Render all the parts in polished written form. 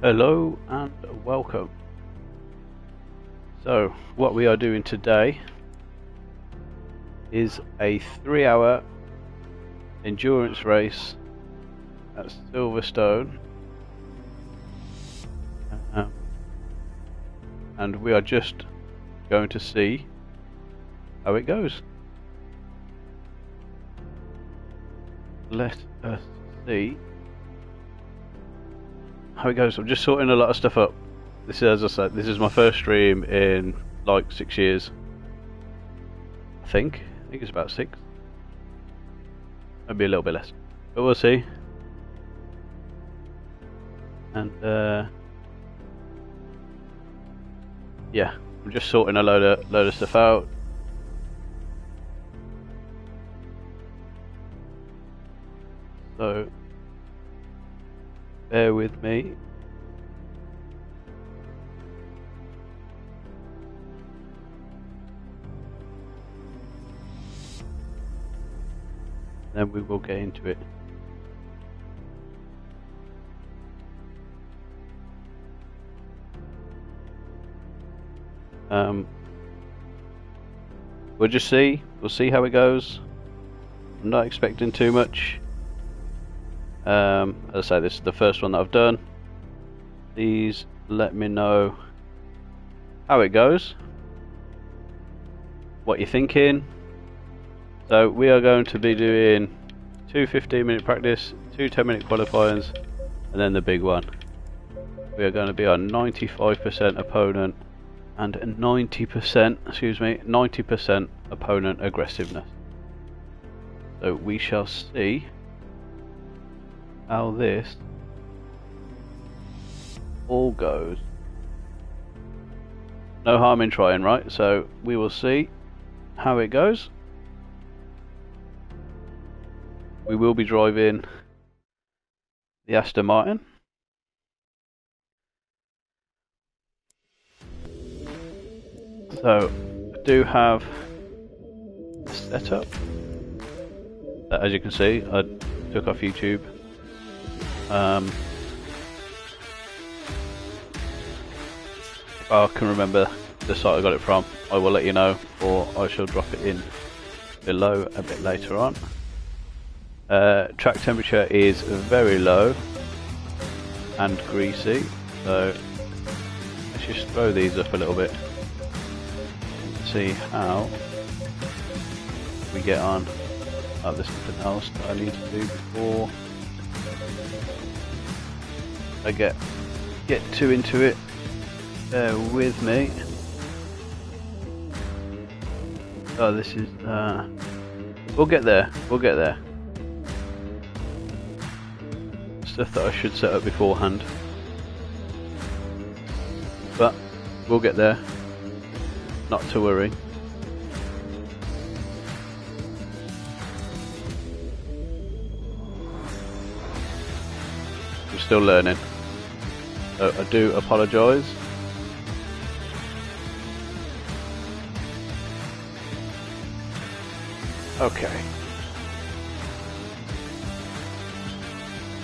Hello and welcome. So, what we are doing today is a 3-hour endurance race at Silverstone, um, and we are just going to see how it goes. Let us see how it goes. I'm just sorting a lot of stuff up. This is, as I said, this is my first stream in like 6 years. I think it's about 6. Maybe a little bit less, but we'll see. And yeah, I'm just sorting a load of stuff out. So bear with me. Then we will get into it. We'll just see. We'll see how it goes. I'm not expecting too much. As I say, this is the first one that I've done. Please let me know how it goes, what you're thinking. So we are going to be doing 2 15-minute practice, 2 10-minute qualifiers, and then the big one. We are going to be on 95% opponent and 90% opponent aggressiveness. So we shall see how this all goes. No harm in trying, right? So we will see how it goes. We will be driving the Aston Martin. So I do have a setup that, as you can see, I took off YouTube. If I can remember the site I got it from, I will let you know, or I shall drop it in below a bit later on. Track temperature is very low and greasy, so let's just throw these up a little bit and see how we get on. Oh, there's something else that I need to do before I get too into it. Bear with me. Oh, this is we'll get there. Stuff that I should set up beforehand, but we'll get there, not to worry. I'm still learning, so I do apologise. Okay.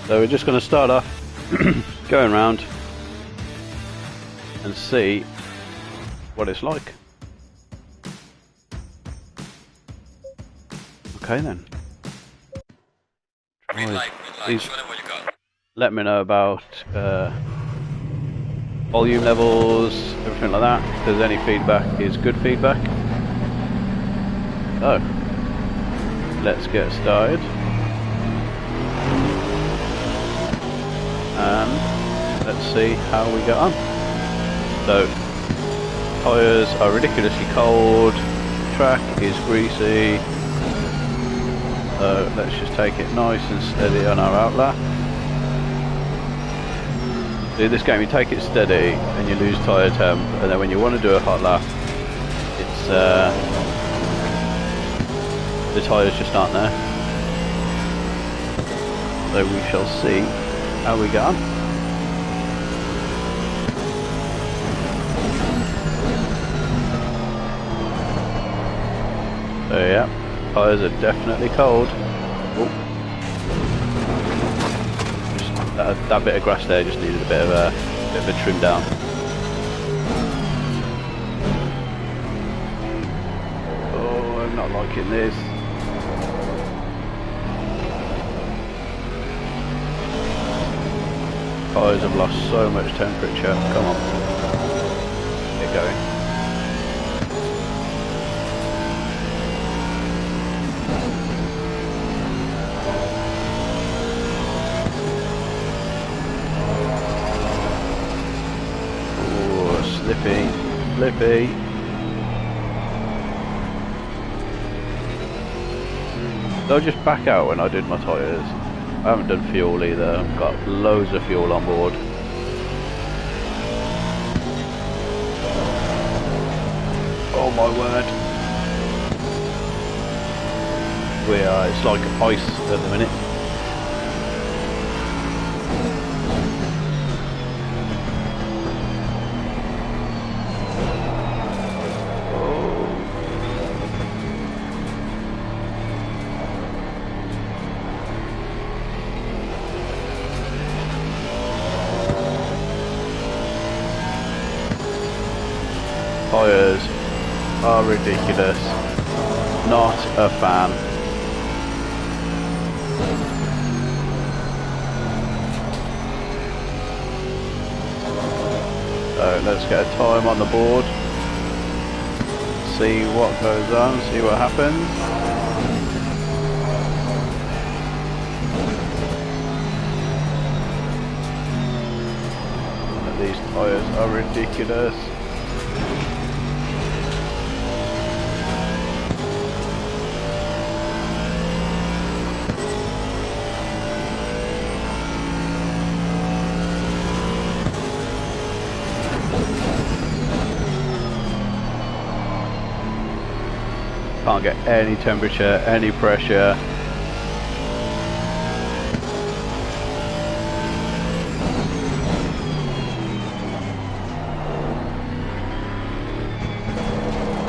So we're just going to start off going around and see what it's like. Okay then. Green light, Please show them what you got. let me know about volume levels, everything like that. If there's any feedback, is good feedback. So let's get started. And let's see how we get on. So, tyres are ridiculously cold, track is greasy, so let's just take it nice and steady on our outlap. See, this game you take it steady and you lose tyre temp, and then when you want to do a hot lap, it's the tyres just aren't there. So we shall see how we get on. So yeah, tyres are definitely cold. Oh. Just That bit of grass there just needed a bit of a trim down. Oh, I'm not liking this. Tyres have lost so much temperature. Come on, get going. Slippy. They'll just back out when I did my tyres. I haven't done fuel either. I've got loads of fuel on board. Oh my word. It's like ice at the minute. Tyres are ridiculous. Not a fan. So let's get a time on the board. See what goes on, see what happens. These tyres are ridiculous. Can't get any temperature, any pressure.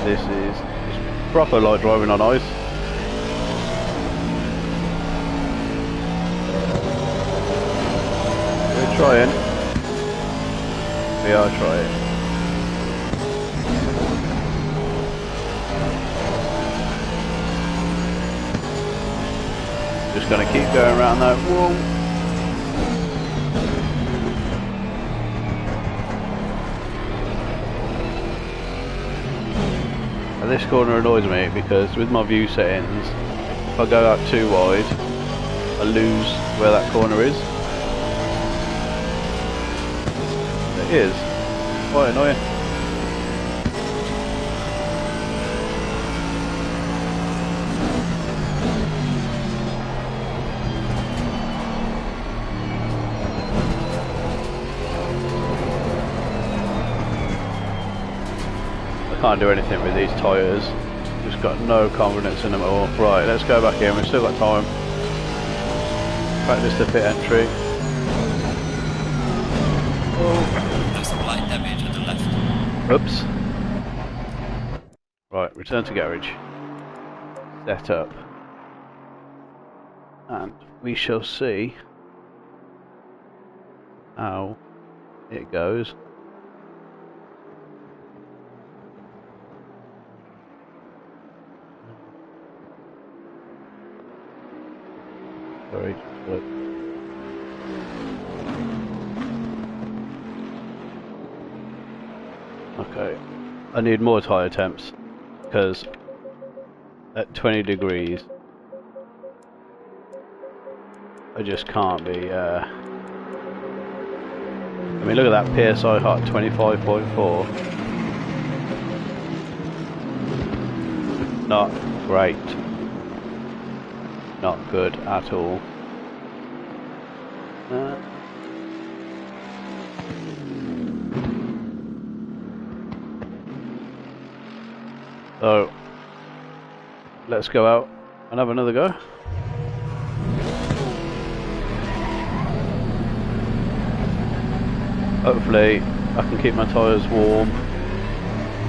This is proper like driving on ice. We're trying. We are trying. Just going to keep going around that wall. And this corner annoys me because with my view settings, if I go out too wide, I lose where that corner is. It is quite annoying. Can't do anything with these tyres. Just got no confidence in them at all. Right, let's go back in. We've still got time. Practice the pit entry. Oh. There's some light damage on the left. Oops. Right, return to garage. Set up. And we shall see how it goes. Sorry, look. Okay, I need more tyre temps because at 20 degrees I just can't be I mean, look at that PSI hot, 25.4. Not great. Not good at all. So let's go out and have another go. Hopefully I can keep my tyres warm,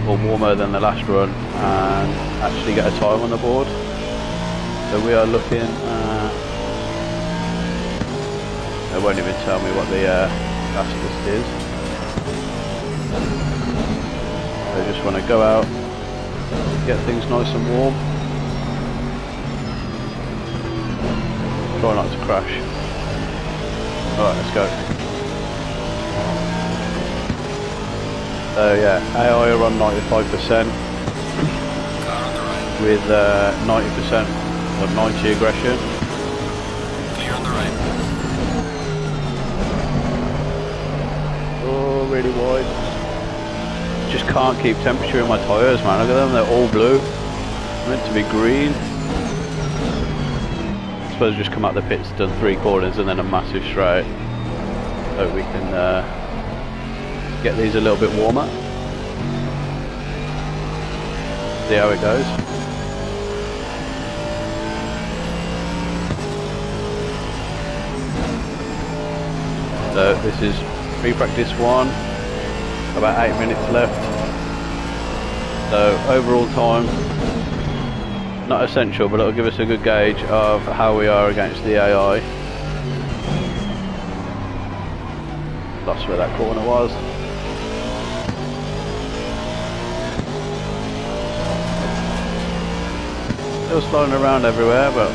or warmer than the last run, and actually get a time on the board. So we are looking at They won't even tell me what the fastest is. I just want to go out, get things nice and warm. Try not to crash. Alright, let's go. So yeah, AI are on 95% with 90% or 90 aggression. Clear on the right. Oh, really wide. Just can't keep temperature in my tyres, man. Look at them, they're all blue. Meant to be green. I suppose just come out the pits, done 3 corners and then a massive straight. So we can get these a little bit warmer. See how it goes. So this is pre-practice 1, about 8 minutes left. So overall time, not essential, but it'll give us a good gauge of how we are against the AI. Lost where that corner was. Still sliding around everywhere, but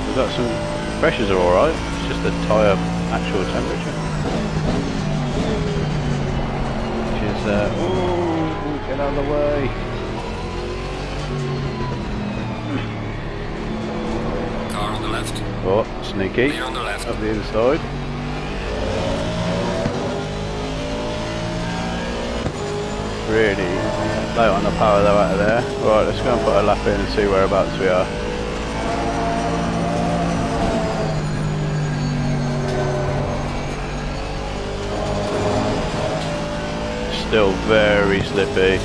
we've got some pressures are alright. It's just the tyre actual temperature. Which is ooh, get out of the way. Car on the left. Oh, sneaky. Clear on the left. Up the inside. Really low on the power though out of there. Right, let's go and put a lap in and see whereabouts we are. Still very slippy.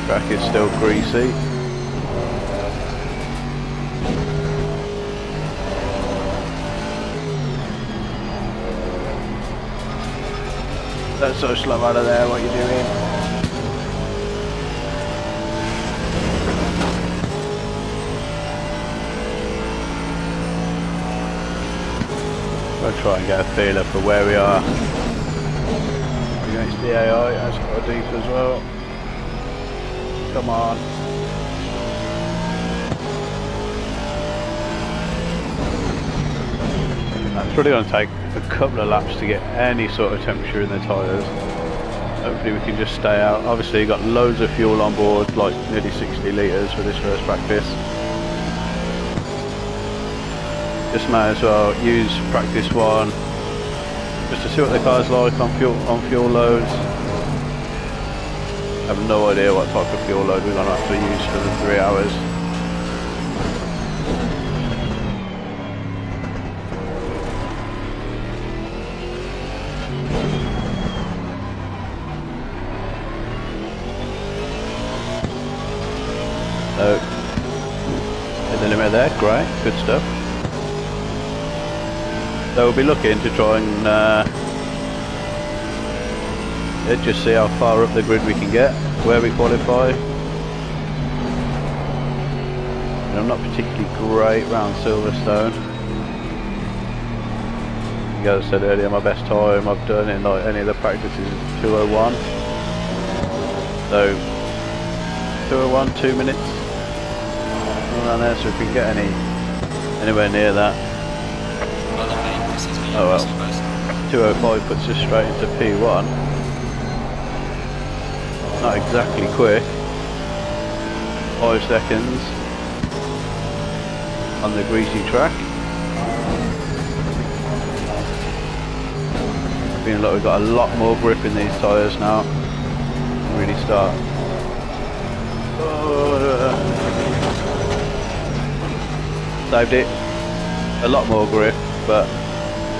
Track is still greasy. That's so slow out of there, what are you doing? I'll try and get a feeler for where we are against the AI. That's quite deep as well. Come on. It's really going to take a couple of laps to get any sort of temperature in the tyres. Hopefully we can just stay out. Obviously you've got loads of fuel on board, like nearly 60 litres for this first practice. Just might as well use practice 1 just to see what the car's like on fuel loads. I have no idea what type of fuel load we're going to have to use for the 3 hours. So, hit the limit there, great, good stuff. So we'll be looking to try and just see how far up the grid we can get, where we qualify. And I'm not particularly great round Silverstone. As I said earlier, my best time I've done in like any of the practices is 2:01. So 2:01, 2 minutes. Around there, so if we can get anywhere near that. Oh well, 2:05 puts us straight into P1. Not exactly quick. 5 seconds on the greasy track. Feeling like we've got a lot more grip in these tyres now. Really start. Saved it. A lot more grip, but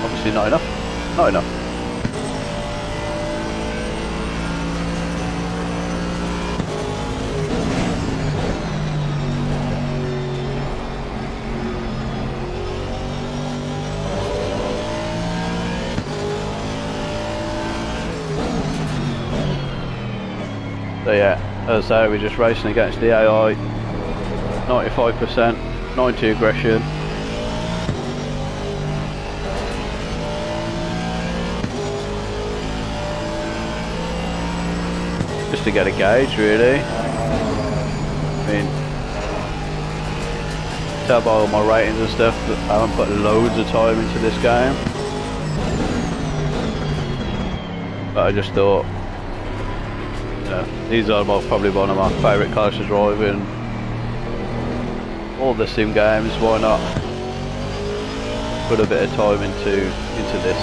obviously not enough. Not enough. So yeah, as I say, we're just racing against the AI. 95%. 90 aggression. Just to get a gauge, really. I mean, tell by all my ratings and stuff that I haven't put loads of time into this game. But I just thought, you know, these are probably one of my favourite cars to drive in all the sim games. Why not put a bit of time into this?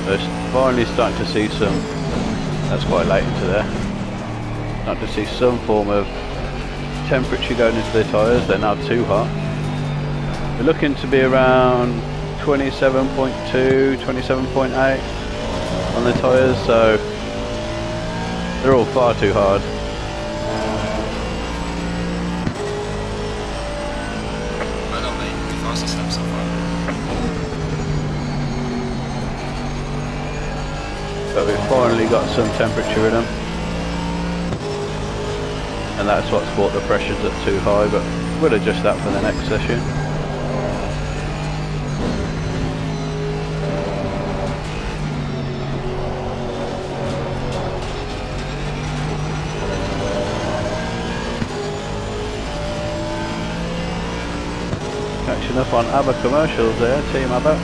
Just finally starting to see some. That's quite late into there. Starting to see some form of temperature going into the tyres. They're now too hot. We're looking to be around 27.2, 27.8 on the tyres, so they're all far too hard. Well done, mate. The fastest lap so far. But we've finally got some temperature in them. And that's what's brought the pressures up too high, but we'll adjust that for the next session. Catching up on ABBA commercials there, Team ABBA.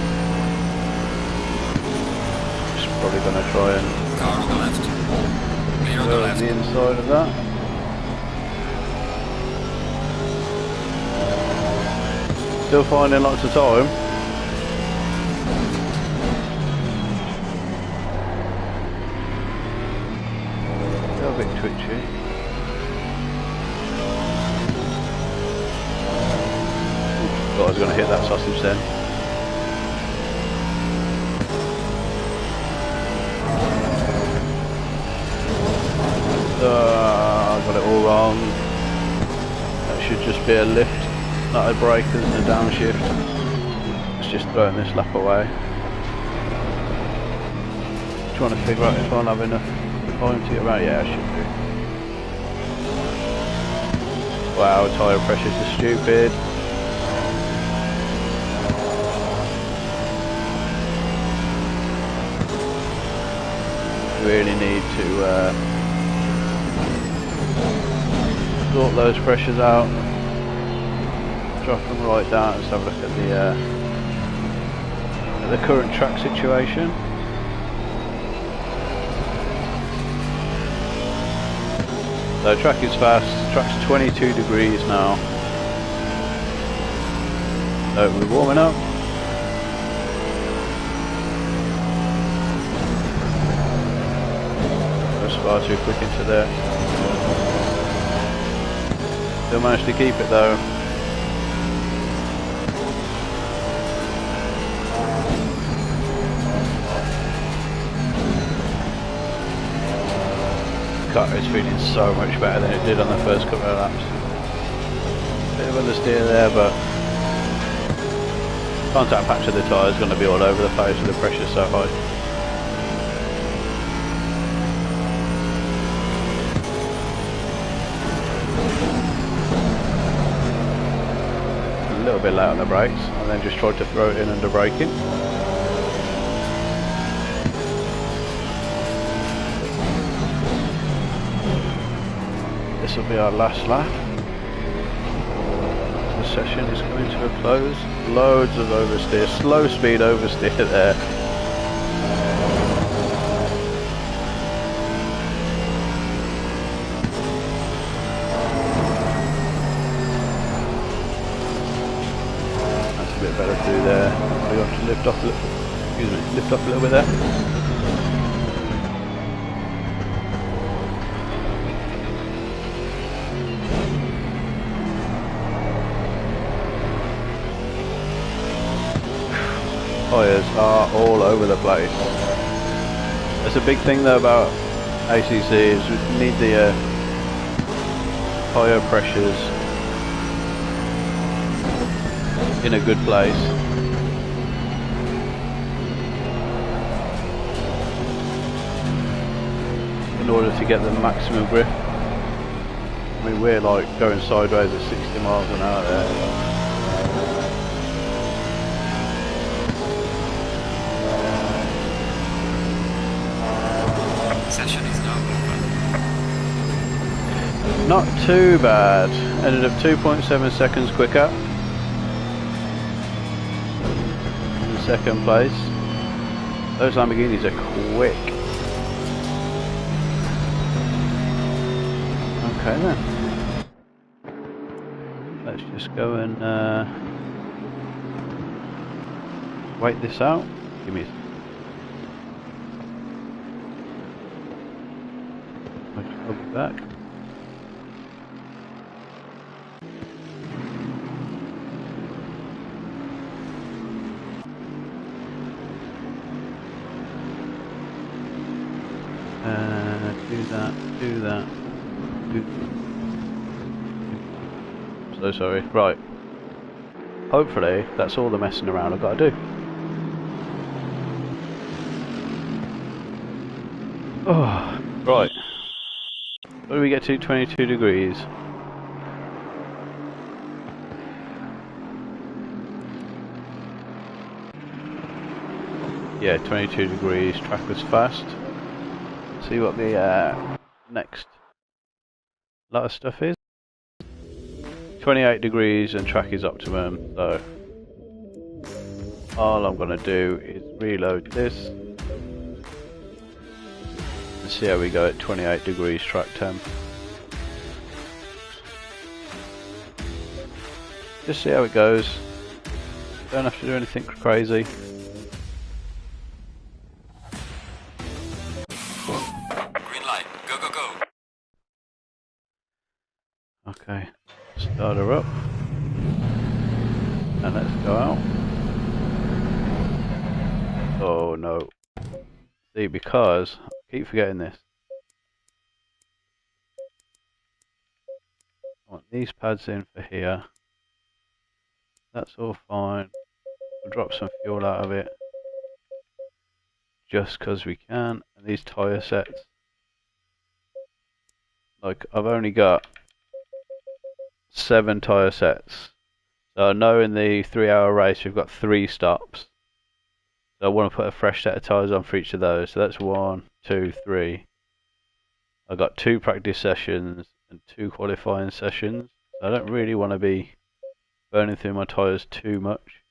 Just probably going to try and Car on the left. Clear on the go left. the inside of that. Still finding lots of time. Still a bit twitchy. Thought I was going to hit that sausage then. I got it all wrong. That should just be a lift, not a brake and a downshift. It's just throwing this lap away. Trying to figure out if I'll have enough time to get around. Yeah, I should do. Wow, tyre pressures are stupid. Really need to sort those pressures out. Drop them right down. Let's have a look at the current track situation. So track is fast. Track's 22 degrees now. So we're warming up. That's far too quick into there. Still managed to keep it though. Car is feeling so much better than it did on the first couple of laps. Bit of understeer there, but contact patch of the tyre is going to be all over the place with the pressure so high. A little bit late on the brakes, and then just tried to throw it in under braking. This will be our last lap. The session is coming to a close. Loads of oversteer, slow speed oversteer there. That's a bit better to do there. We got to lift off a little. Excuse me, lift off a little bit there. Tyres are all over the place. That's a big thing though about ACC is we need the tyre pressures in a good place. in order to get the maximum grip. I mean, we're like going sideways at 60 miles an hour there. Session is now open. Not too bad. Ended up 2.7 seconds quicker. In second place. Those Lamborghinis are quick. Okay then. Let's just go and wait this out. Give me a I'll be back. Do that. So sorry. Right. Hopefully that's all the messing around I've got to do. Oh, right. What do we get to? 22 degrees. Yeah, 22 degrees. Track was fast. See what the next lot of stuff is. 28 degrees and track is optimum, so all I'm going to do is reload this and see how we go at 28 degrees track temp. Just see how it goes. Don't have to do anything crazy. Green light. Go, go, go. Okay, start her up and let's go out. Oh no. See, because I keep forgetting this. I want these pads in for here. That's all fine. We'll drop some fuel out of it just because we can. And these tyre sets, like I've only got 7 tyre sets. So I know in the 3-hour race we've got 3 stops. So I want to put a fresh set of tyres on for each of those. So that's 1, 2, 3. I've got 2 practice sessions and 2 qualifying sessions. So I don't really want to be burning through my tyres too much.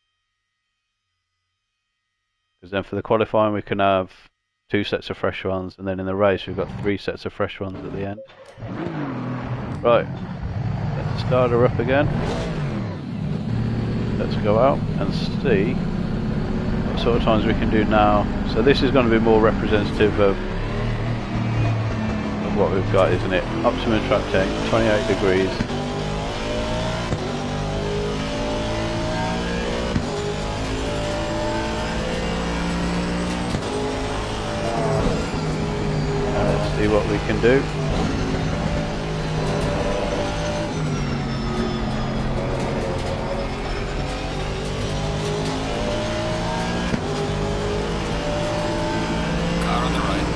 Because then for the qualifying we can have 2 sets of fresh ones, and then in the race we've got 3 sets of fresh ones at the end. Right, let's start her up again. Let's go out and see what sort of times we can do now. So this is going to be more representative of what we've got, isn't it? Optimum track tank, 28 degrees. Let's see what we can do. Car on the right.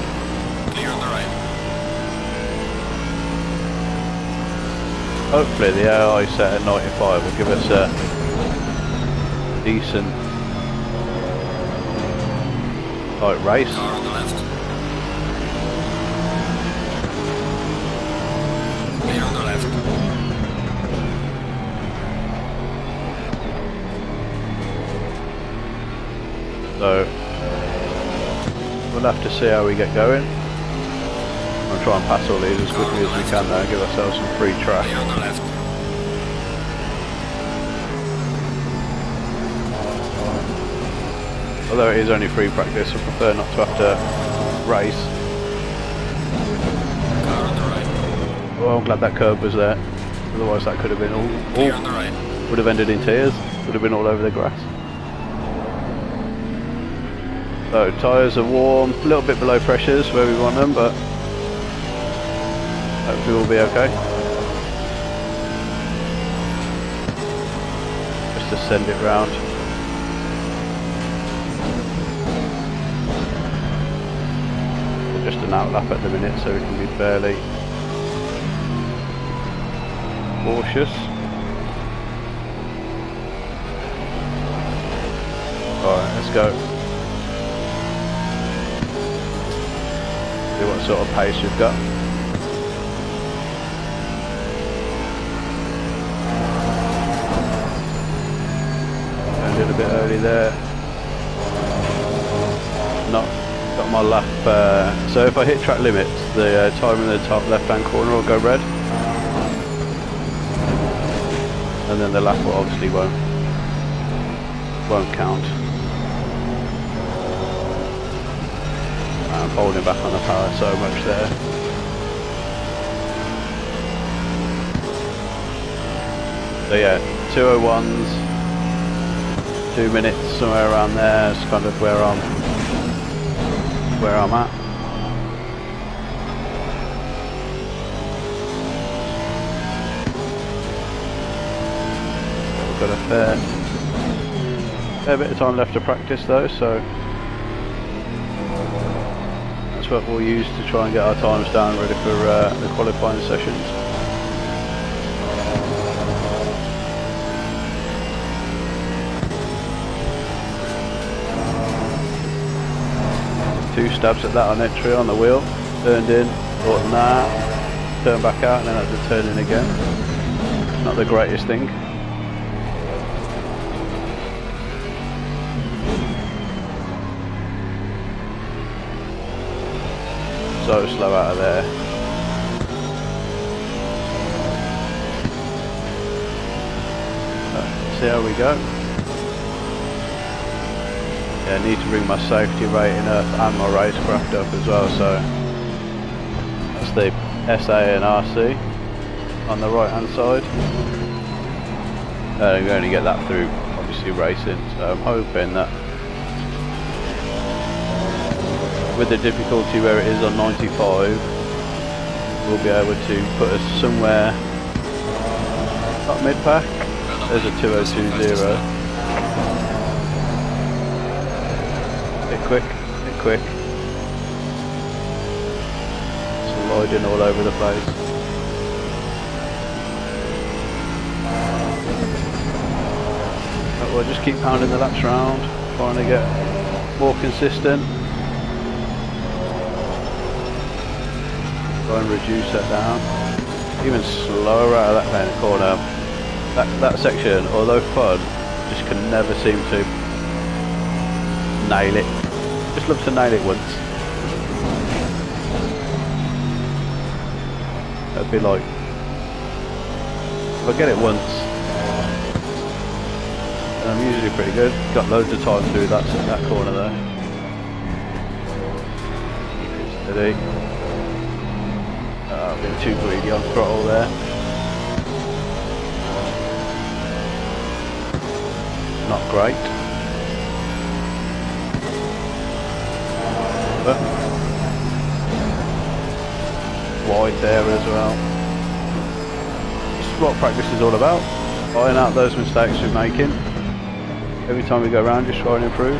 Clear on the right. Hopefully the AI set at 95 will give us a decent race. Car on the left. Clear on the left. So we'll have to see how we get going. I'll try and pass all these as quickly as we can now and give ourselves some free track. Clear on the left. Although it is only free practice, I prefer not to have to race. Car on the right. Oh, I'm glad that curb was there. Otherwise that could have been Clear on the right. would have ended in tears. Would have been all over the grass. So tyres are warm, a little bit below pressures where we want them, but hopefully we'll be okay. Just to send it round. just an outlap at the minute, so we can be fairly cautious. Alright, let's go. See what sort of pace we've got. A little bit early there. Not got my lap. So if I hit track limits, the time in the top left-hand corner will go red, and then the lap will obviously won't count. I'm holding back on the power so much there. So yeah, 2:01s, 2 minutes, somewhere around there is kind of where I'm at. We've got a fair bit of time left to practice though, so that's what we'll use to try and get our times down ready for the qualifying sessions. Two stabs at that on entry on the wheel, turned in, thought nah, turned back out and then had to turn in again. Not the greatest thing. So slow out of there. See how we go. Yeah, I need to bring my safety rating up and my racecraft up as well, so that's the SA and RC on the right hand side. You're going to get that through obviously racing, so I'm hoping that with the difficulty where it is on 95 we'll be able to put us somewhere up mid-pack. There's a 2020. Bit quick. Sliding all over the place. But we'll just keep pounding the laps round, trying to get more consistent. Try and reduce that down. Even slower out of that kind of corner. That section, although fun, just can never seem to nail it. Just love to nail it once. That'd be like, if I get it once, then I'm usually pretty good. Got loads of time through that corner there. Keep it steady. I've been too greedy on throttle there. Not great. But wide there as well. This is what practice is all about. Finding out those mistakes we're making. Every time we go around, just try and improve.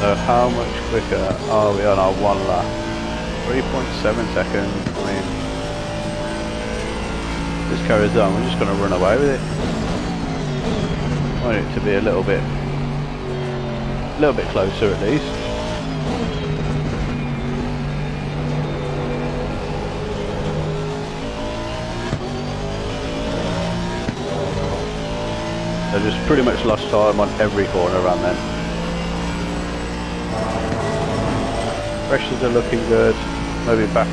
So how much quicker are we on our one lap? 3.7 seconds. I mean, if this carries on, we're just going to run away with it. I want it to be a little bit closer at least. I just pretty much lost time on every corner around then. Pressures are looking good. Maybe back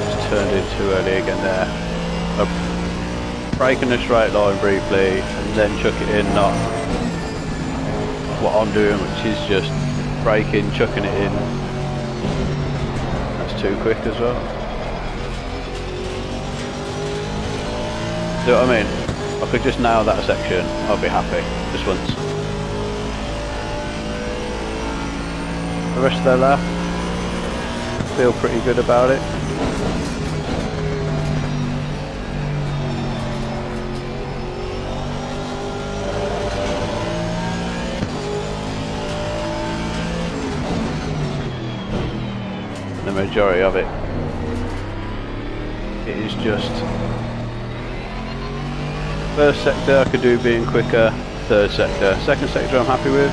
just turned in too early again there. Brake in a straight line briefly and then chuck it in, not what I'm doing, which is just braking, chucking it in. That's too quick as well. See what I mean? I could just nail that section, I'll be happy, just once. The rest of their lap, feel pretty good about it. The majority of it is just first sector I could do being quicker, third sector. Second sector I'm happy with.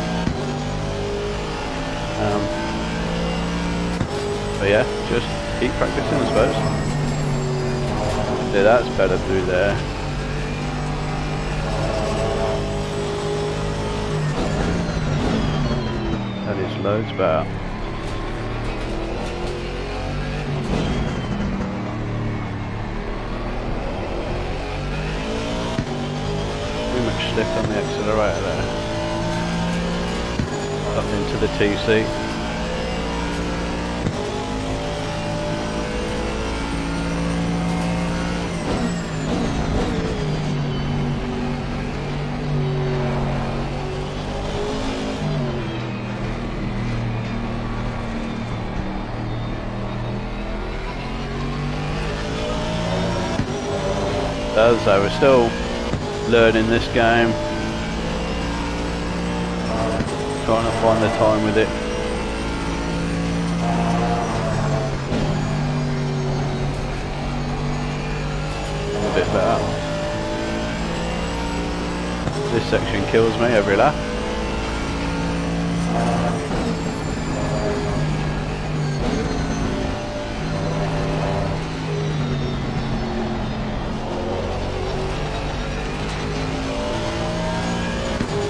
But yeah, just keep practicing I suppose. Yeah, that's better through there. That is loads better. Slip on the accelerator there. Up into the TC. So we're still learning this game, trying to find the time with it. A bit better. This section kills me every lap.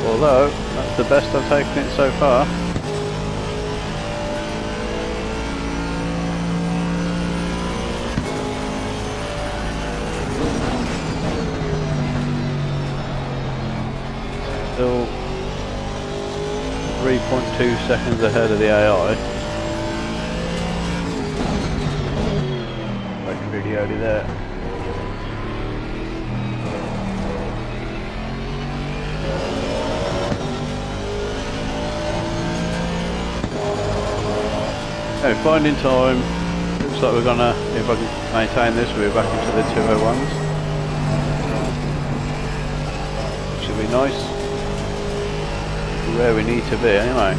Although, that's the best I've taken it so far. Still 3.2 seconds ahead of the AI. Like really early there. Okay, finding time. Looks like we're gonna, if I can maintain this, we'll be back into the 201s. Should be nice. Where we need to be anyway.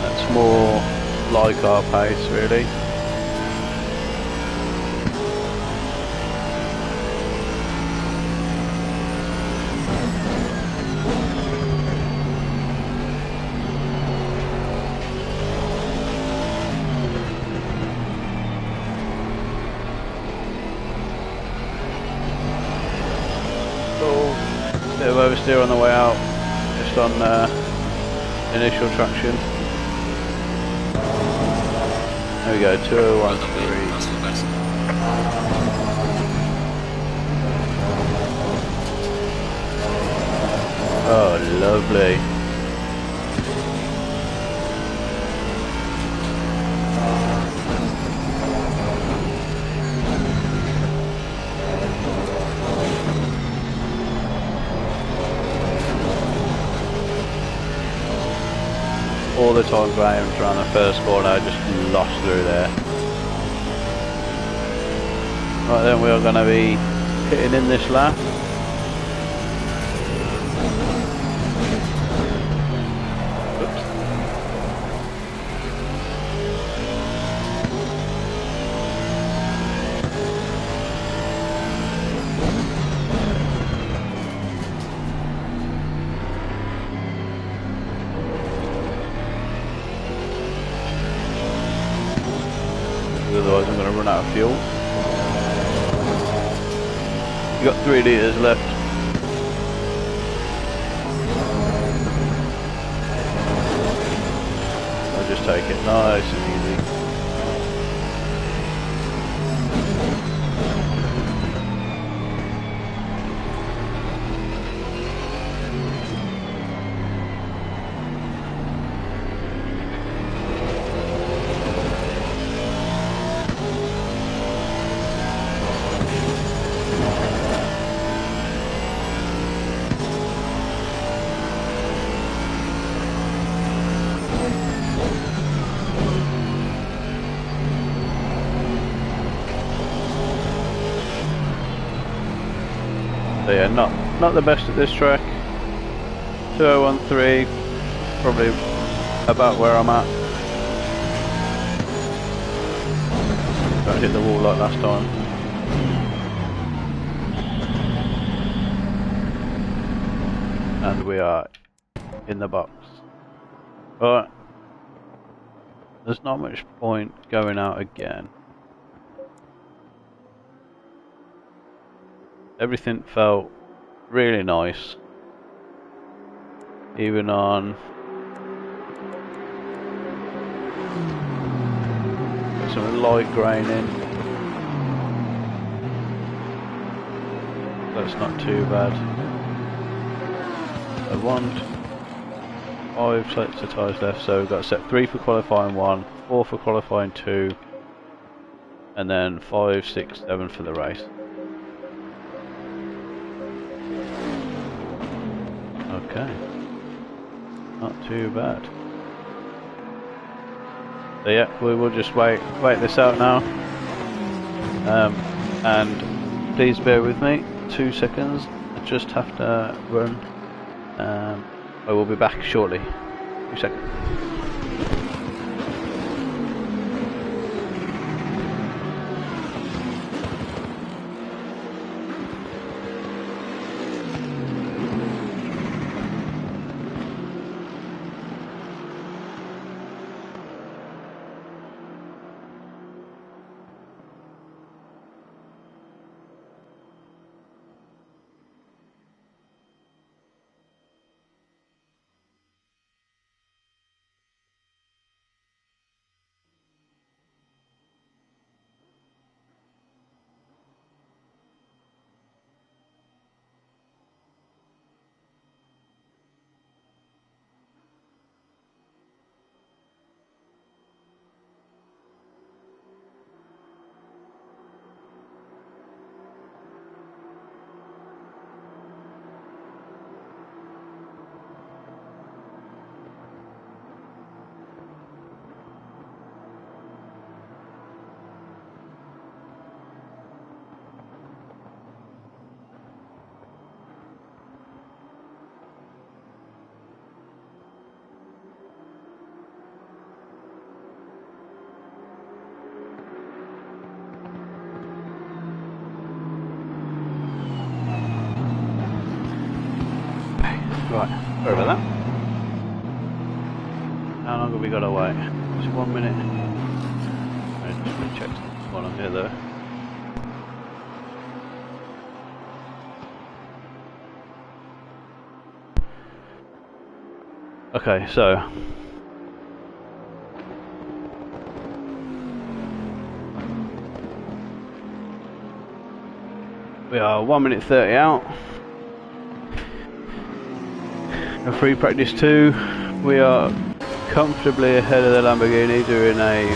That's more like our pace really. Bit of oversteer on the way out, just on initial traction. There we go, 2013. That's the best. Oh, lovely. All the times I aimed around the first corner, I just lost through there. Right then, we are going to be hitting in this lap. Oops. Otherwise I'm going to run out of fuel. You've got 3 litres left. I'll just take it nice and easy. not the best at this track. 2013, probably about where I'm at. Don't hit the wall like last time. And we are in the box. But there's not much point going out again. Everything felt really nice. Even on some light graining. That's not too bad. I want 5 sets of tyres left, so we've got set 3 for qualifying 1, 4 for qualifying 2, and then 5, 6, 7 for the race. Okay, not too bad. So yeah, we will just wait this out now, and please bear with me 2 seconds. I just have to run. I will be back shortly. 2 seconds. Right, sorry about that. How long have we got to wait? Just 1 minute. I'm just going to check while I'm here though. Okay, so we are 1 minute 30 out. A free practice 2. We are comfortably ahead of the Lamborghini, doing a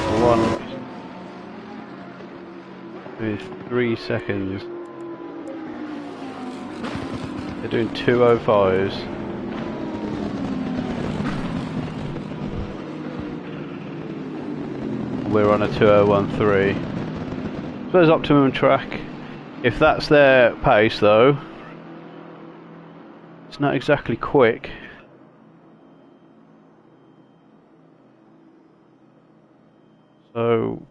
1 with 3 seconds. They're doing 2:05s. We're on a 2013. I suppose optimum track. If that's their pace though, it's not exactly quick. So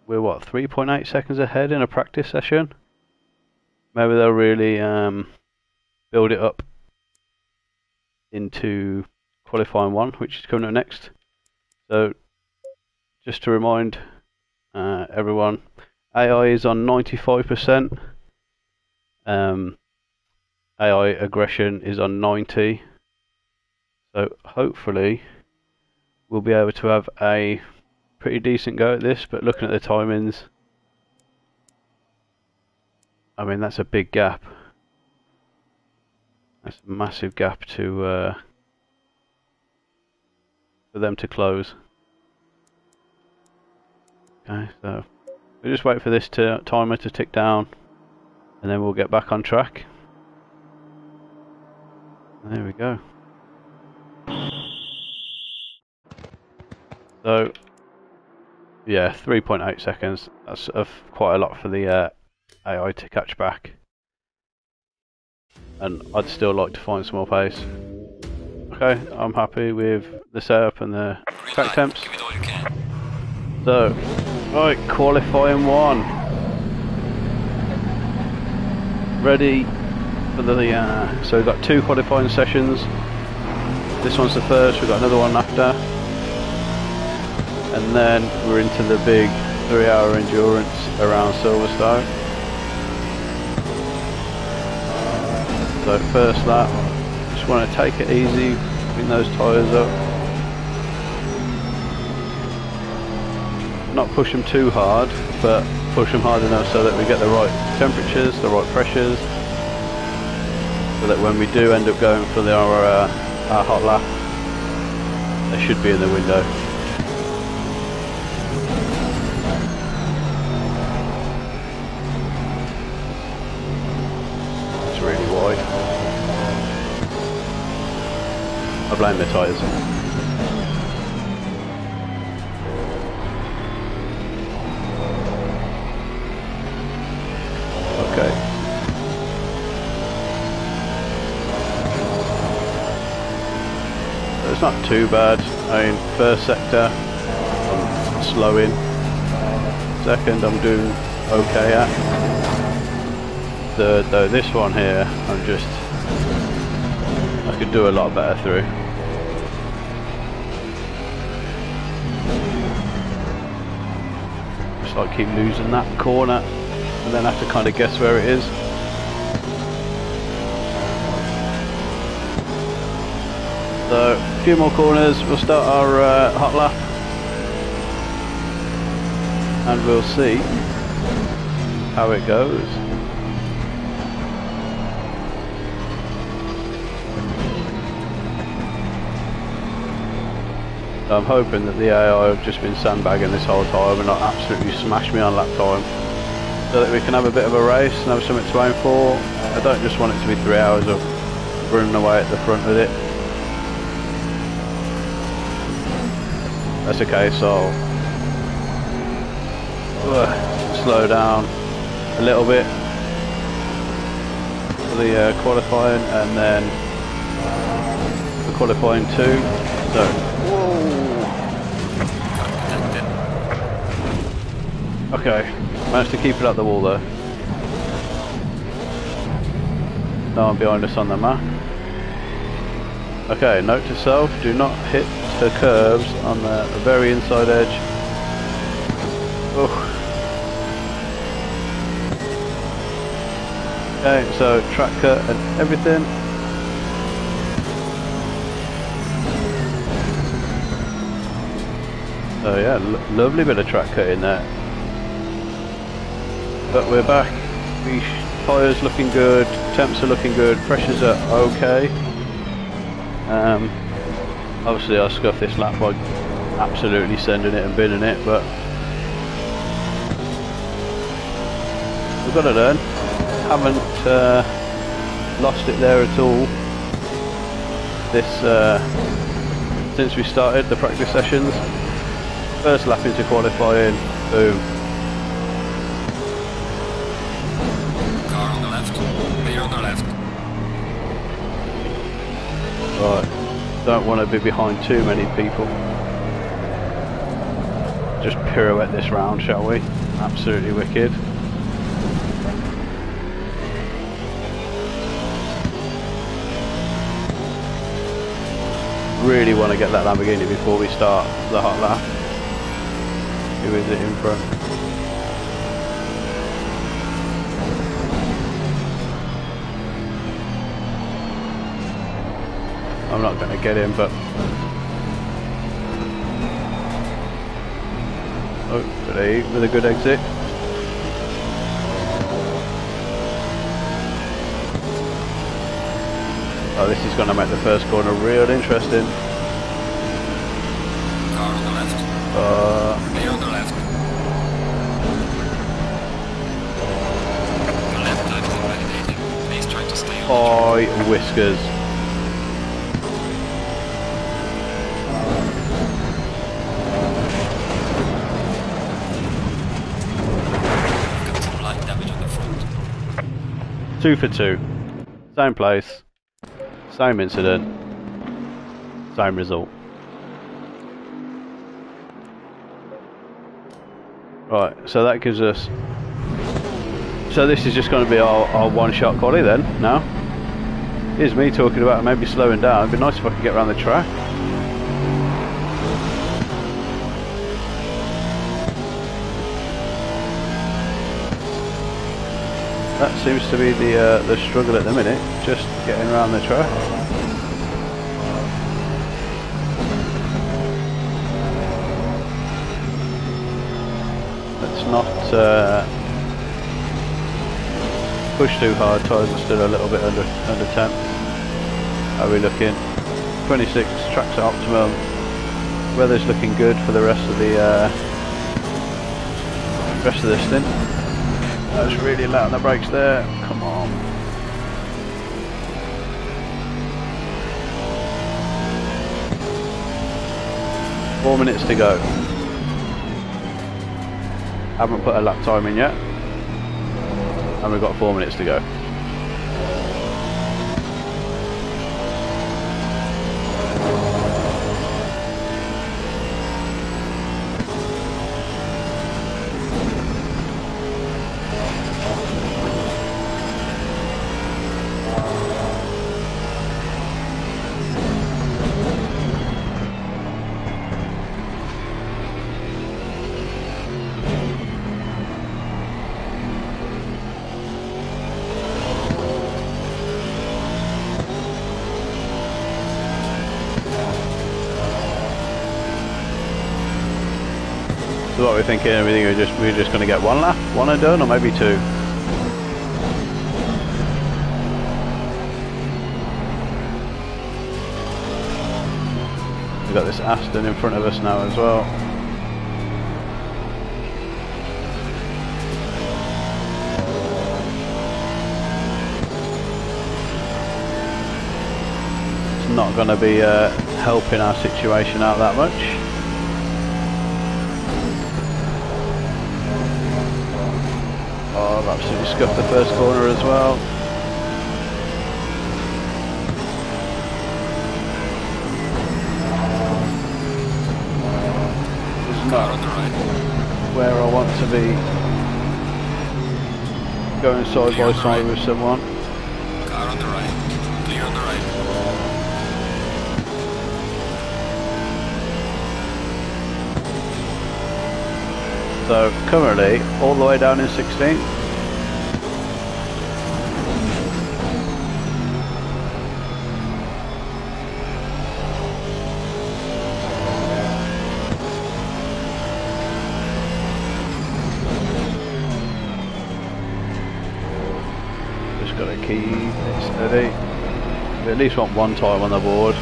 we're what, 3.8 seconds ahead in a practice session? Maybe they'll really build it up into qualifying 1, which is coming up next. So just to remind everyone, AI is on 95%. AI aggression is on 90. So hopefully we'll be able to have a pretty decent go at this, but looking at the timings, I mean, that's a big gap. That's a massive gap to for them to close. Okay, so we'll just wait for this timer to tick down, and then we'll get back on track. There we go. So yeah, 3.8 seconds. That's quite a lot for the AI to catch back. and I'd still like to find some more pace. Okay, I'm happy with the setup and the track temps. Give it all you can. So, right, qualifying one. Ready for the, so we've got 2 qualifying sessions. This one's the first, we've got another one after. And then we're into the big 3-hour endurance around Silverstone. So first lap, just want to take it easy, bring those tyres up. Not push them too hard, but push them hard enough so that we get the right temperatures, the right pressures, so that when we do end up going for our hot lap, they should be in the window. It's really wide. I blame the tyres. Okay. So it's not too bad. I mean, first sector, I'm slowing. Second, I'm doing okay at. Third, though, this one here, I could do a lot better through. Just like keep losing that corner, and then have to kind of guess where it is. So, a few more corners, we'll start our hot lap, and we'll see how it goes. I'm hoping that the AI have just been sandbagging this whole time and not absolutely smash me on lap time, so that we can have a bit of a race and have something to aim for. I don't just want it to be 3 hours of running away at the front with it. That's okay, so I'll slow down a little bit for the qualifying, and then the qualifying 2. So, okay, managed to keep it up the wall though. No one behind us on the map. Okay, note to self, do not hit the curves on the very inside edge. Oh. Okay, so track cut and everything. So yeah, lovely bit of track cut in there. But we're back. The tyres looking good, temps are looking good, pressures are okay. Obviously I scuffed this lap by absolutely sending it and binning it, but we've got to learn. Haven't lost it there at all since we started the practice sessions. First lap into qualifying, boom. Car on the left. Clear on the left. Right, don't want to be behind too many people. Just pirouette this round, shall we? Absolutely wicked. Really want to get that Lamborghini before we start the hot lap. Who is it in front? I'm not going to get him, but hopefully with a good exit. Oh, this is going to make the first corner real interesting. Car on the left. Clear on the left. The left time is already dated. Please try to stay on the track. Oh, whiskers. Got some light damage on the front. 2 for 2. Same place, same incident, same result. Right, so that gives us... So this is just going to be our one-shot quali then, now. Here's me talking about maybe slowing down. It'd be nice if I could get around the track. That seems to be the struggle at the minute, just getting around the track. Let's not push too hard. Tyres are still a little bit under 10. How are we looking? 26, track's at optimum. Weather's looking good for the rest of the stint. That's really loud on the brakes there. Come on. Four minutes to go. Haven't put a lap time in yet. And we've got 4 minutes to go. So what we're thinking, we're just going to get one lap, one and done, or maybe two. We've got this Aston in front of us now as well. It's not going to be helping our situation out that much. Oh, I've absolutely scuffed the first corner as well. It's not where I want to be going side by side with someone. Car on the right. Clear on the right. So currently all the way down in 16th. Just got to keep it steady. We at least want one time on the board.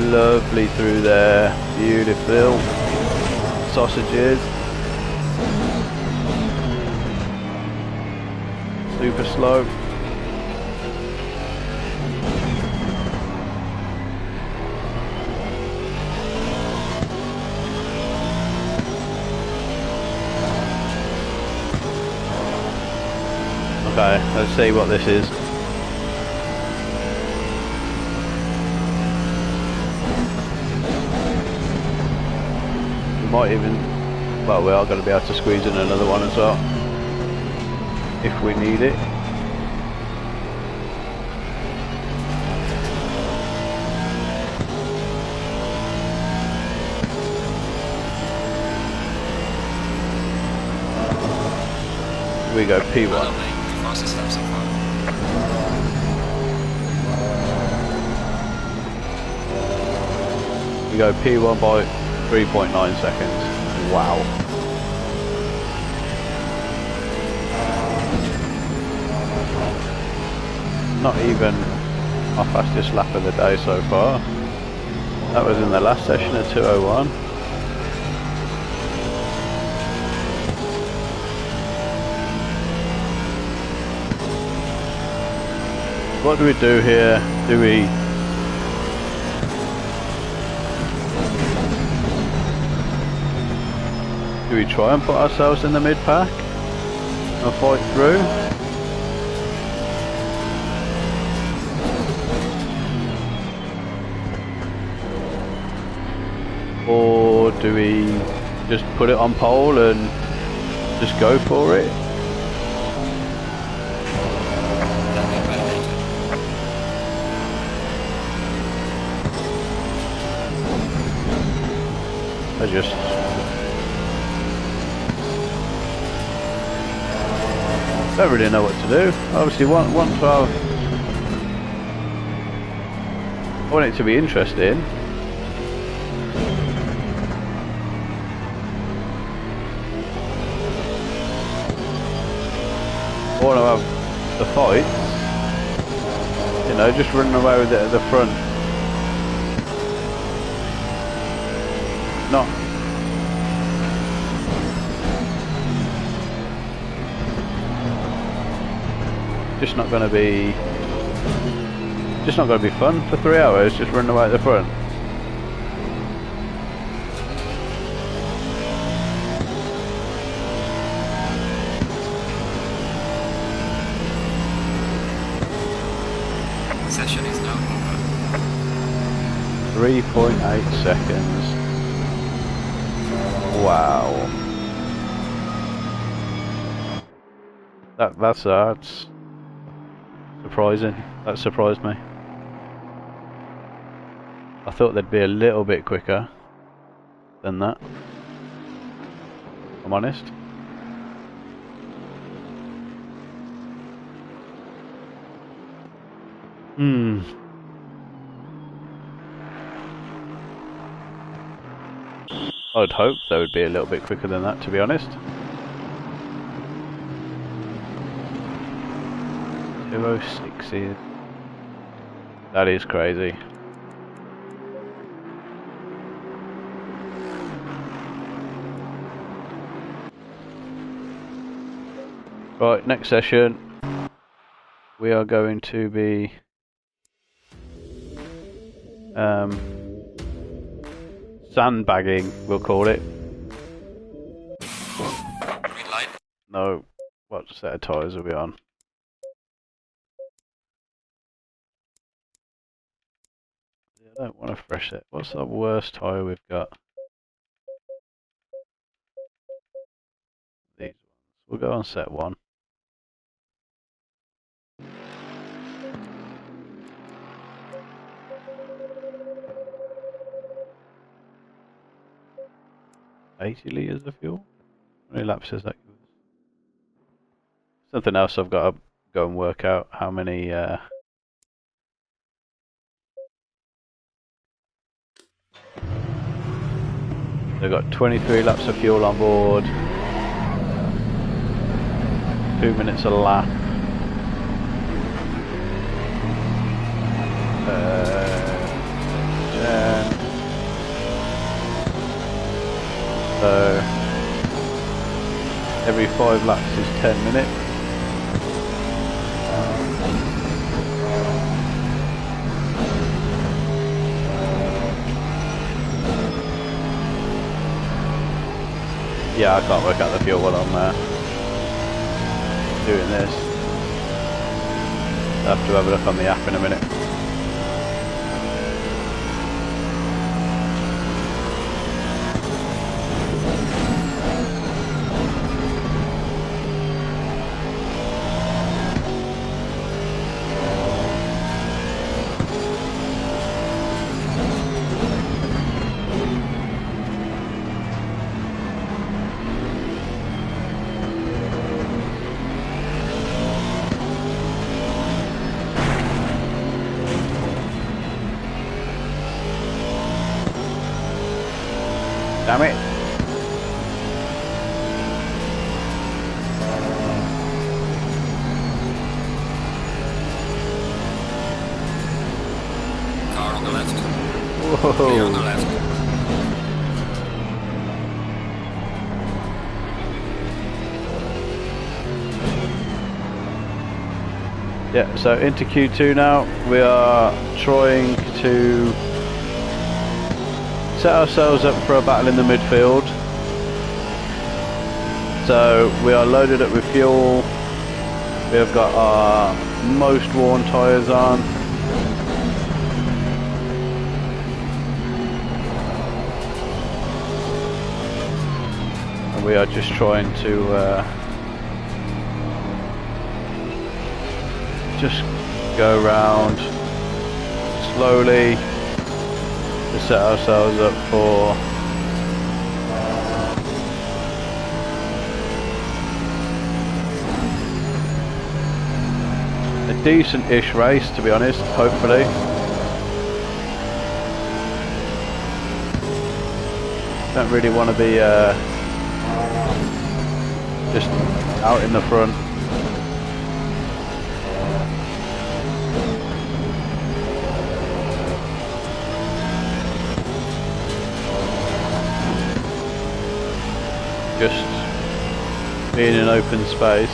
Lovely through there, beautiful. Sausages. Super slow. Okay, let's see what this is. Might even, well, we are going to be able to squeeze in another one as well if we need it. We go P1. We go P1 by 3.9 seconds. Wow. Not even our fastest lap of the day so far. That was in the last session at 2:01. What do we do here? Do we Do we try and put ourselves in the mid-pack and fight through? Or do we just put it on pole and just go for it? I just don't really know what to do. Obviously, once I want it to be interesting. I want to have the fights, you know, just running away with it at the front. Not just not going to be fun for 3 hours, just running away at the front. Session is now over. 3.8 seconds. Wow. That's surprising. That surprised me. I thought they'd be a little bit quicker than that, if I'm honest. I'd hope they would be a little bit quicker than that, to be honest. 206 is... that is crazy. Right, next session we are going to be sandbagging, we'll call it. Green light. No, what set of tyres are we on? I don't want a fresh set. What's the worst tyre we've got? These ones. We'll go on set 1. $80 litres of fuel? How many laps does that give us? Something else I've got to go and work out how many they've got 23 laps of fuel on board, 2 minutes a lap. So every 5 laps is 10 minutes. Yeah, I can't work out the fuel while I'm doing this. I'll have to have a look on the app in a minute. Damn it. Car on the left. Whoa. Clear on the left. Yeah, so into Q2 now. We are trying to set ourselves up for a battle in the midfield. So we are loaded up with fuel. We have got our most worn tyres on. And we are just trying to just go around slowly to set ourselves up for a decent-ish race, to be honest, hopefully. Don't really want to be just out in the front. Just being in open space.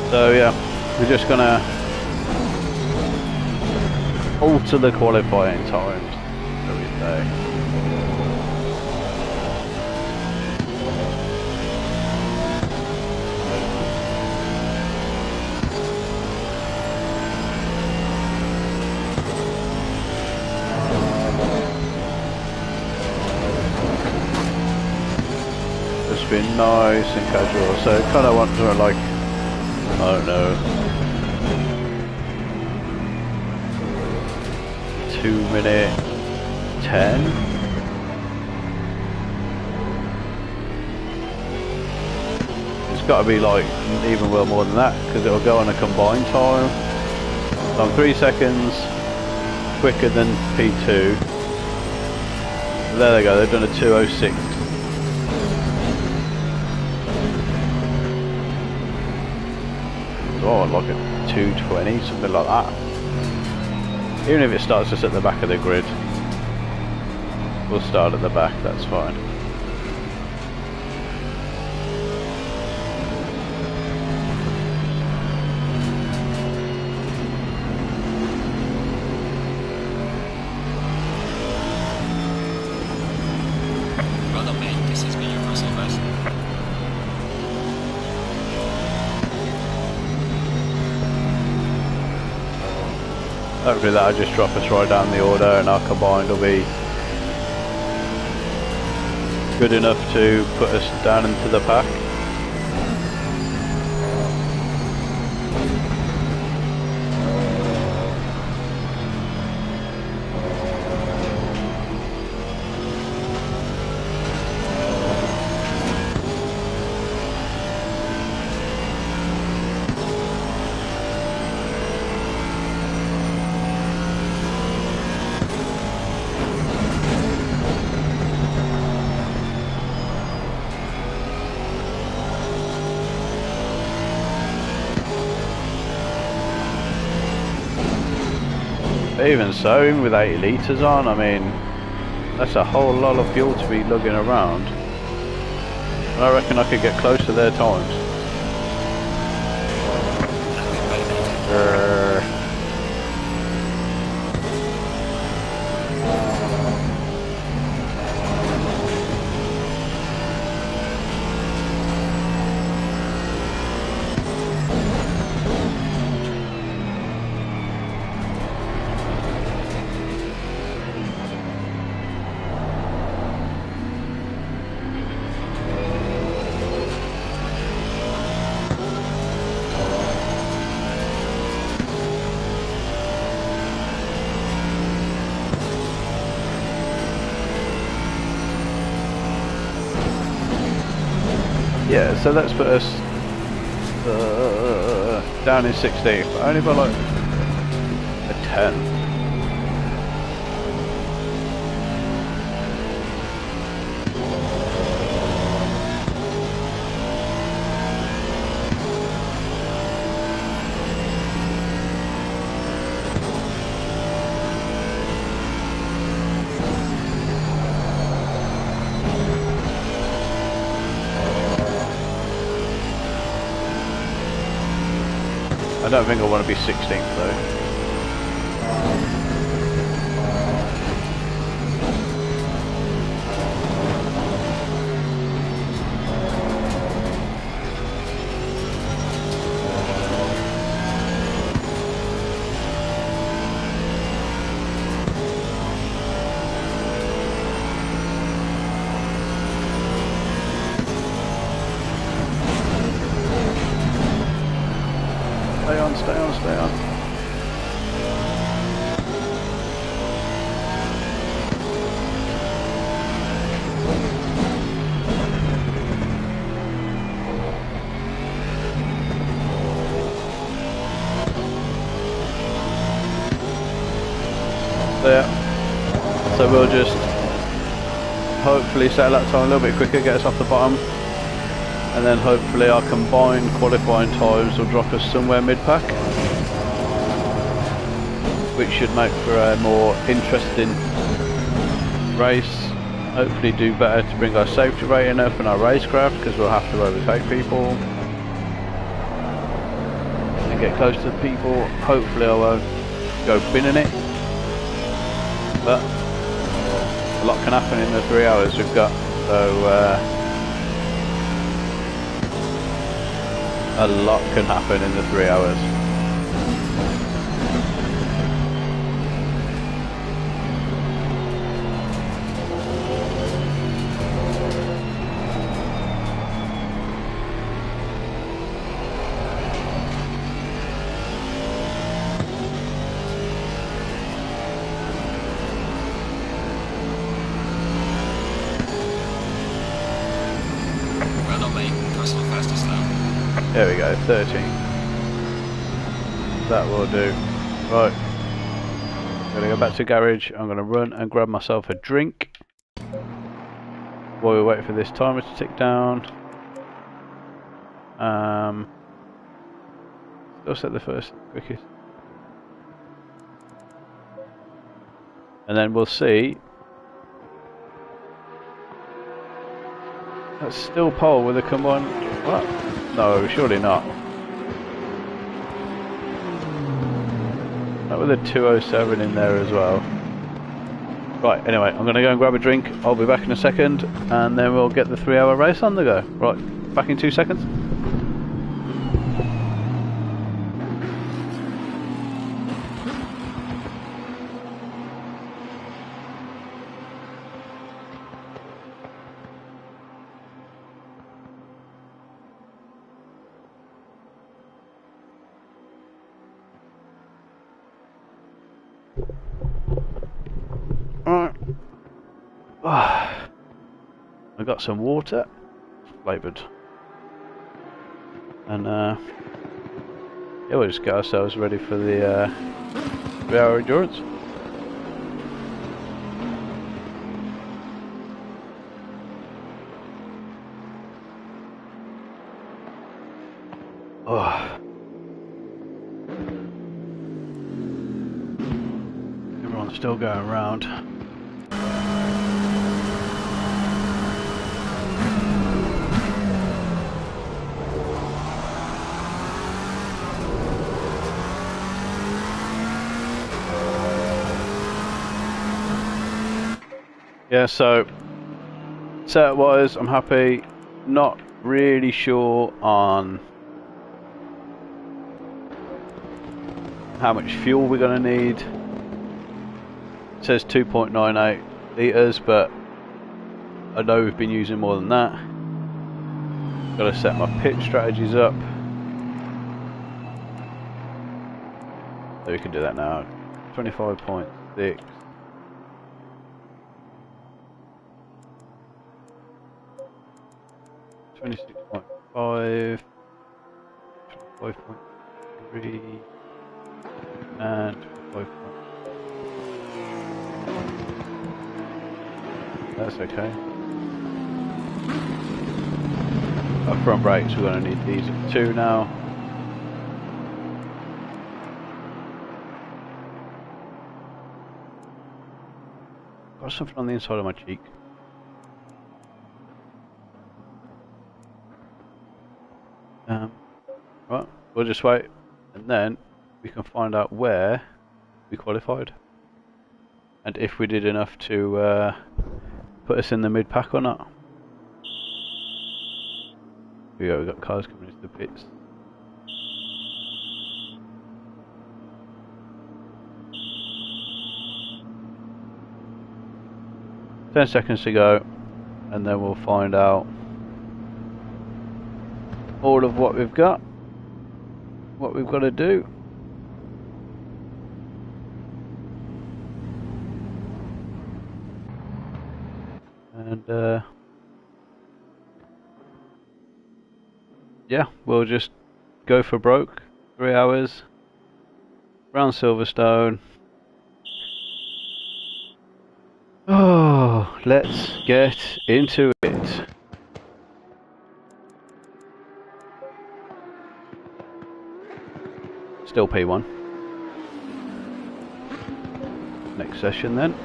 So yeah, we're just gonna alter the qualifying times, shall we say. Just be nice and casual, so kind of want to like, I don't know, 2:10. It's got to be like even well more than that, because it'll go on a combined time. So I'm 3 seconds quicker than P2. There they go, they've done a 2:06. Oh, like a 2:20, something like that. Even if it starts us at the back of the grid, we'll start at the back, that's fine. Well done, mate. This has been your first best. Hopefully that'll just drop us right down the order and our combined will be good enough to put us down into the pack. But even so, even with 80 litres on, I mean, that's a whole lot of fuel to be lugging around. And I reckon I could get close to their times. Yeah, so that's put us down in 16th, but only by like a 10. I don't think I want to be 16th though. Stay on, stay on, stay on. There. So we'll just hopefully settle that time a little bit quicker, get us off the bottom, and then hopefully our combined qualifying times will drop us somewhere mid-pack, which should make for a more interesting race. Hopefully do better to bring our safety rating up and our racecraft, because we'll have to overtake people and get close to the people. Hopefully I won't go binning it, but a lot can happen in the 3 hours we've got, so a lot can happen in the 3 hours. There we go, 13. That will do. Right. I'm gonna go back to garage. I'm gonna run and grab myself a drink while we wait for this timer to tick down. Still set the first quickest. And then we'll see. That's still pole with a combined. What? No, surely not. Not with a 207 in there as well. Right, anyway, I'm going to go and grab a drink. I'll be back in a second, and then we'll get the 3 hour race on the go. Right, back in 2 seconds. I got some water, flavoured, and yeah, we'll just get ourselves ready for the 3 hour endurance. Oh. Everyone's still going around. Yeah, so setup wise, I'm happy. Not really sure on how much fuel we're going to need. It says 2.98 litres, but I know we've been using more than that. Got to set my pit strategies up. So we can do that now. 25.6. 26.5, 25.3, and 25. That's okay. Our front brakes, we're going to need these at 2 now. Got something on the inside of my cheek. Right, we'll just wait. and then we can find out where we qualified and if we did enough to put us in the mid pack or not. Here we go, we've got cars coming into the pits. Ten seconds to go, and then we'll find out all of what we've got to do. And yeah, we'll just go for broke. 3 hours around Silverstone. Oh, let's get into it. Still P1. Next session then.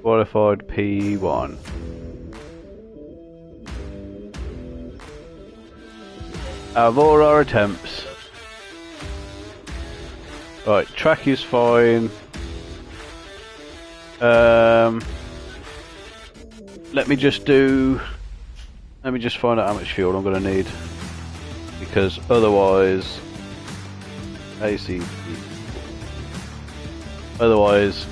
Qualified P1. Out of all our attempts. Right, track is fine. Let me just find out how much fuel I'm going to need, because otherwise, otherwise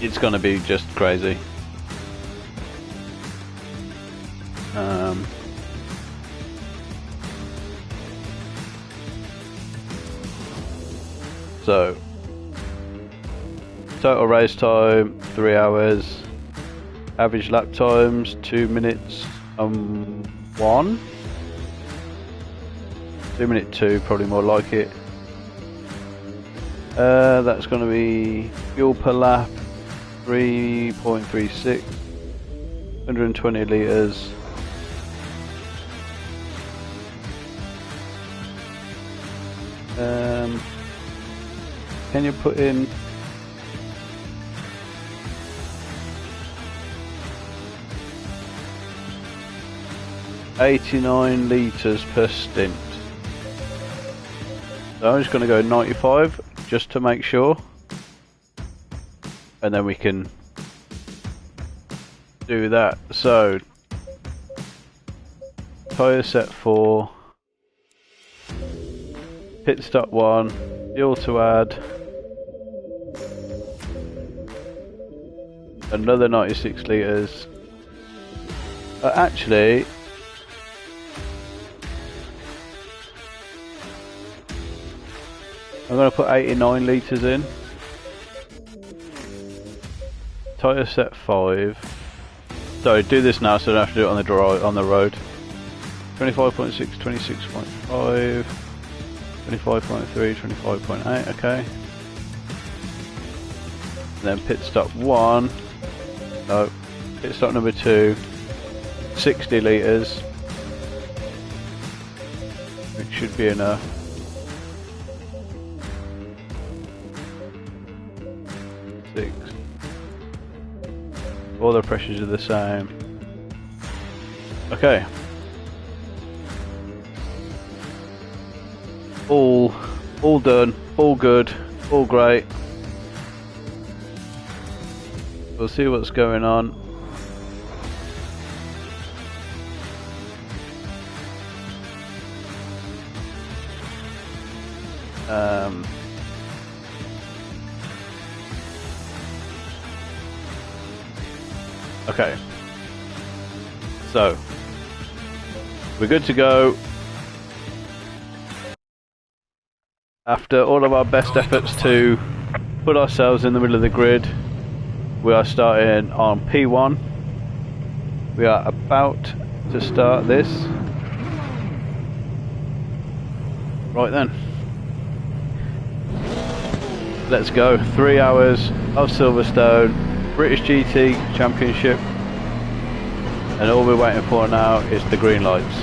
it's going to be just crazy. So total race time 3 hours, average lap times 2 minutes 1, 2 minute 2, probably more like it. That's going to be fuel per lap 3.36, 120 litres. Can you put in $89 litres per stint? So I'm just going to go 95 just to make sure, and then we can do that. So tyre set 4, pit stop 1, fuel to add, another 96 litres. Actually, I'm going to put 89 litres in. Tyre set 5. Sorry, do this now so I don't have to do it on the road. 25.6, 26.5, 25.3, 25.8, okay. And then pit stop 1. No, pit stop number 2. 60 litres. Which should be enough. All the pressures are the same. Okay. All done, all good, all great. We'll see what's going on. Okay, so we're good to go. After all of our best efforts to put ourselves in the middle of the grid, we are starting on P1. We are about to start this. Right then. Let's go. 3 hours of Silverstone. British GT Championship, and all we're waiting for now is the green lights.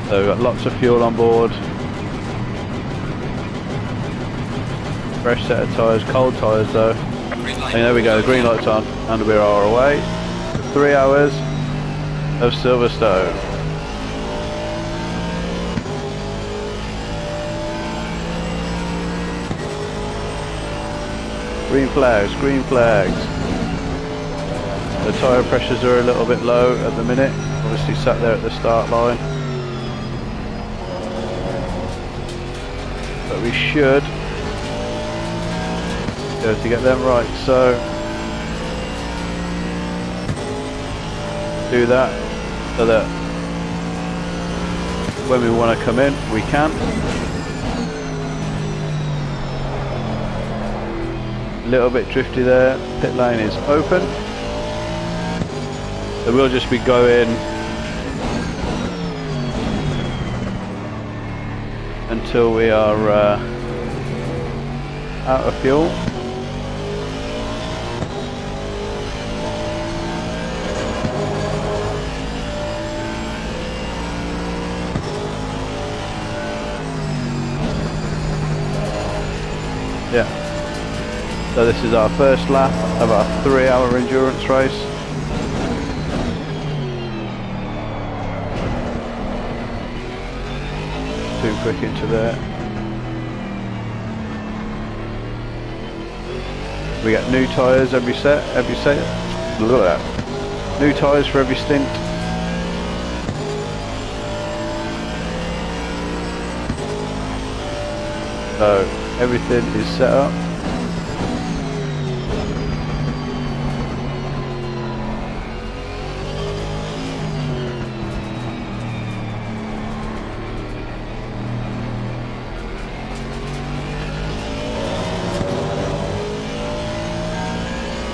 So we've got lots of fuel on board. Fresh set of tyres, cold tyres though. Green light. And there we go, green light's on, and we are away. 3 hours of Silverstone. Green flags, green flags. The tyre pressures are a little bit low at the minute, obviously sat there at the start line. But we should go to get them right, so do that so that when we want to come in we can. A little bit drifty there, pit lane is open, so we'll just be going until we are out of fuel. Yeah. So this is our first lap of our 3-hour endurance race. Too quick into there. We get new tyres every set. Look at that. New tyres for every stint. So everything is set up.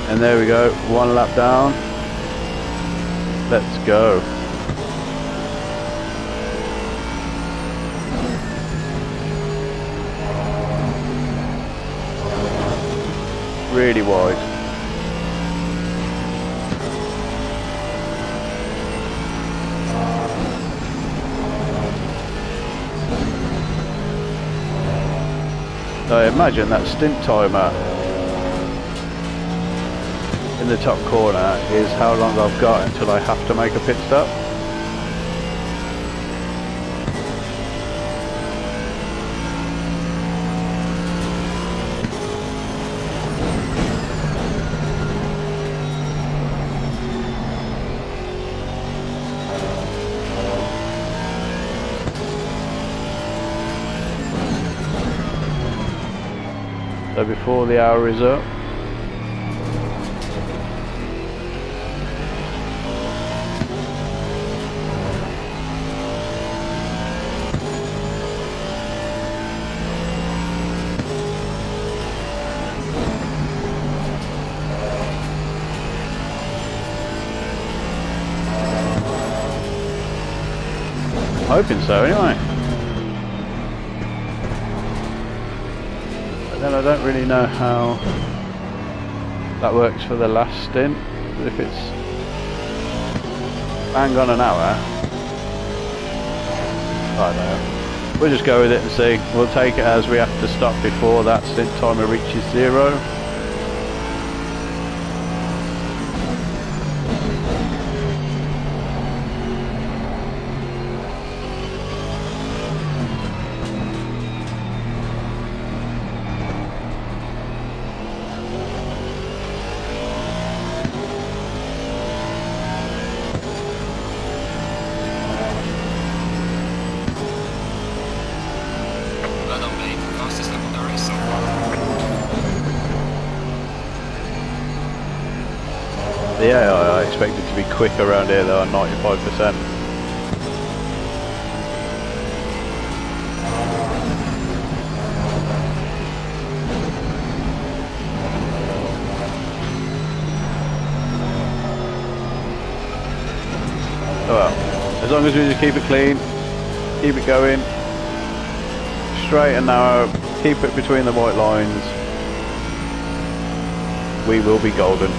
And there we go, 1 lap down. Let's go. Really wide. I imagine that stint timer in the top corner is how long I've got until I have to make a pit stop. So before the hour is up, hoping so anyway. But then I don't really know how that works for the last stint. But if it's bang on an hour, I don't know. We'll just go with it and see. We'll take it as we have to stop before that stint timer reaches 0. The AI I expect it to be quick around here though, at 95%. Oh well, as long as we just keep it clean, keep it going, straight and narrow, keep it between the white lines, we will be golden.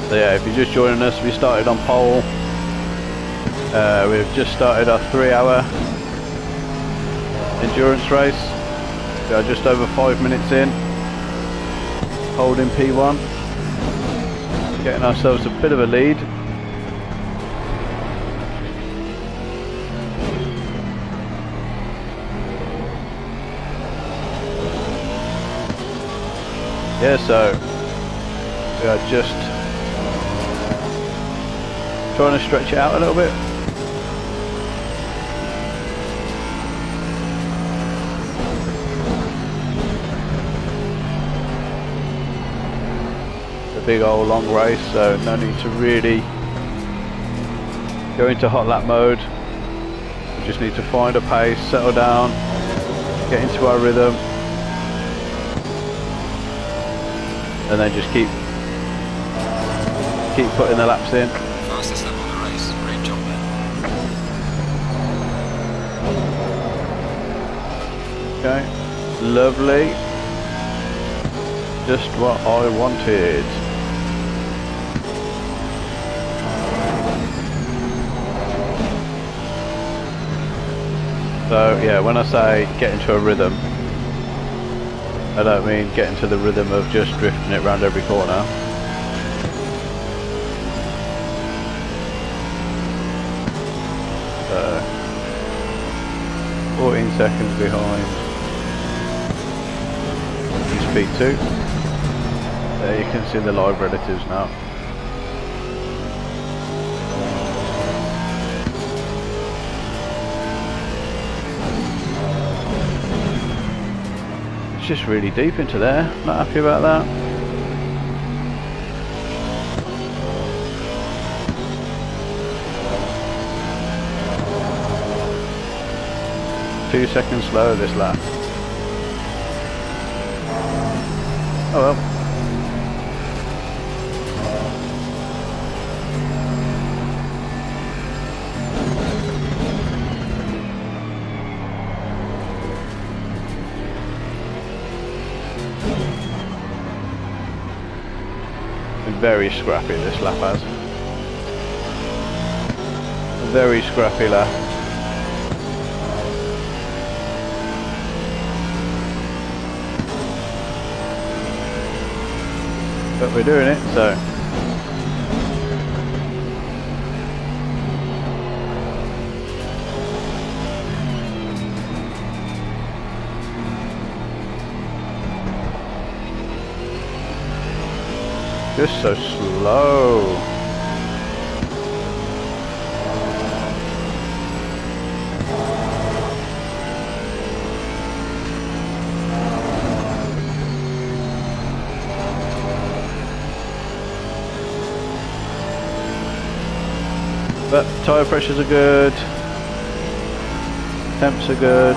So yeah, if you're just joining us, we started on pole. We've just started our 3-hour endurance race. We are just over 5 minutes in, holding P1, getting ourselves a bit of a lead. Yeah, so we are just trying to stretch it out a little bit. It's a big old long race, so no need to really go into hot lap mode. We just need to find a pace, settle down, get into our rhythm, and then just keep putting the laps in. Fastest lap of the race. Great job there. Okay, lovely. Just what I wanted. So yeah, when I say get into a rhythm, I don't mean get into the rhythm of just drifting it around every corner. So 14 seconds behind speed 2. There you can see the live relatives now. It's just really deep into there, not happy about that. Two seconds slow this lap. Oh well. Very scrappy this lap has. Very scrappy lap. But we're doing it, so. Just so slow. But tyre pressures are good. Temps are good.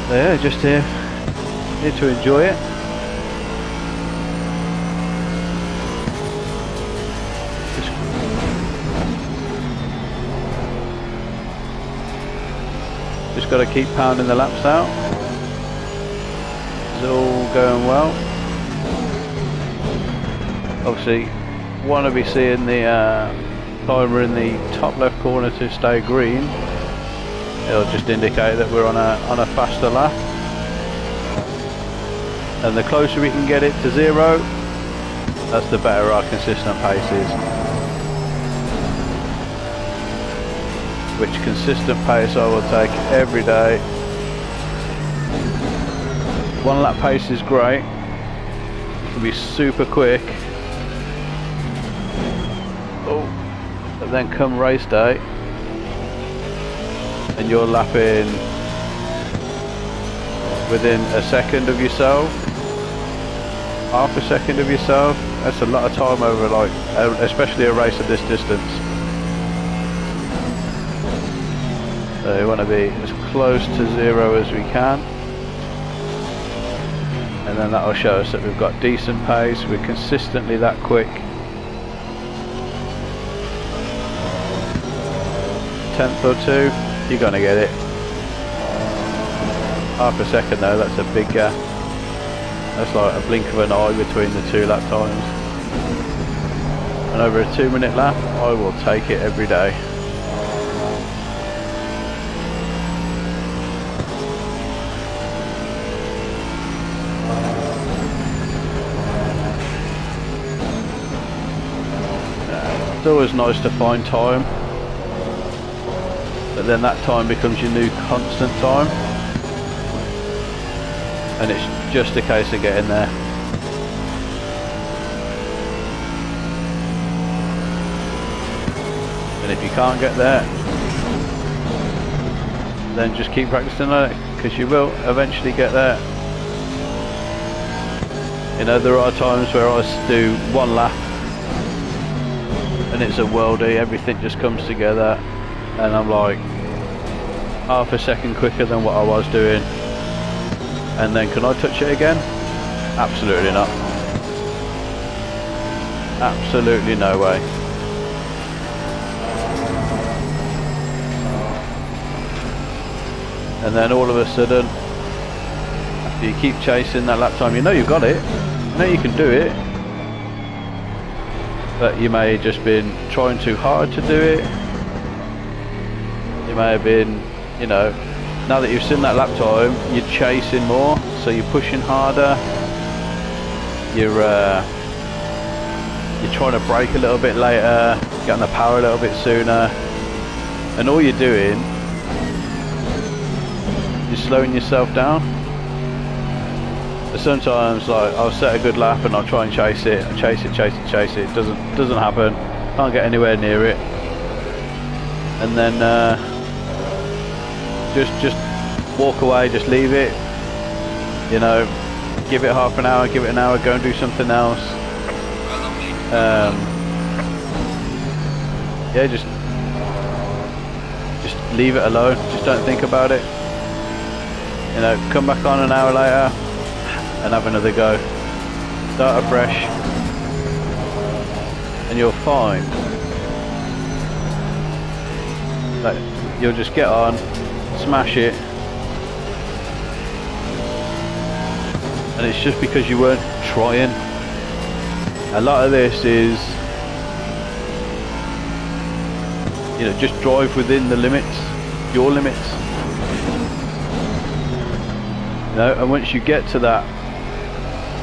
So yeah, just here to enjoy it. Just got to keep pounding the laps out. It's all going well. Obviously, want to be seeing the timer in the top left corner to stay green. It'll just indicate that we're on a faster lap, and the closer we can get it to 0, that's the better our consistent pace is. Which consistent pace I will take every day. 1 lap pace is great. It can be super quick. Oh, but then come race day, and you're lapping within a second of yourself, half a second of yourself. That's a lot of time over, like, especially a race of this distance. So we want to be as close to 0 as we can, and then that will show us that we've got decent pace, we're consistently that quick. tenth or two, you're gonna get it. Half a second though, that's a big gap. That's like a blink of an eye between the 2 lap times. And over a 2-minute lap, I will take it every day. It's always nice to find time, but then that time becomes your new constant time, and it's just a case of getting there. And if you can't get there, then just keep practicing on it, because you will eventually get there. You know, there are times where I do 1 lap and it's a worldie, everything just comes together and I'm like half a second quicker than what I was doing, and then can I touch it again? Absolutely not. Absolutely no way. And then all of a sudden, after you keep chasing that lap time, you know you've got it, you know you can do it, but you may have just been trying too hard to do it. You may have been, you know, now that you've seen that lap time, you're chasing more, so you're pushing harder, you're trying to brake a little bit later, getting the power a little bit sooner, and all you're doing, you're slowing yourself down. But sometimes, like, I'll set a good lap and I'll try and chase it, it doesn't happen, can't get anywhere near it, and then just walk away, just leave it, you know, give it half an hour, give it an hour, go and do something else. Yeah, just leave it alone, just don't think about it, you know, come back on an hour later and have another go, start afresh, and you'll find that you'll just get on, smash it, and it's just because you weren't trying. A lot of this is, you know, just drive within the limits, your limits, you know, and once you get to that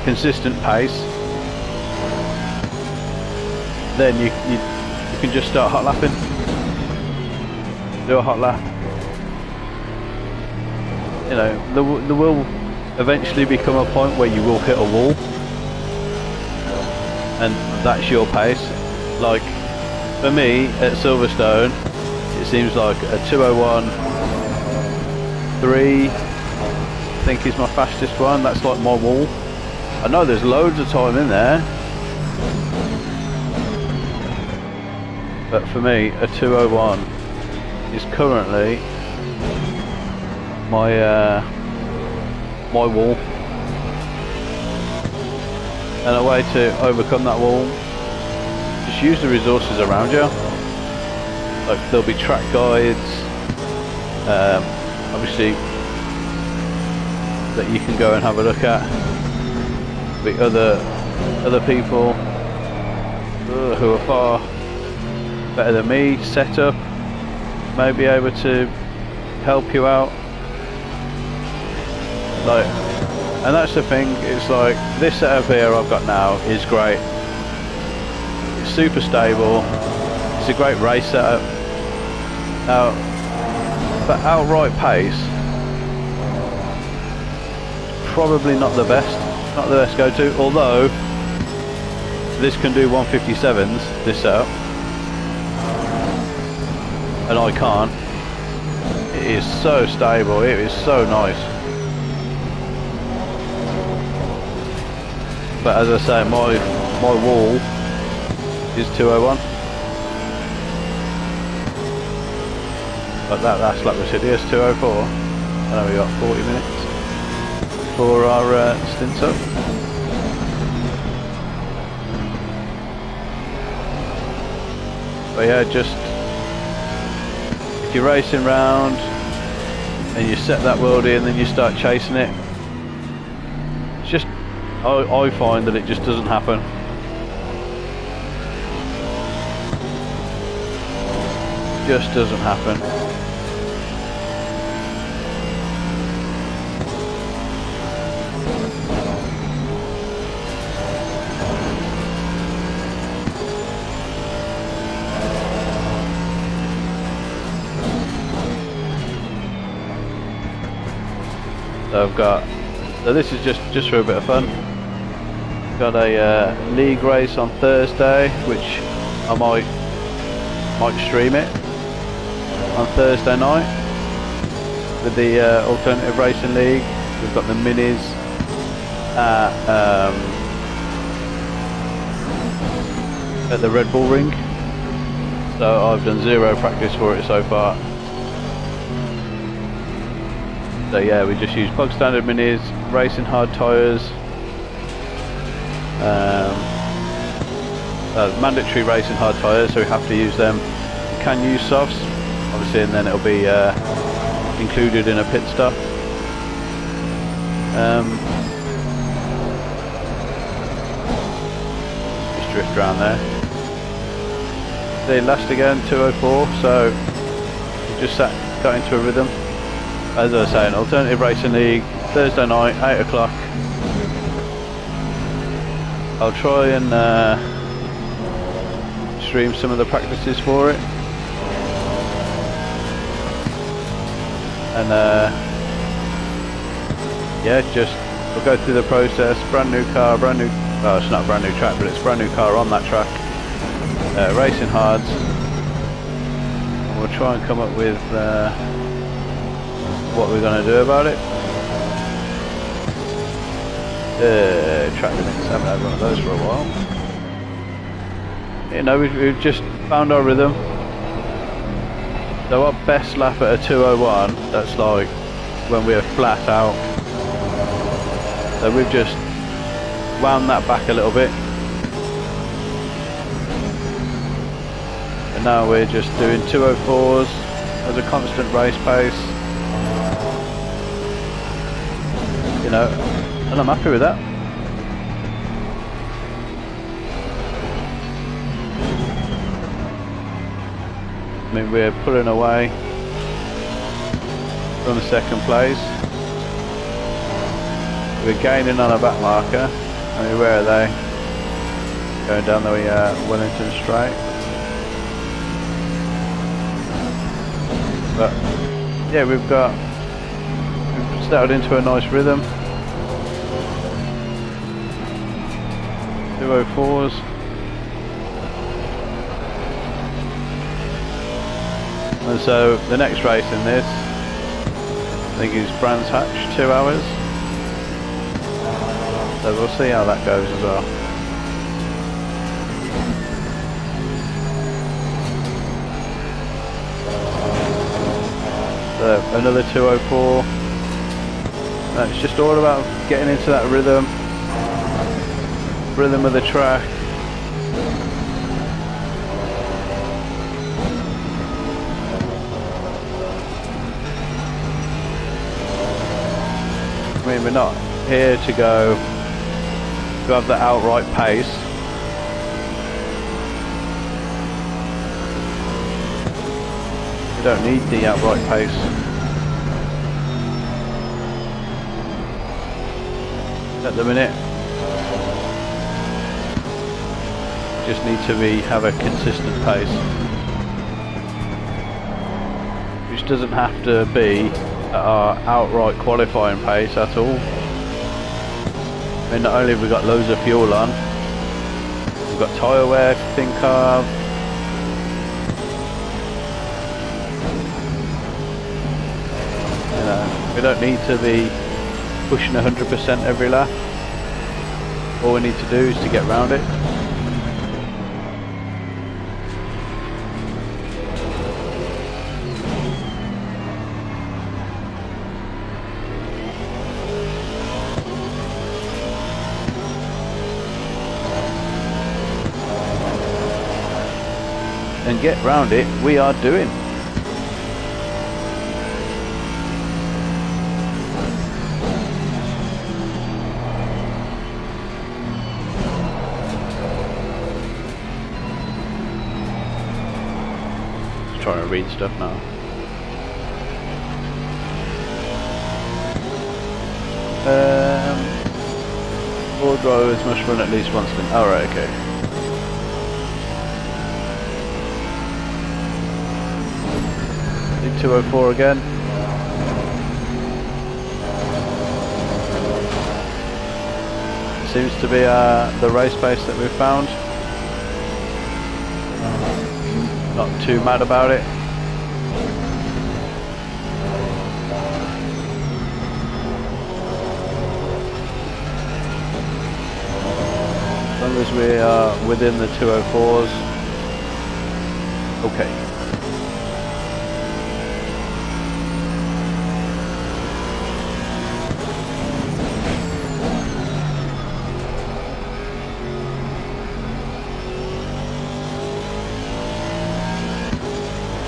consistent pace, then you can just start hot lapping, do a hot lap. You know, there will eventually become a point where you will hit a wall, and that's your pace. Like for me at Silverstone, it seems like a 2:01.3 I think is my fastest one. That's like my wall. I know there's loads of time in there, but for me a 2:01 is currently my my wall. And a way to overcome that wall, just use the resources around you. Like there'll be track guides, obviously, that you can go and have a look at. There'll be other people who are far better than me set up, may be able to help you out. Like, and that's the thing, it's like this setup here I've got now is great, it's super stable, it's a great race setup. Now for outright pace, probably not the best go-to, although this can do 157s, this setup, and I can't. It is so stable, it is so nice. But as I say, my wall is 2:01. But that last lap was hideous, 2:04. And then we got 40 minutes for our stint up. But yeah, just if you're racing round and you set that worldie and then you start chasing it, it's just, I find that it just doesn't happen. Just doesn't happen. So I've got, so this is just for a bit of fun. Got a league race on Thursday, which I might stream it on Thursday night with the Alternative Racing League. We've got the minis at the Red Bull Ring. So I've done 0 practice for it so far. So yeah, we just use bog standard minis, racing hard tyres, mandatory racing hard tyres, so we have to use them. You can use softs, obviously, and then it'll be included in a pit stop. Just drift around there. The last again, 204, so we just got into a rhythm. As I was saying, Alternative Racing League, Thursday night, 8 o'clock. I'll try and stream some of the practices for it. And yeah, just we'll go through the process. Brand new car, well, it's not a brand new track, but it's a brand new car on that track. Racing hards. And we'll try and come up with what we're going to do about it. Track limits, haven't had one of those for a while. You know, we've just found our rhythm. So our best lap at a 2:01, that's like when we're flat out. So we've just wound that back a little bit. And now we're just doing 2:04s as a constant race pace. You know, and I'm happy with that. I mean, we're pulling away from second place. We're gaining on a back marker. I mean, where are they? Going down the Wellington Straight. But yeah, we've settled into a nice rhythm. 2:04s. And so the next race in this, I think, is Brands Hatch, 2 hours. So we'll see how that goes as well. So another 2:04. And it's just all about getting into that rhythm of the track. I mean, we're not here to have the outright pace. We don't need the outright pace. At the minute, just need to have a consistent pace, which doesn't have to be at our outright qualifying pace at all. I mean, not only have we got loads of fuel on, we've got tyre wear to think of. You know, we don't need to be pushing 100% every lap. All we need to do is to get round it. And get round it, we are doing. trying to read stuff now. All drivers must run at least once. Alright, okay. Big 204 again. Seems to be the race pace that we've found. Not too mad about it. As long as we are within the 204s. Okay.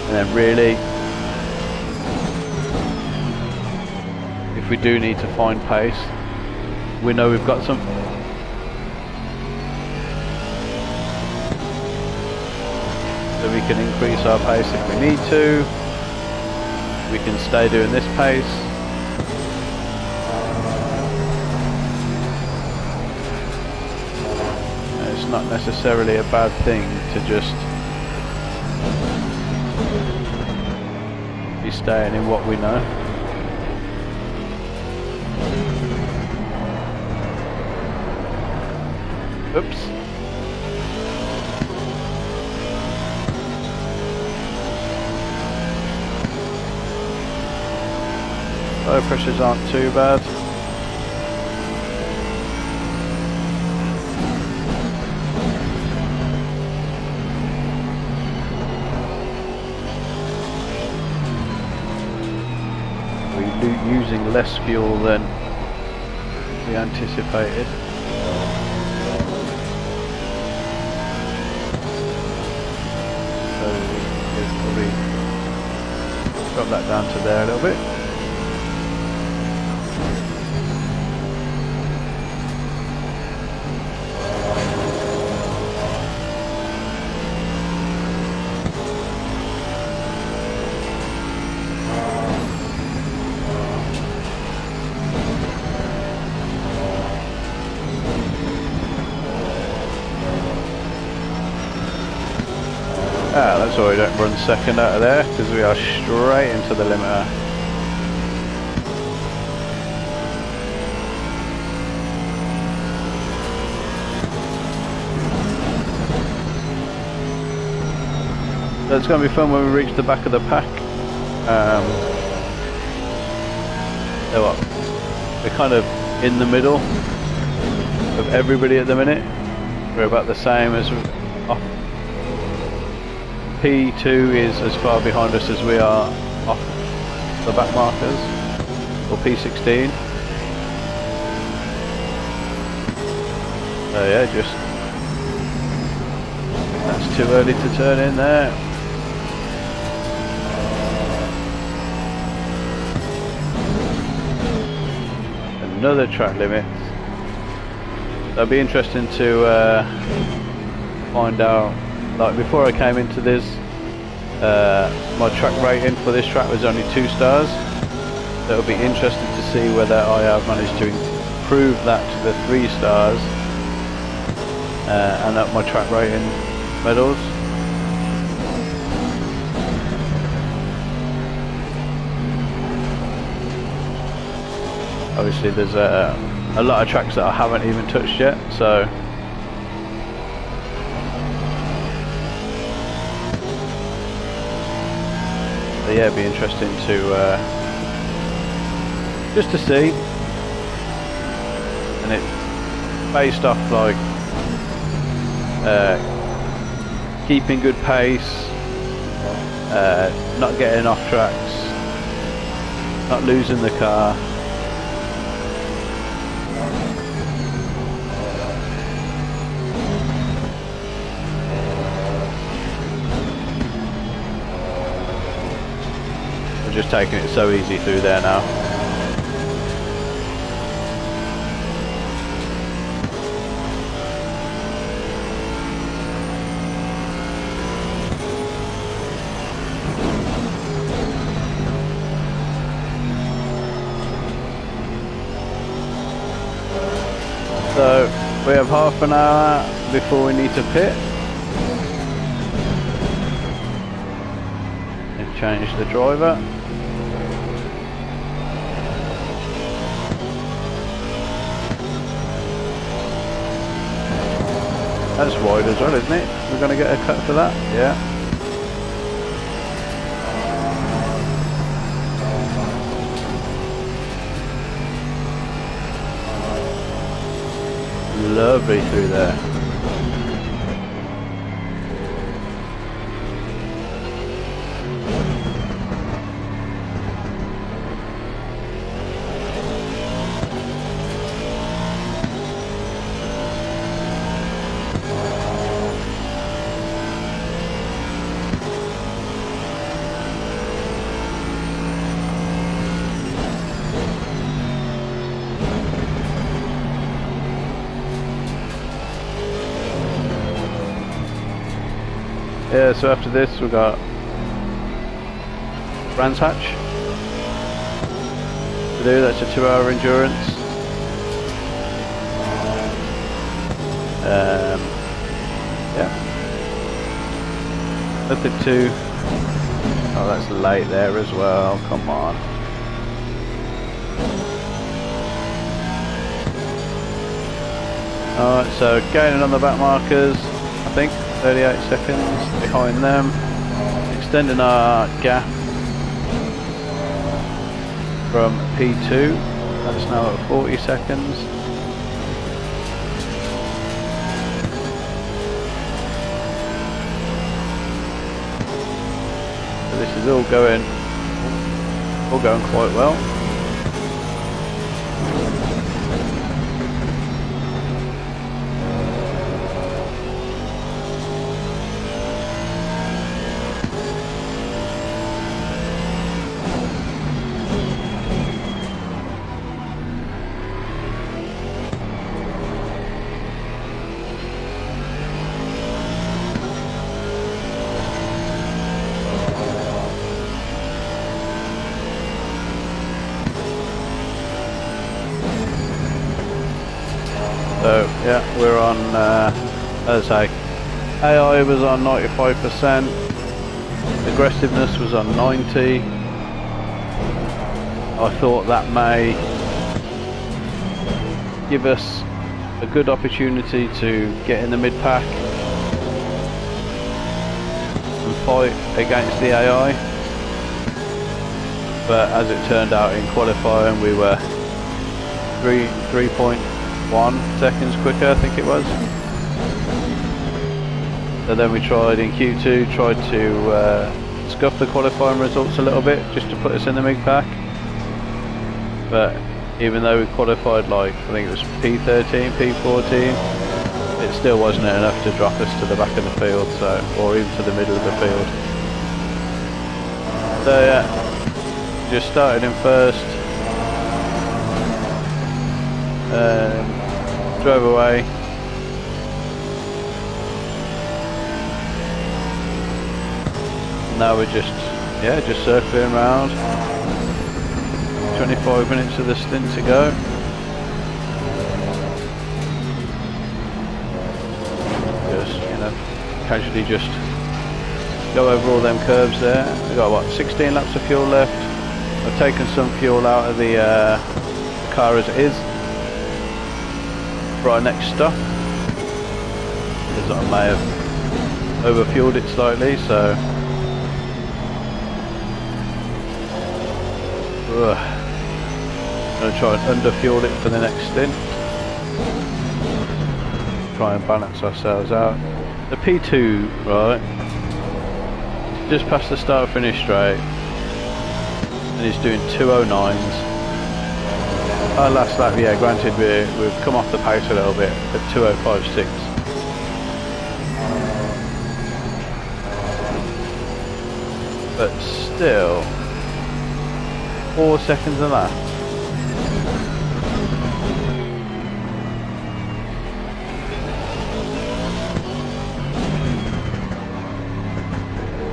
And then really, if we do need to find pace, we know we've got some. So we can increase our pace if we need to. We can stay doing this pace. It's not necessarily a bad thing to just be staying in what we know. Oops. Low pressures aren't too bad. We're using less fuel than we anticipated. So we'll probably drop that down to there a little bit. That's why we don't run second out of there, because we are straight into the limiter. So it's going to be fun when we reach the back of the pack. So what? We're kind of in the middle of everybody at the minute. We're about the same as P2 is as far behind us as we are off the back markers, or P16. So yeah, just that's too early to turn in there. Another track limit. That'll be interesting to find out. Like before I came into this, my track rating for this track was only 2 stars. So it'll be interesting to see whether I have managed to improve that to the 3 stars and up my track rating medals. Obviously there's a lot of tracks that I haven't even touched yet, so yeah, it'd be interesting to just to see. And it's based off like keeping good pace, not getting off tracks, not losing the car. Just taking it so easy through there now. have half an hour before we need to pit. And change the driver. That's wide as well, isn't it? We're going to get a cut for that? Yeah. Lovely through there. Yeah, so after this we've got Brands Hatch to do. That's a 2-hour endurance. Yeah, nothing too. Oh, that's late there as well. Come on. Alright, so gaining on the back markers, I think 38 seconds behind them, extending our gap from P2, that's now at 40 seconds. So this is all going quite well. So yeah, we're on, as I say, AI was on 95%, aggressiveness was on 90. I thought that may give us a good opportunity to get in the mid-pack and fight against the AI. But as it turned out in qualifying, we were 3.1 seconds quicker, I think it was. So then we tried in Q2, tried to scuff the qualifying results a little bit just to put us in the mid-pack. But even though we qualified like, I think it was P13, P14, it still wasn't enough to drop us to the back of the field, so, or even to the middle of the field. So yeah, just started in first, drove away. Now we're just circling around. 25 minutes of the stint to go. Just, you know, casually just go over all them curves there. We've got what, 16 laps of fuel left. I've taken some fuel out of the car as it is for our next stop, because I may have overfueled it slightly, so I'm going to try and underfuel it for the next stint, try and balance ourselves out. The P2, right, just past the start finish straight, and he's doing 209s. Our last lap, yeah, granted we've come off the pace a little bit at 2:05.6. But still, 4 seconds a lap.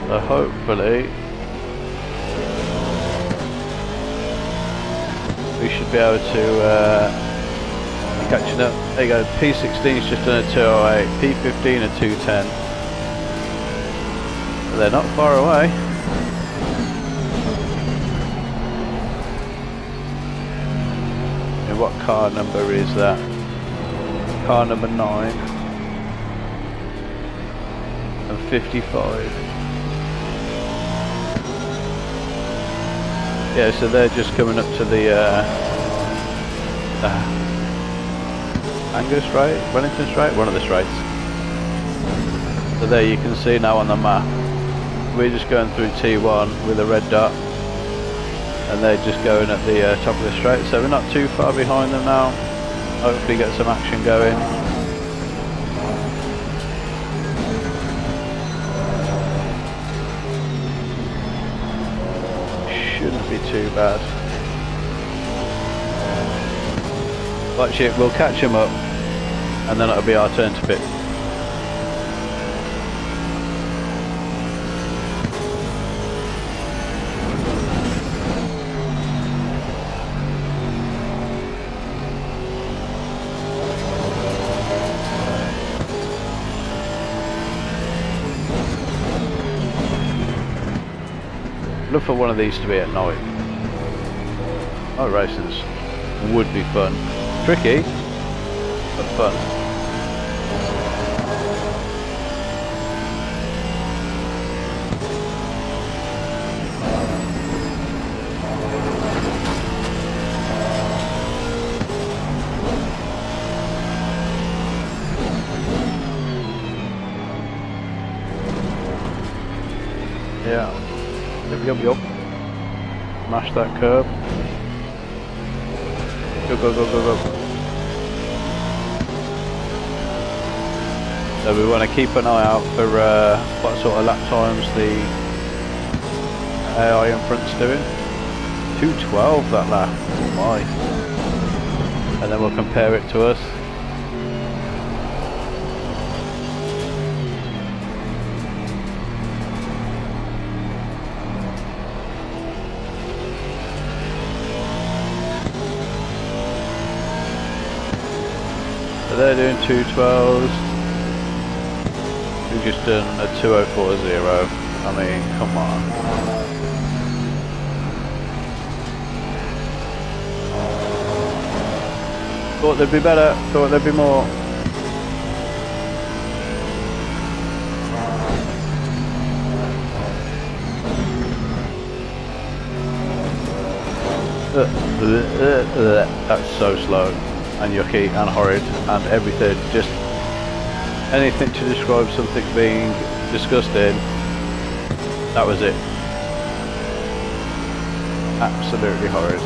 So hopefully we should be able to be catching up There you go, P16's just done a 208, P15 a 210. They're not far away. And what car number is that? Car number 9 and 55. Yeah, so they're just coming up to the Angus Strait, Wellington Strait, one of the straits. So there you can see now on the map, we're just going through T1 with a red dot, and they're just going at the top of the strait, so we're not too far behind them now. Hopefully get some action going. Shouldn't be too bad. Watch it, we'll catch him up, and then it'll be our turn to pit. Look for one of these to be at night. Oh, racing's would be fun. Tricky, but fun. Yeah. Yup. Smash that curb. Go. So we want to keep an eye out for what sort of lap times the AI in front's doing. 2:12 that lap. Oh my. And then we'll compare it to us. They're doing 2:12s. We've just done a 2:04.0. I mean, come on. Thought they'd be better. Thought there'd be more. That's so slow. And yucky and horrid and everything, just anything to describe something being disgusting. That was it. Absolutely horrid.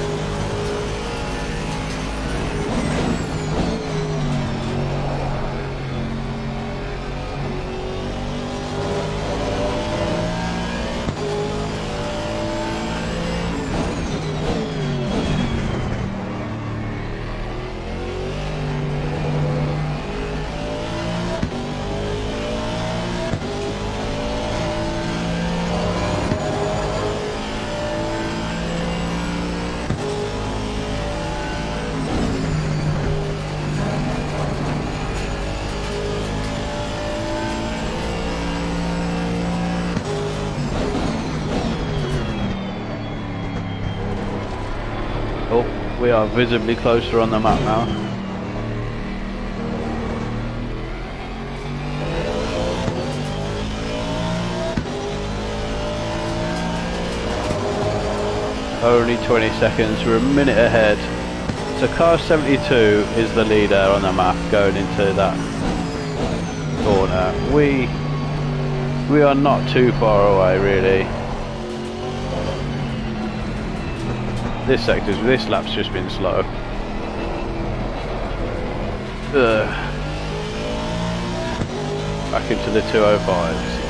We are visibly closer on the map now. Only 20 seconds, we're a minute ahead. So car 72 is the leader on the map going into that corner. We are not too far away really. This lap's just been slow. Back into the 2:05s.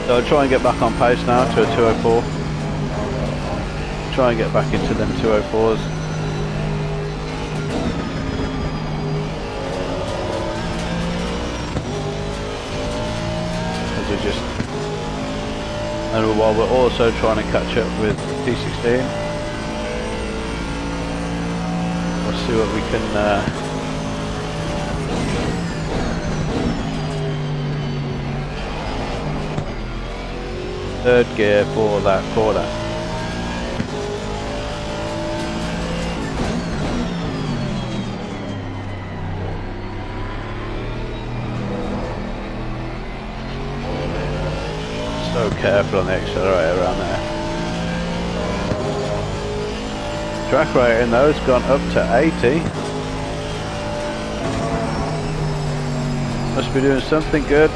So I'll try and get back on pace now to a 2:04. Try and get back into them 2:04s. just, and while we're also trying to catch up with P16, we'll see what we can third gear for that corner. So careful on the accelerator around there. Track rating though has gone up to 80. Must be doing something good.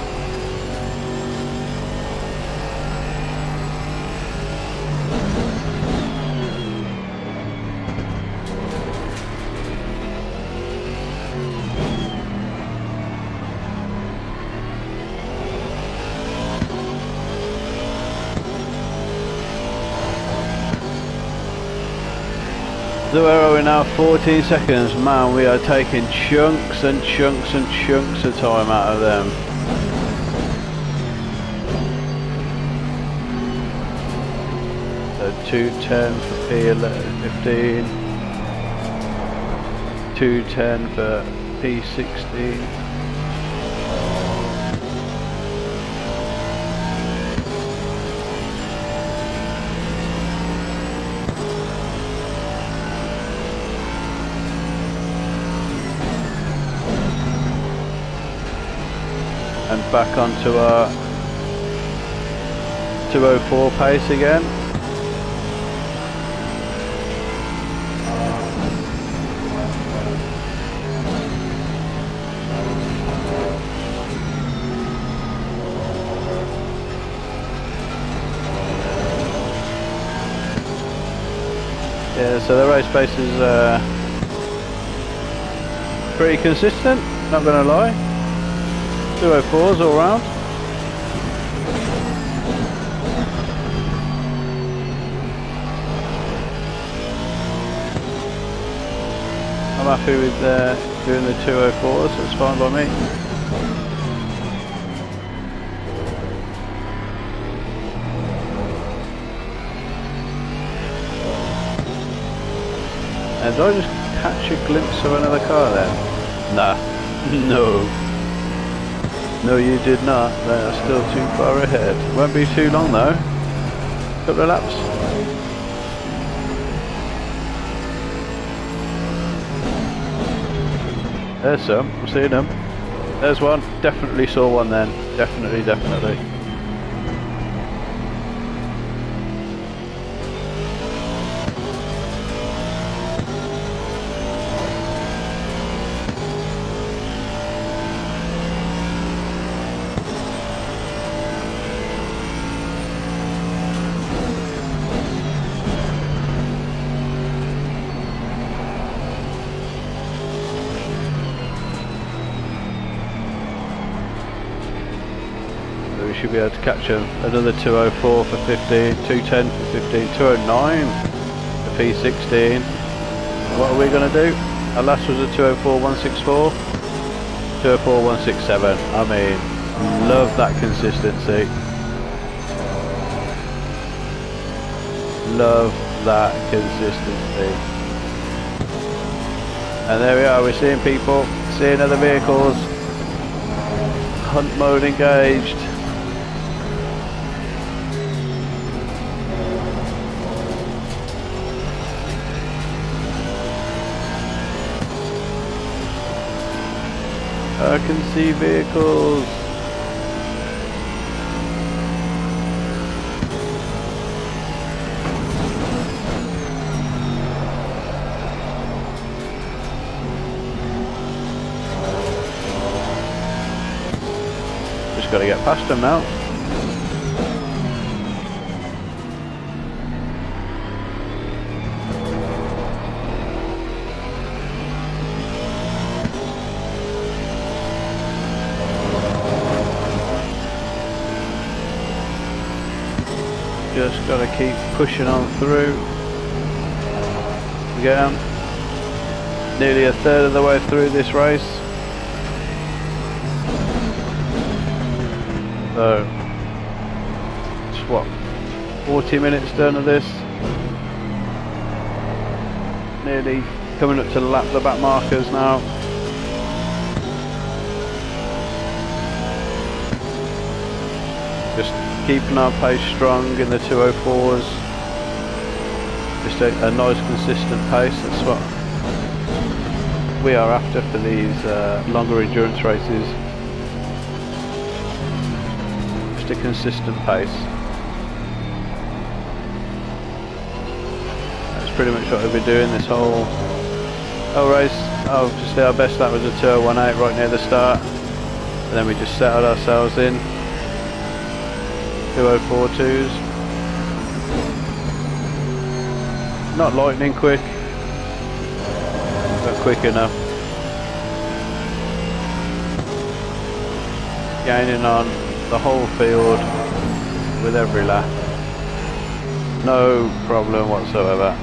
So where are we now? 14 seconds. Man, we are taking chunks and chunks and chunks of time out of them. So 210 for P15, 210 for P16. And back onto our 204 pace again. Yeah, so the race pace is pretty consistent, not gonna lie. 204s all round. I'm happy with doing the 204s, that's fine by me. And did I just catch a glimpse of another car then? Nah, no. No, you did not. They are still too far ahead. Won't be too long though. Couple of laps. There's some. I'm seeing them. There's one. Definitely saw one then. Definitely, definitely. We should be able to catch another 204 for 15, 210 for 15, 209 for P16. What are we going to do? Our last was a 204 164, 204 167. I mean, love that consistency. Love that consistency. And there we are, we're seeing people, seeing other vehicles. Hunt mode engaged. I can see vehicles. Just got to get past them now. Just got to keep pushing on through. Again, nearly a third of the way through this race. So what, 40 minutes done of this. Nearly coming up to the back markers now. Just keeping our pace strong in the 204s. Just a nice consistent pace. That's what we are after for these longer endurance races. Just a consistent pace. That's pretty much what we've been doing this whole race. Obviously our best lap was a 2:18 right near the start, and then we just settled ourselves in 2:04.2s. Not lightning quick, but quick enough. Gaining on the whole field with every lap. No problem whatsoever.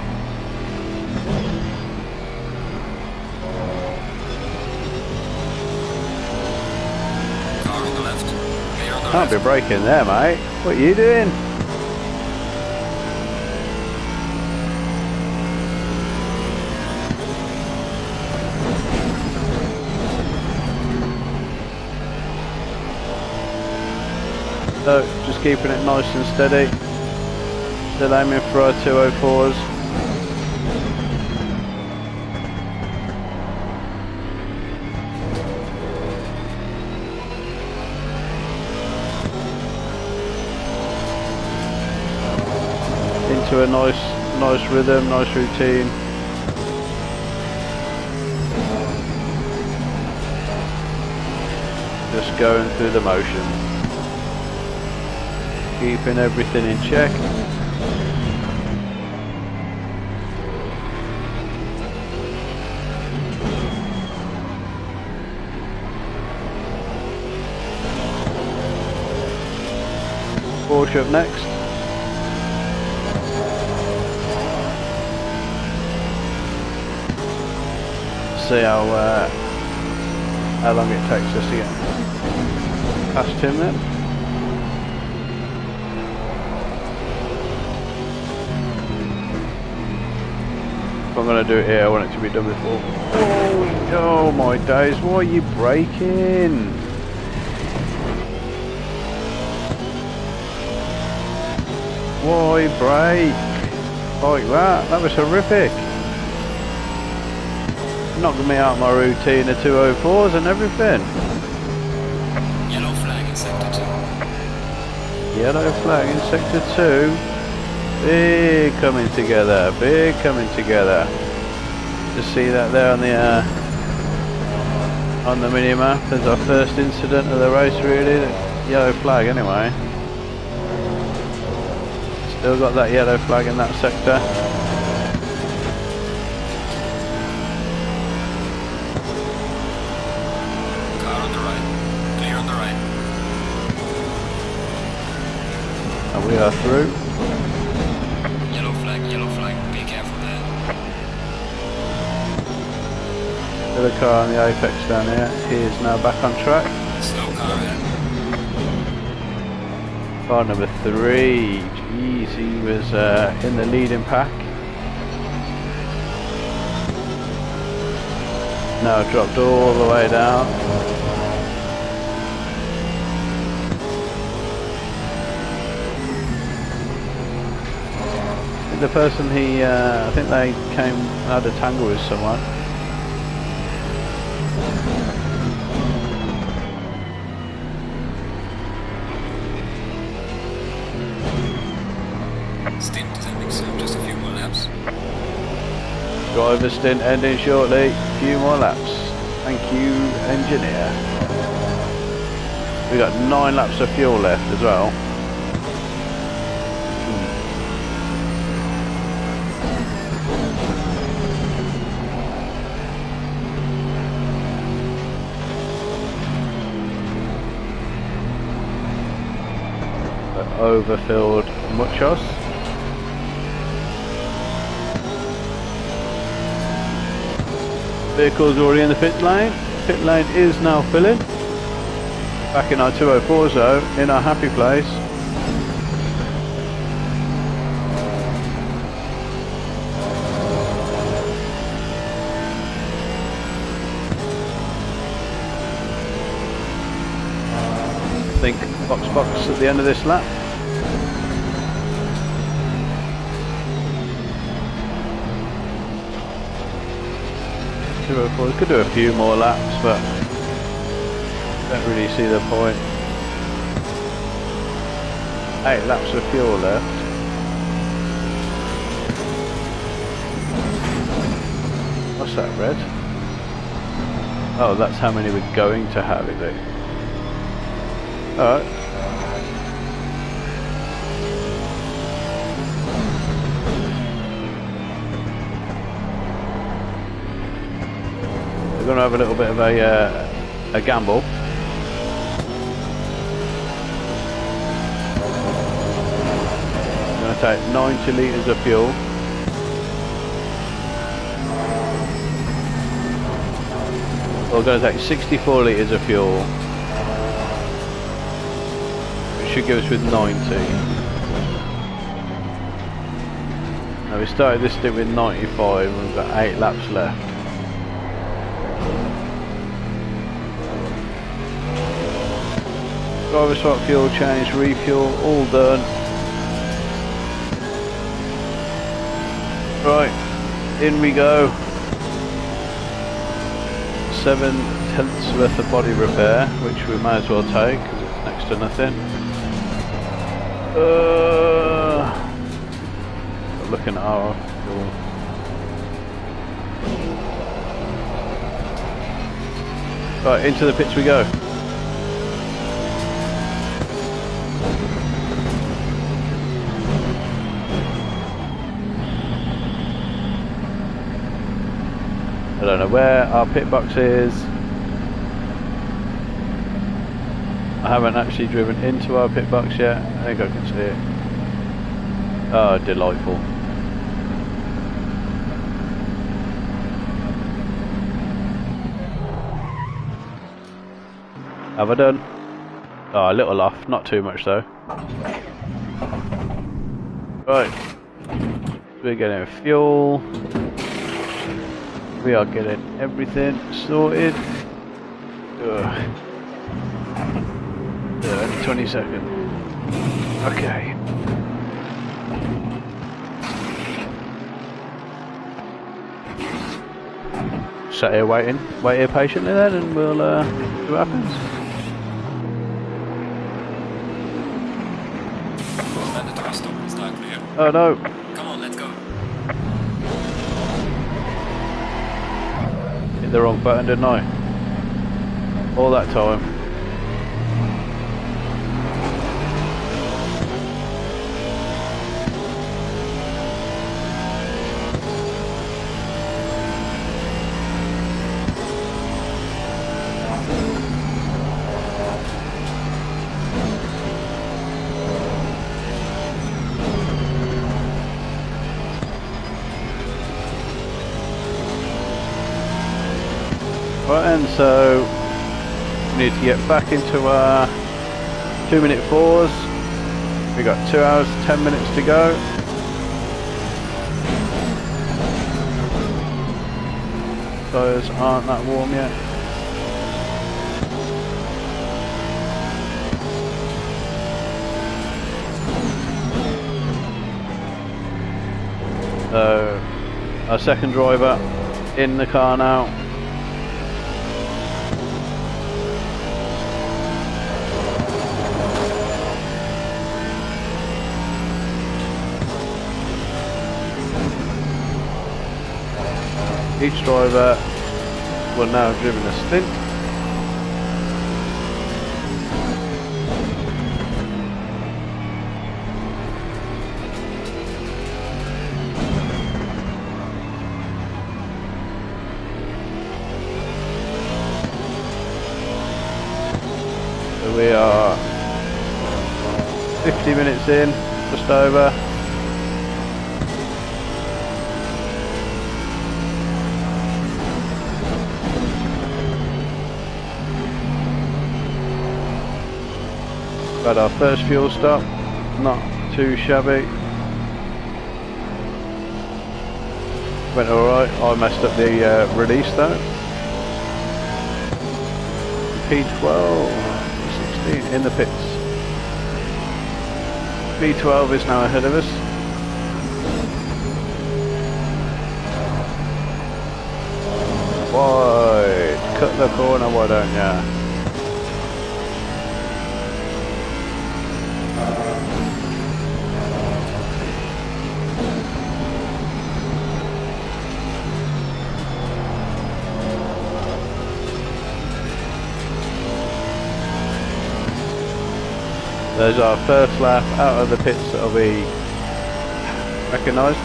Car on the left. Clear on the Can't be right. braking there, mate. What are you doing? So, just keeping it nice and steady. Still aiming for our 2:04s. Into a nice rhythm, nice routine. Just going through the motions. Keeping everything in check. Porsche up next. See how long it takes us to get past him then. If I'm going to do it here, I want it to be done before. Oh my days, why are you braking? Why brake like that? That was horrific. Knocked me out my routine of 2:04s and everything. Yellow flag in sector 2. Yellow flag in sector 2. Big coming together, big coming together. Just see that there on the mini map as our first incident of the race, really. The yellow flag anyway. Still got that yellow flag in that sector. Car on the right. Clear on the right. And we are through. Yellow flag. Be careful there. The car on the apex down here. He is now back on track. Slow car ahead. Car number 3. Jeez, he was in the leading pack. Now dropped all the way down. The person I think they had a tangle with someone. Stint is ending soon, just a few more laps. Driver stint ending shortly. Few more laps. Thank you, engineer. We got 9 laps of fuel left as well. Overfilled muchos. Vehicle's already in the pit lane. Pit lane is now filling. Back in our 204s though, in our happy place. think box at the end of this lap. We could do a few more laps, but don't really see the point. 8 laps of fuel left. What's that, red? Oh, that's how many we're going to have, is it? Alright. We're going to have a little bit of a gamble. We're going to take 90 litres of fuel. We're going to take 64 litres of fuel, which should give us with 90. Now we started this stint with 95 and we've got 8 laps left. Driver swap, fuel change, refuel, all done. Right, in we go. 7/10 worth of body repair, which we may as well take because it's next to nothing. Looking at our fuel. Right, into the pits we go. I don't know where our pit box is. I haven't actually driven into our pit box yet. I think I can see it. Oh, delightful. Have I done? Oh, a little off, not too much though. Right. We're getting fuel. We are getting everything sorted. 20 seconds. Okay. Sat here waiting. Wait here patiently then and we'll see what happens. Oh no. Come on, let's go. Hit the wrong button, didn't I? All that time. Right, and so we need to get back into our 2-minute fours. We got 2 hours 10 minutes to go. Tyres aren't that warm yet. So our second driver in the car now. Each driver will now have driven a stint. So we are 50 minutes in, just over. Got our first fuel stop, not too shabby. Went alright, I messed up the release though. P12, in the pits. B12 is now ahead of us. Wide, cut the corner, why don't ya? There's our first lap out of the pits that'll be recognised.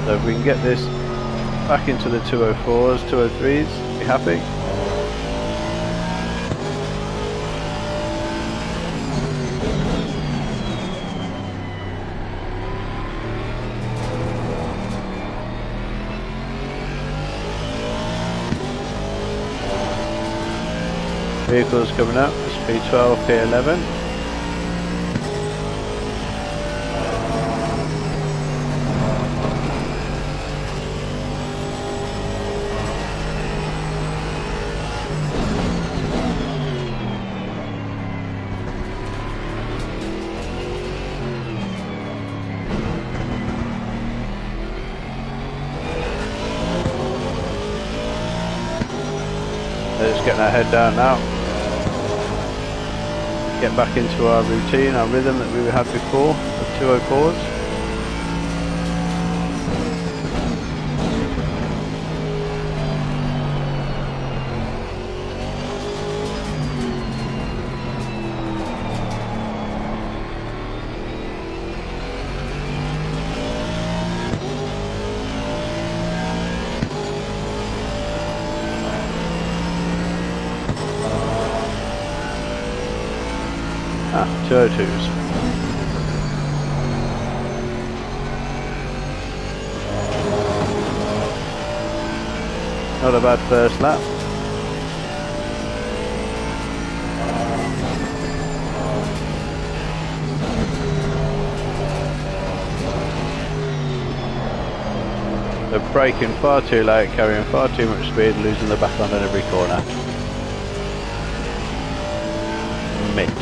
So if we can get this back into the 204s, 203s, be happy. Vehicles coming up, P12, P11. They're just getting our head down now. Get back into our routine, our rhythm that we had before, of 204s. Ah, 202s. Not a bad first lap. They're braking far too late, carrying far too much speed, losing the back on every corner. Mint.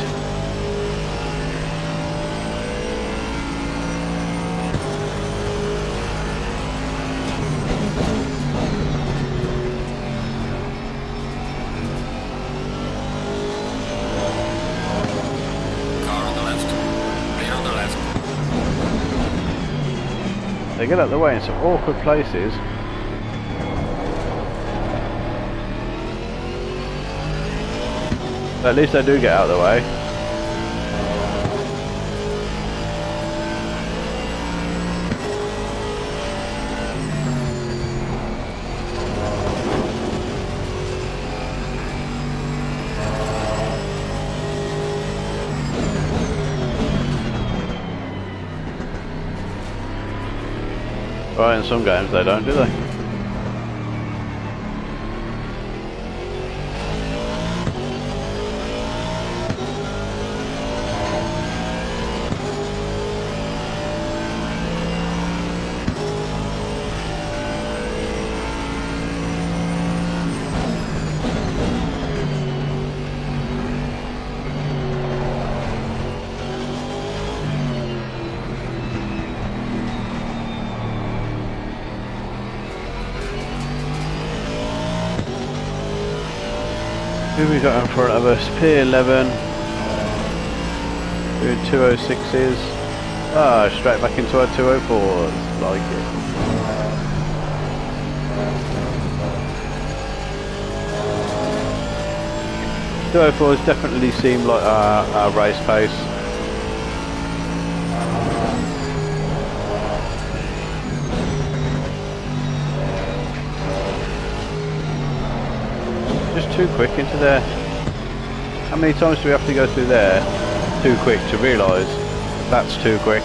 They get out of the way in some awkward places. But at least they do get out of the way. Right, in some games they don't, do they? Who we got in front of us? P11. Doing 206s. Ah, straight back into our 204s. Like it. The 204s definitely seem like our race pace. Too quick into there. How many times do we have to go through there too quick to realise that's too quick?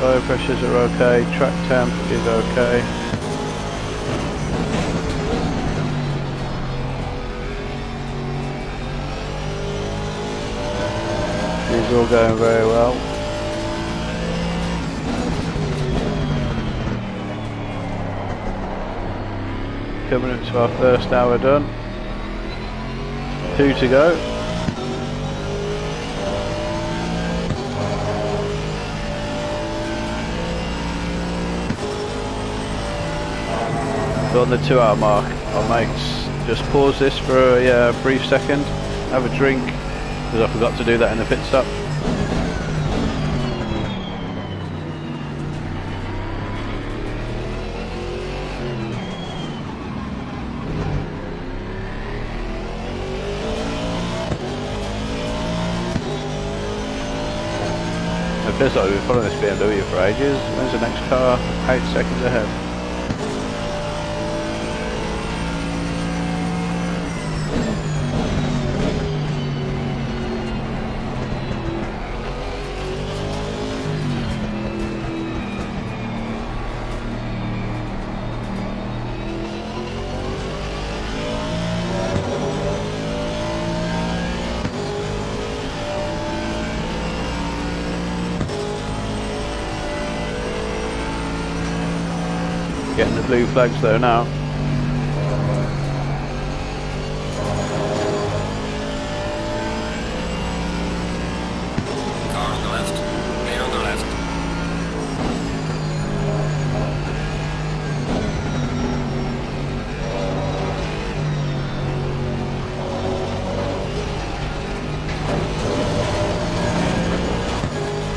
Tyre pressures are okay, track temp is okay. These are all going very well. Coming up to our first hour done. 2 to go. So on the 2 hour mark, our mates just pause this for a brief second, have a drink, because I forgot to do that in the pit stop. It feels like we've been following this BMW for ages. When's the next car? 8 seconds ahead. Getting the blue flags though now. Car on the left. Clear on the left.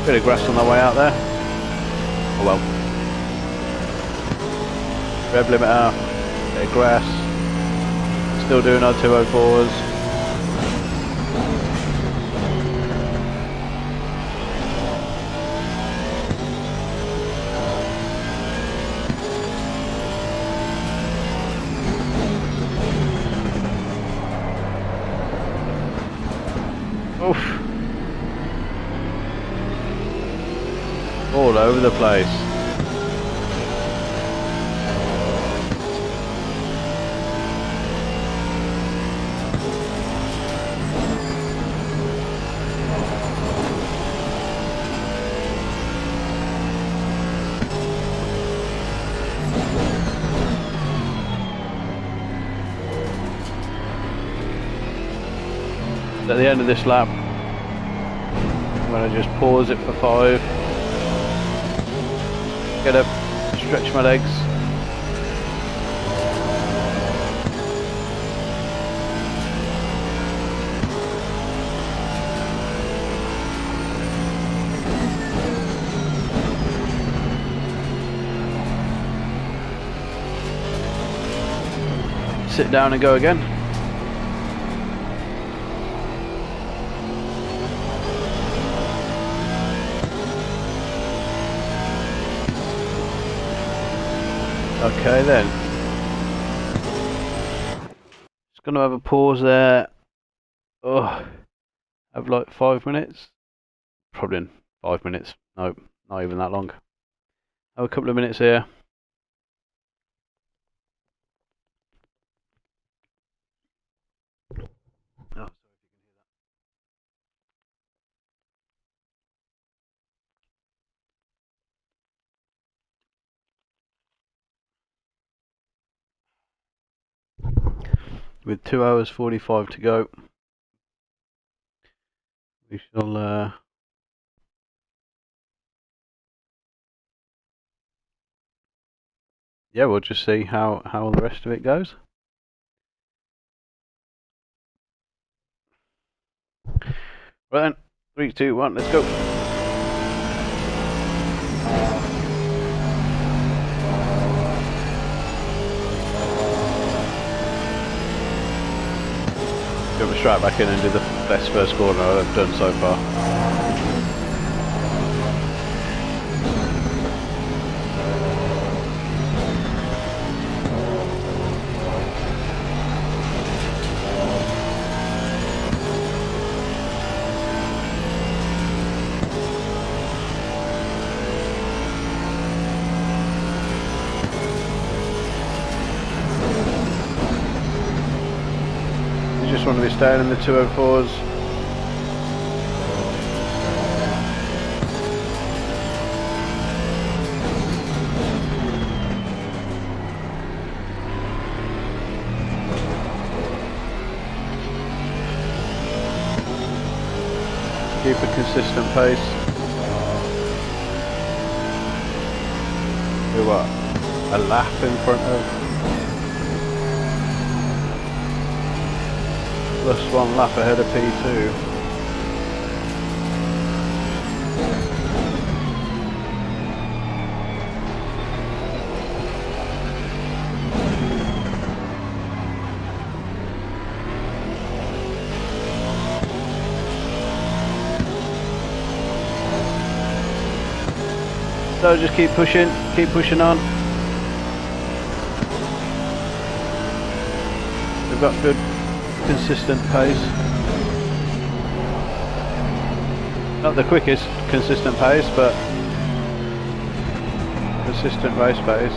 Bit of grass on the way out there. Oh well. Rev limiter, bit of grass, still doing our 204s. Oof. All over the place. At the end of this lap, I'm going to just pause it for 5, get up, stretch my legs, sit down and go again. Okay then. Just gonna have a pause there. Oh, have like 5 minutes. Probably in 5 minutes. Nope, not even that long. Have a couple of minutes here. Oh. With 2 hours 45 to go, we shall yeah, we'll just see how the rest of it goes. Right then, 3, 2, 1, let's go. Jump straight back in and do the best first corner I've done so far. Just want to be staying in the 204s. consistent pace. We're what, a lap in front of, plus 1 lap ahead of P2. So just keep pushing on. We've got good, consistent pace. Not the quickest consistent pace, but consistent race pace.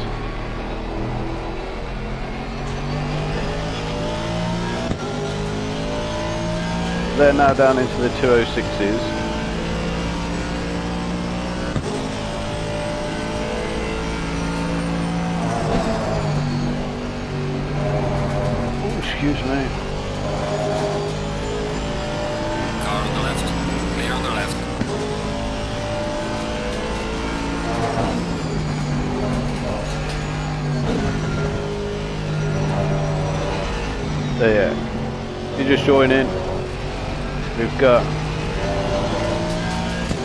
They're now down into the 206s. Excuse me. Car on the left. Clear on the left. So yeah, you just join in. We've got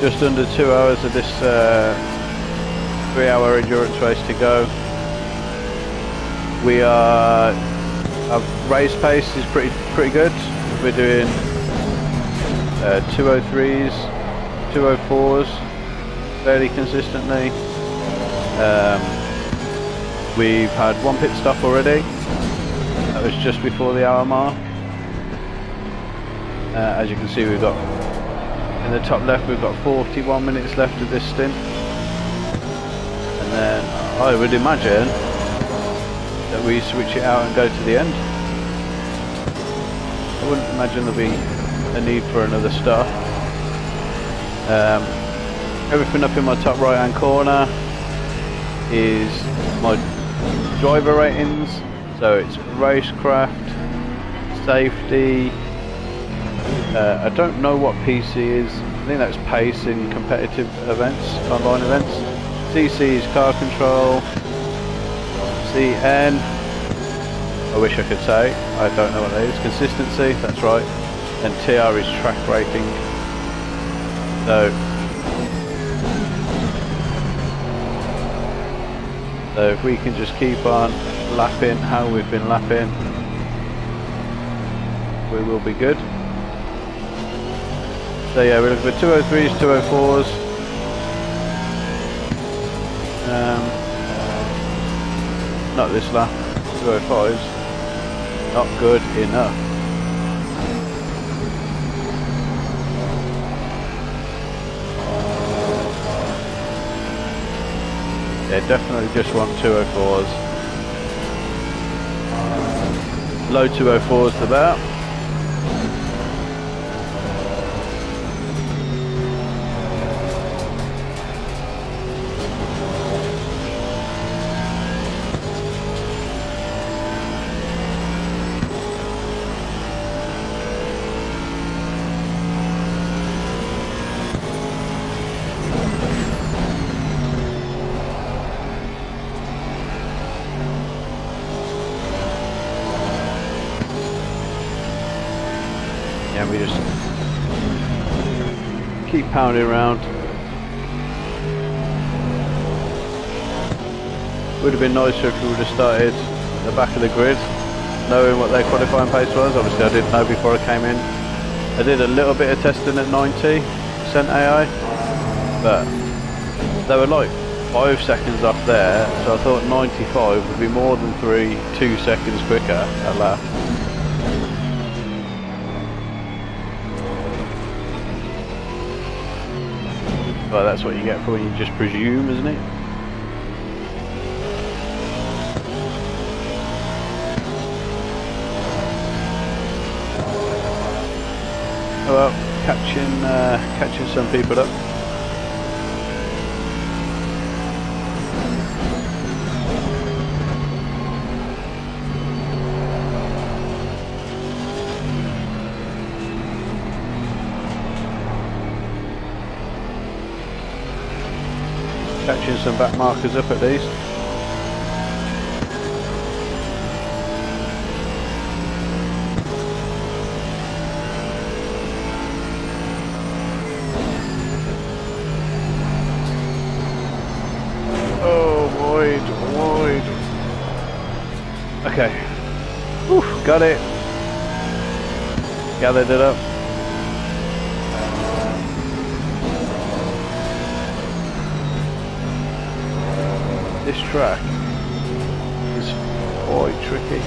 just under 2 hours of this 3-hour endurance race to go. We are, our race pace is pretty good. We're doing 203s, 204s fairly consistently. We've had 1 pit stop already. That was just before the hour mark. As you can see, we've got in the top left, we've got 41 minutes left of this stint, and then I would imagine that we switch it out and go to the end. I wouldn't imagine there'll be a need for another stop. Everything up in my top right hand corner is my driver ratings, so it's racecraft, safety. I don't know what PC is. I think that's pace in competitive events, online events. CC is car control. CN, I wish I could say, I don't know what that is. Consistency, that's right. And TR is track rating. So if we can just keep on lapping how we've been lapping, we will be good. So yeah, we're looking for 203s, 204s. Not this lap, 205s. Not good enough. Yeah, definitely just want 204s. Low 204s to about. Yeah, we just keep pounding around. Would have been nicer if we would have started at the back of the grid, knowing what their qualifying pace was. Obviously I didn't know before I came in. I did a little bit of testing at 90% AI, but they were like 5 seconds off there, so I thought 95 would be more than 2 seconds quicker at lap. Well, that's what you get for when you just presume, isn't it? Oh well, catching some people up. catching some back markers up at least. Oh, wide. Okay. Whew, got it. Gathered it up. This track is quite tricky.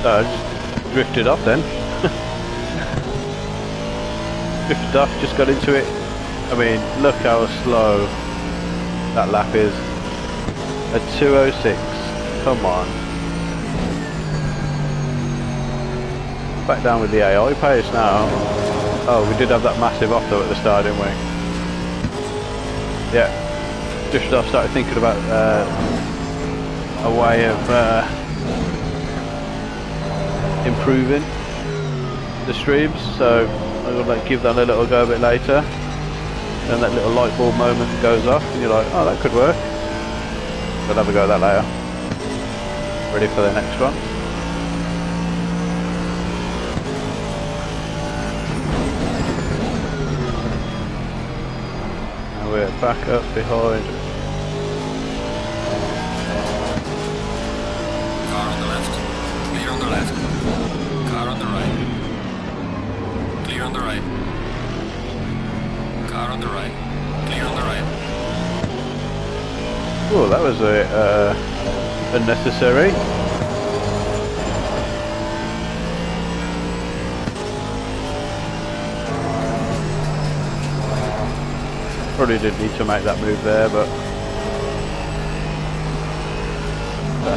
I just drifted off then. Drifted off, just got into it. I mean, look how slow that lap is. A 2:06. Come on. Back down with the AI pace now. Oh, we did have that massive off though at the start, didn't we? Yeah. Drifted off, started thinking about a way of improving the streams, so I'm gonna give that a little go a bit later. Then that little light bulb moment goes off and you're like, oh, that could work. We'll have a go at that later. Ready for the next one. Now we're back up behind. Car on the left. Clear on the left. Car on the right. Clear on the right. Car on the right. Clear on the right. Oh, that was unnecessary. Probably didn't need to make that move there, but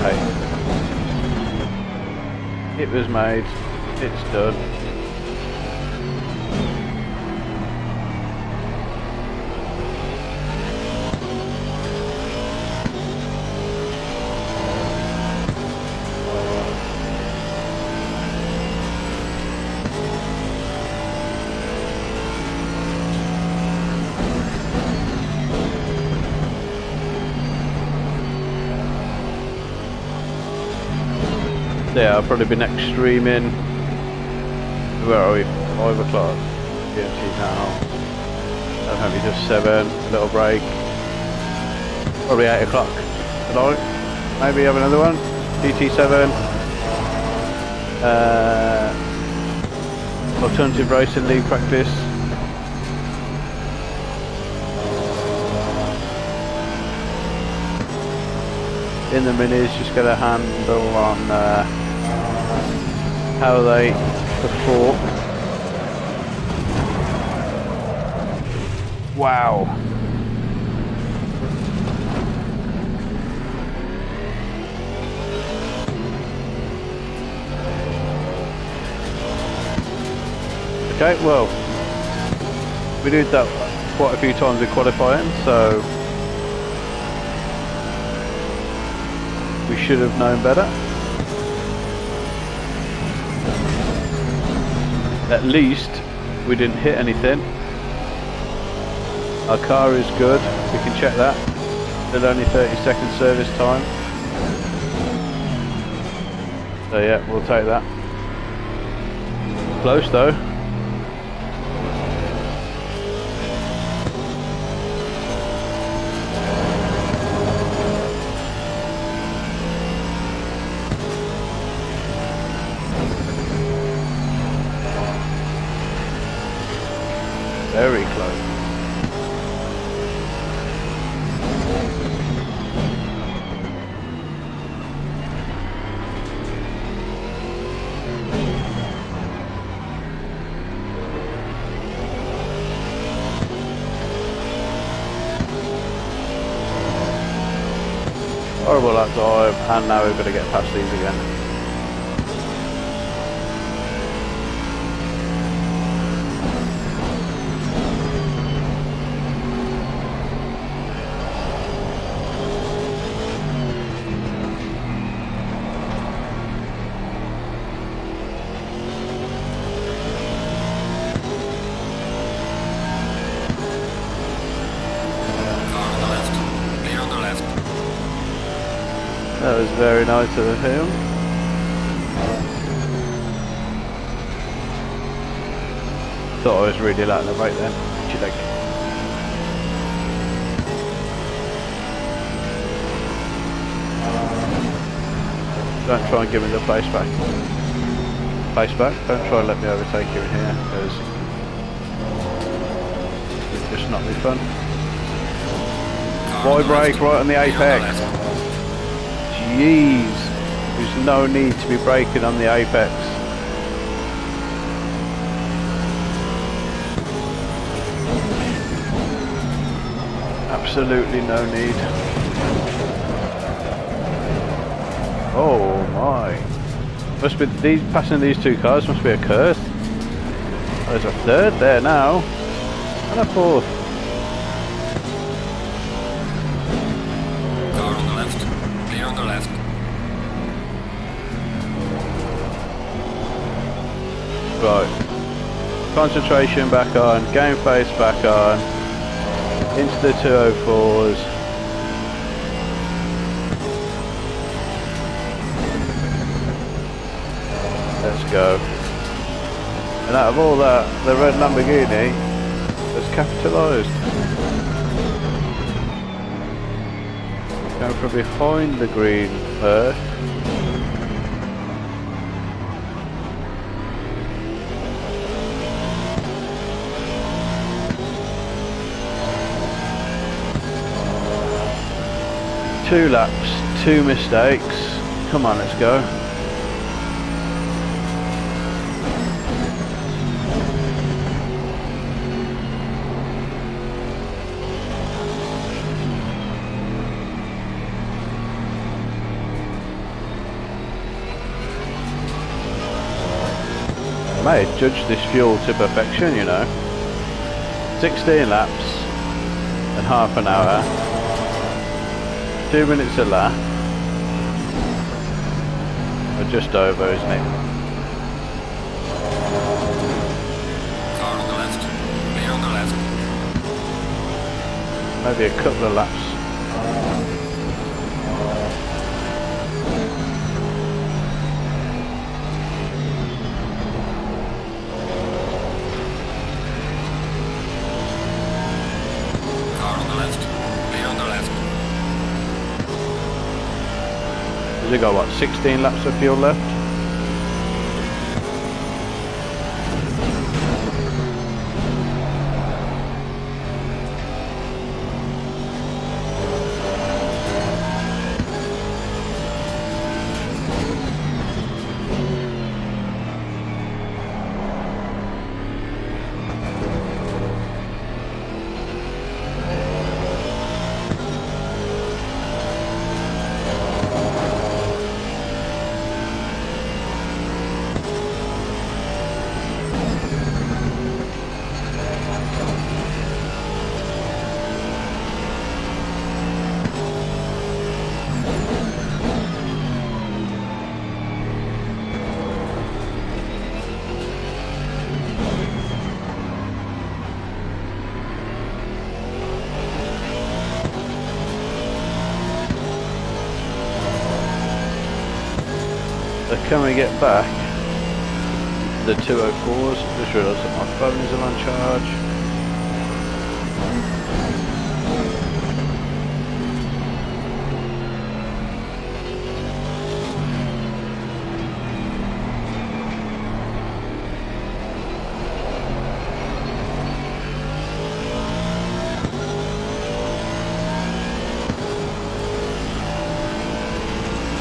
hey, it was made. It's done. Yeah, I'll probably be next streaming. Where are we? 5 o'clock. GMT now. Maybe just 7. A little break. Probably 8 o'clock tonight. Maybe have another one. GT7. Alternative Racing League practice. In the minis, just get a handle on how they perform. Wow. Okay, well, we did that quite a few times in qualifying, so We should have known better. At least we didn't hit anything. Our car is good, we can check that. Still only 30-second service time. So yeah, we'll take that. Close though. Very close. Horrible that dive, and now we've got to get past these again. That was very nice of him. Thought I was really light on the brake then. What you think? Don't try and give me the place back. Place back. Don't try and let me overtake you in here, because it's just not be fun. Why brake right on the apex? Jeez, there's no need to be braking on the apex. Absolutely no need. Oh my. Must be these passing these two cars must be a curse. There's a third there now. And a fourth. On the left. Right. Concentration back on, game face back on, into the 204s. Let's go. And out of all that, the red Lamborghini has capitalised. Going from behind the green first. Two laps, two mistakes. Come on, let's go. I may judge this fuel to perfection, you know. 16 laps and half an hour, 2 minutes a lap, or just over, isn't it? Car on the left, clear on the left. Maybe a couple of laps. Has it got what, 16 laps of fuel left? So can we get back the 204s? Just realised that my phone isn't on charge.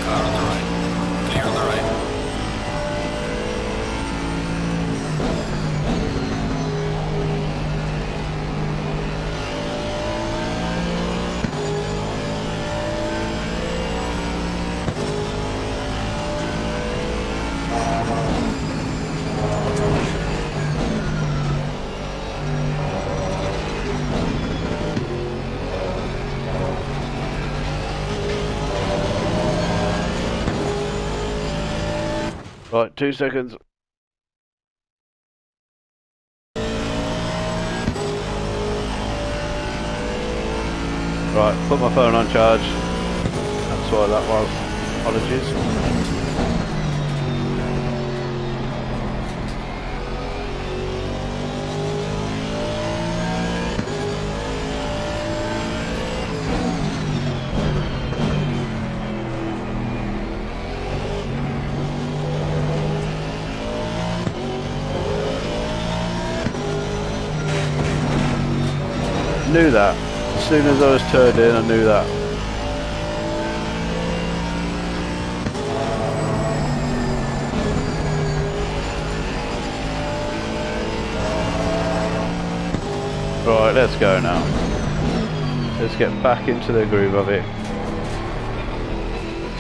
Car on the right. Clear on the right. Right, 2 seconds. Right, put my phone on charge. That's why that was. Apologies. Knew that. As soon as I was turned in, I knew that. Right, let's go now. Let's get back into the groove of it.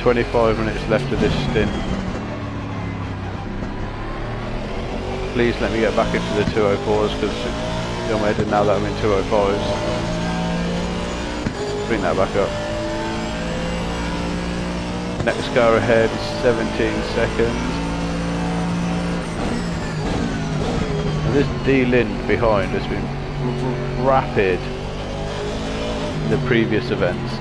25 minutes left of this stint. Please let me get back into the 204s because I'm headed now that I'm in 205s. Bring that back up. Next car ahead is 17 seconds. And this D-Lin behind has been rapid in the previous events.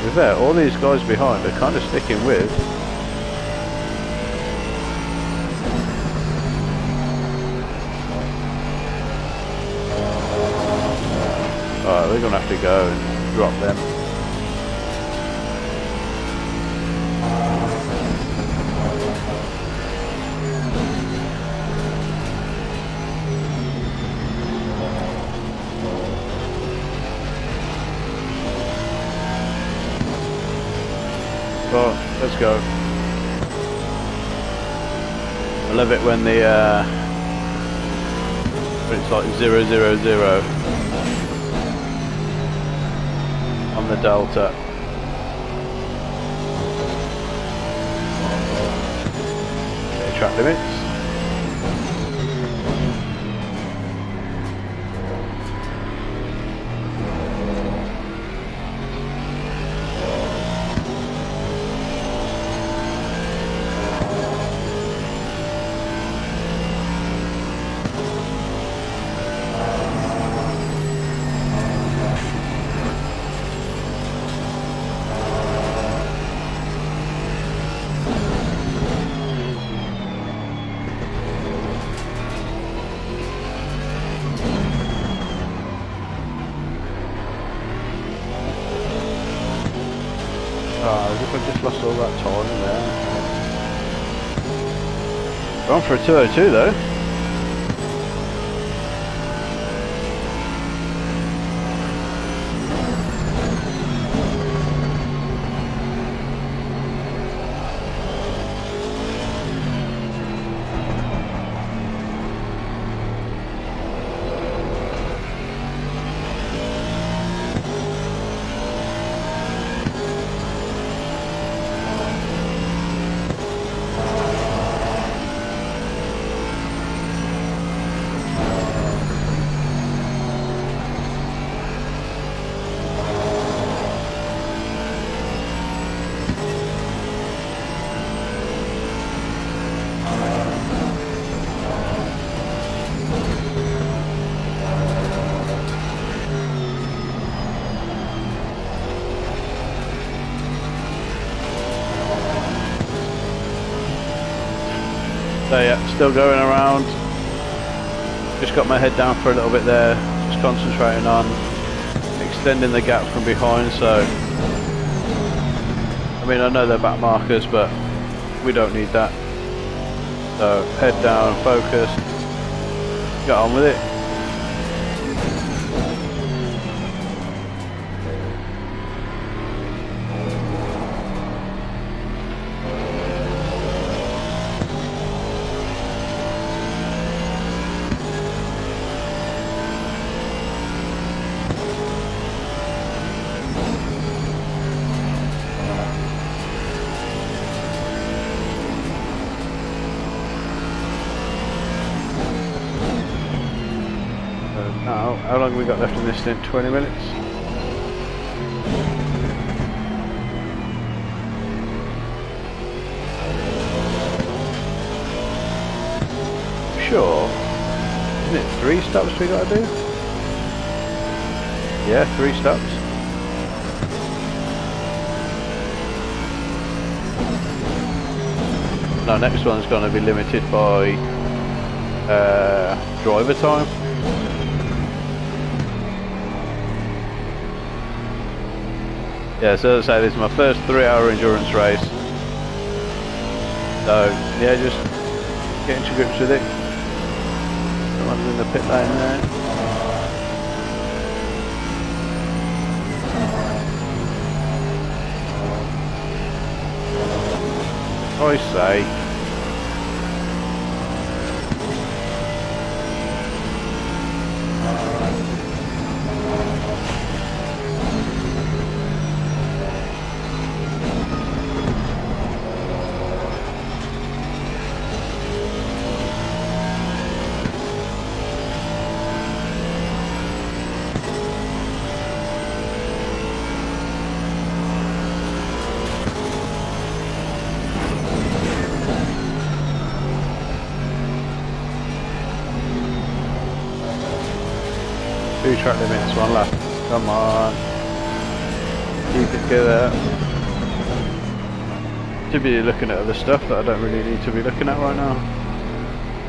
To be fair, all these guys behind are kind of sticking with. Alright, we're going to have to go and drop them. Right, let's go. I love it when it's like 000 on the Delta. Okay, track limits. As if I just lost all that time there. We're on for a 202 though. So yeah, still going around. Just got my head down for a little bit there. Just concentrating on extending the gap from behind. So, I mean, I know they're back markers, but we don't need that. So head down, focus, get on with it. Now, how long have we got left in this stint? 20 minutes? Sure. Isn't it 3 stops we got to do? Yeah, 3 stops. Our next one's going to be limited by driver time. Yeah, so as I say, this is my first 3-hour endurance race. So, yeah, just getting to grips with it. Someone's in the pit lane there. I say. Two track limits, one lap. Come on. Keep it together. To be looking at other stuff that I don't really need to be looking at right now.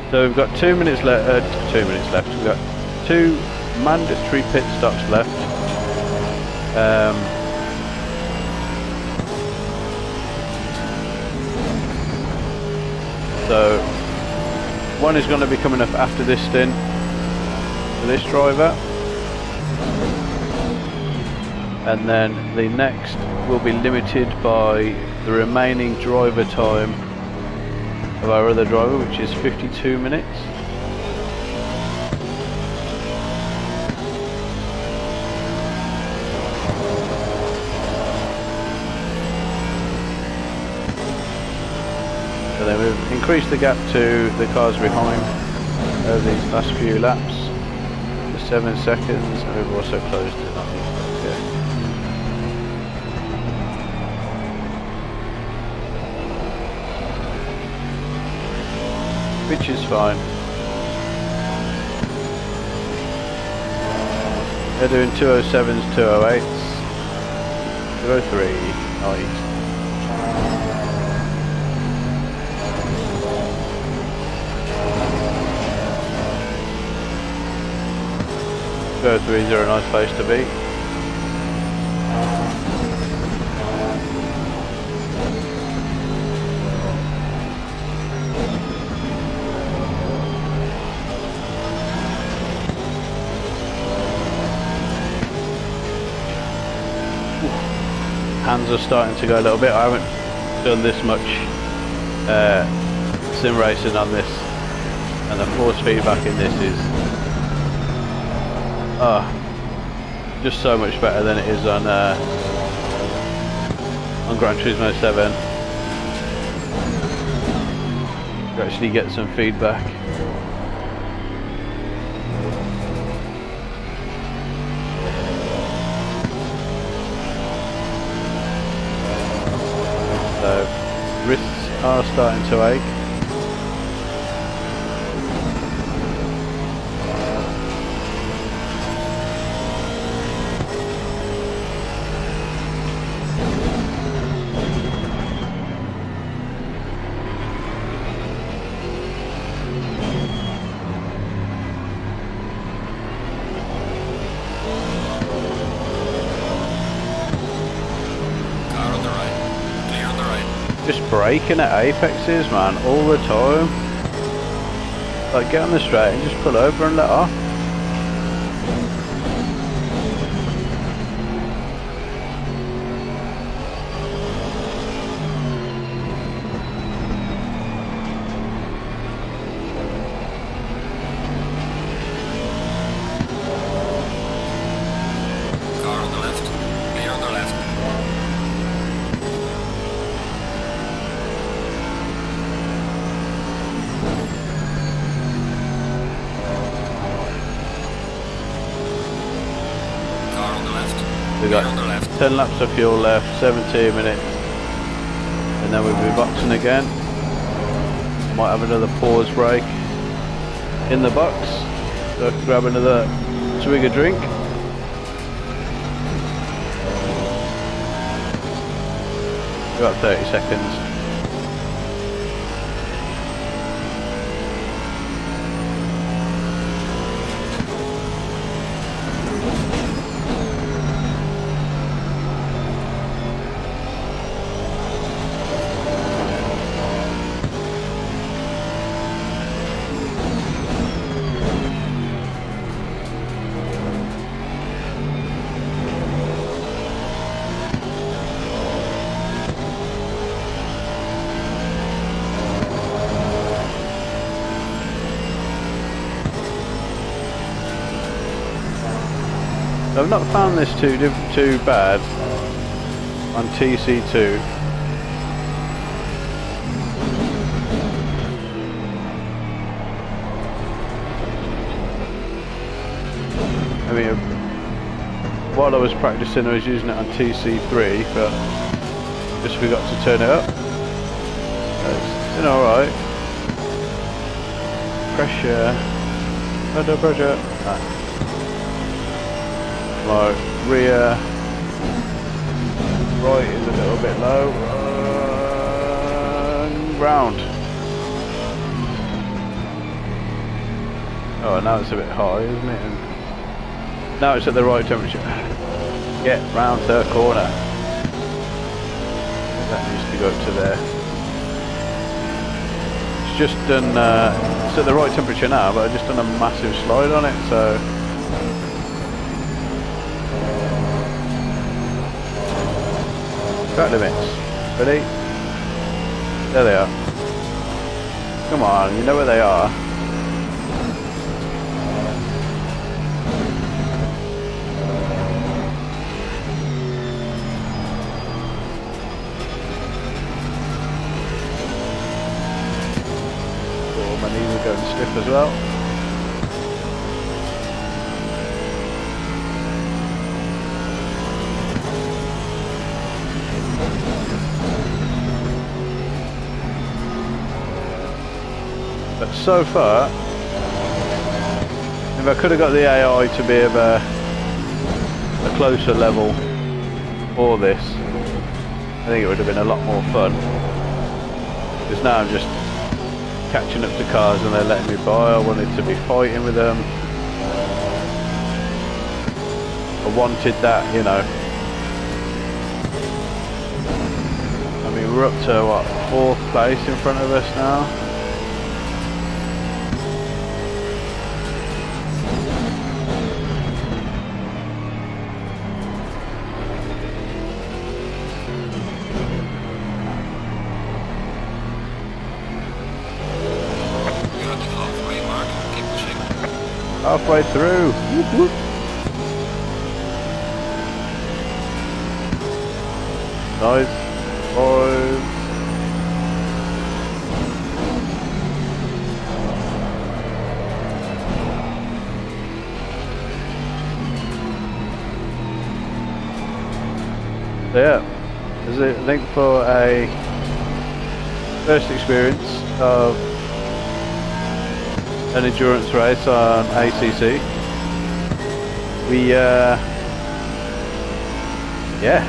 So we've got 2 minutes left. 2 minutes left. We've got 2 mandatory pit stops left. So one is going to be coming up after this stint for this driver. And then the next will be limited by the remaining driver time of our other driver, which is 52 minutes. So then we've increased the gap to the cars behind over these last few laps to 7 seconds, and we've also closed it up. Which is fine. They're doing 207s, 208s, 203, nice. Go 3s are a nice place to be. Hands are starting to go a little bit. I haven't done this much sim racing on this, and the force feedback in this is just so much better than it is on Gran Turismo 7. You actually get some feedback. So wrists are starting to ache. braking at apexes, man, all the time. Like, get on the straight and just pull over and let off. Car on the left. Clear on the left. Car on the left. We Clear got on the left. 10 laps of fuel left, 17 minutes, and then we'll be boxing again. Might have another pause break in the box, so I can grab another swig of drink. About 30 seconds. I've not found this too bad on TC2. I mean, while I was practicing, I was using it on TC3, but just forgot to turn it up. It's been alright. Pressure, under pressure. My rear right is a little bit low. Round. Oh, now it's a bit high, isn't it? And now it's at the right temperature. Get round the corner. That needs to go up to there. It's just done. It's at the right temperature now, but I've just done a massive slide on it, so. Track limits. Ready? There they are. Come on, you know where they are. Oh, my knees are going stiff as well. But so far, if I could have got the AI to be of a closer level for this, I think it would have been a lot more fun. Because now I'm just catching up to cars and they're letting me by. I wanted to be fighting with them. I wanted that, you know. I mean, we're up to what, 4th place in front of us now. Halfway through. Whoop, whoop. Nice. 5. So yeah, there's a link for a first experience of an endurance race on ACC. We yeah,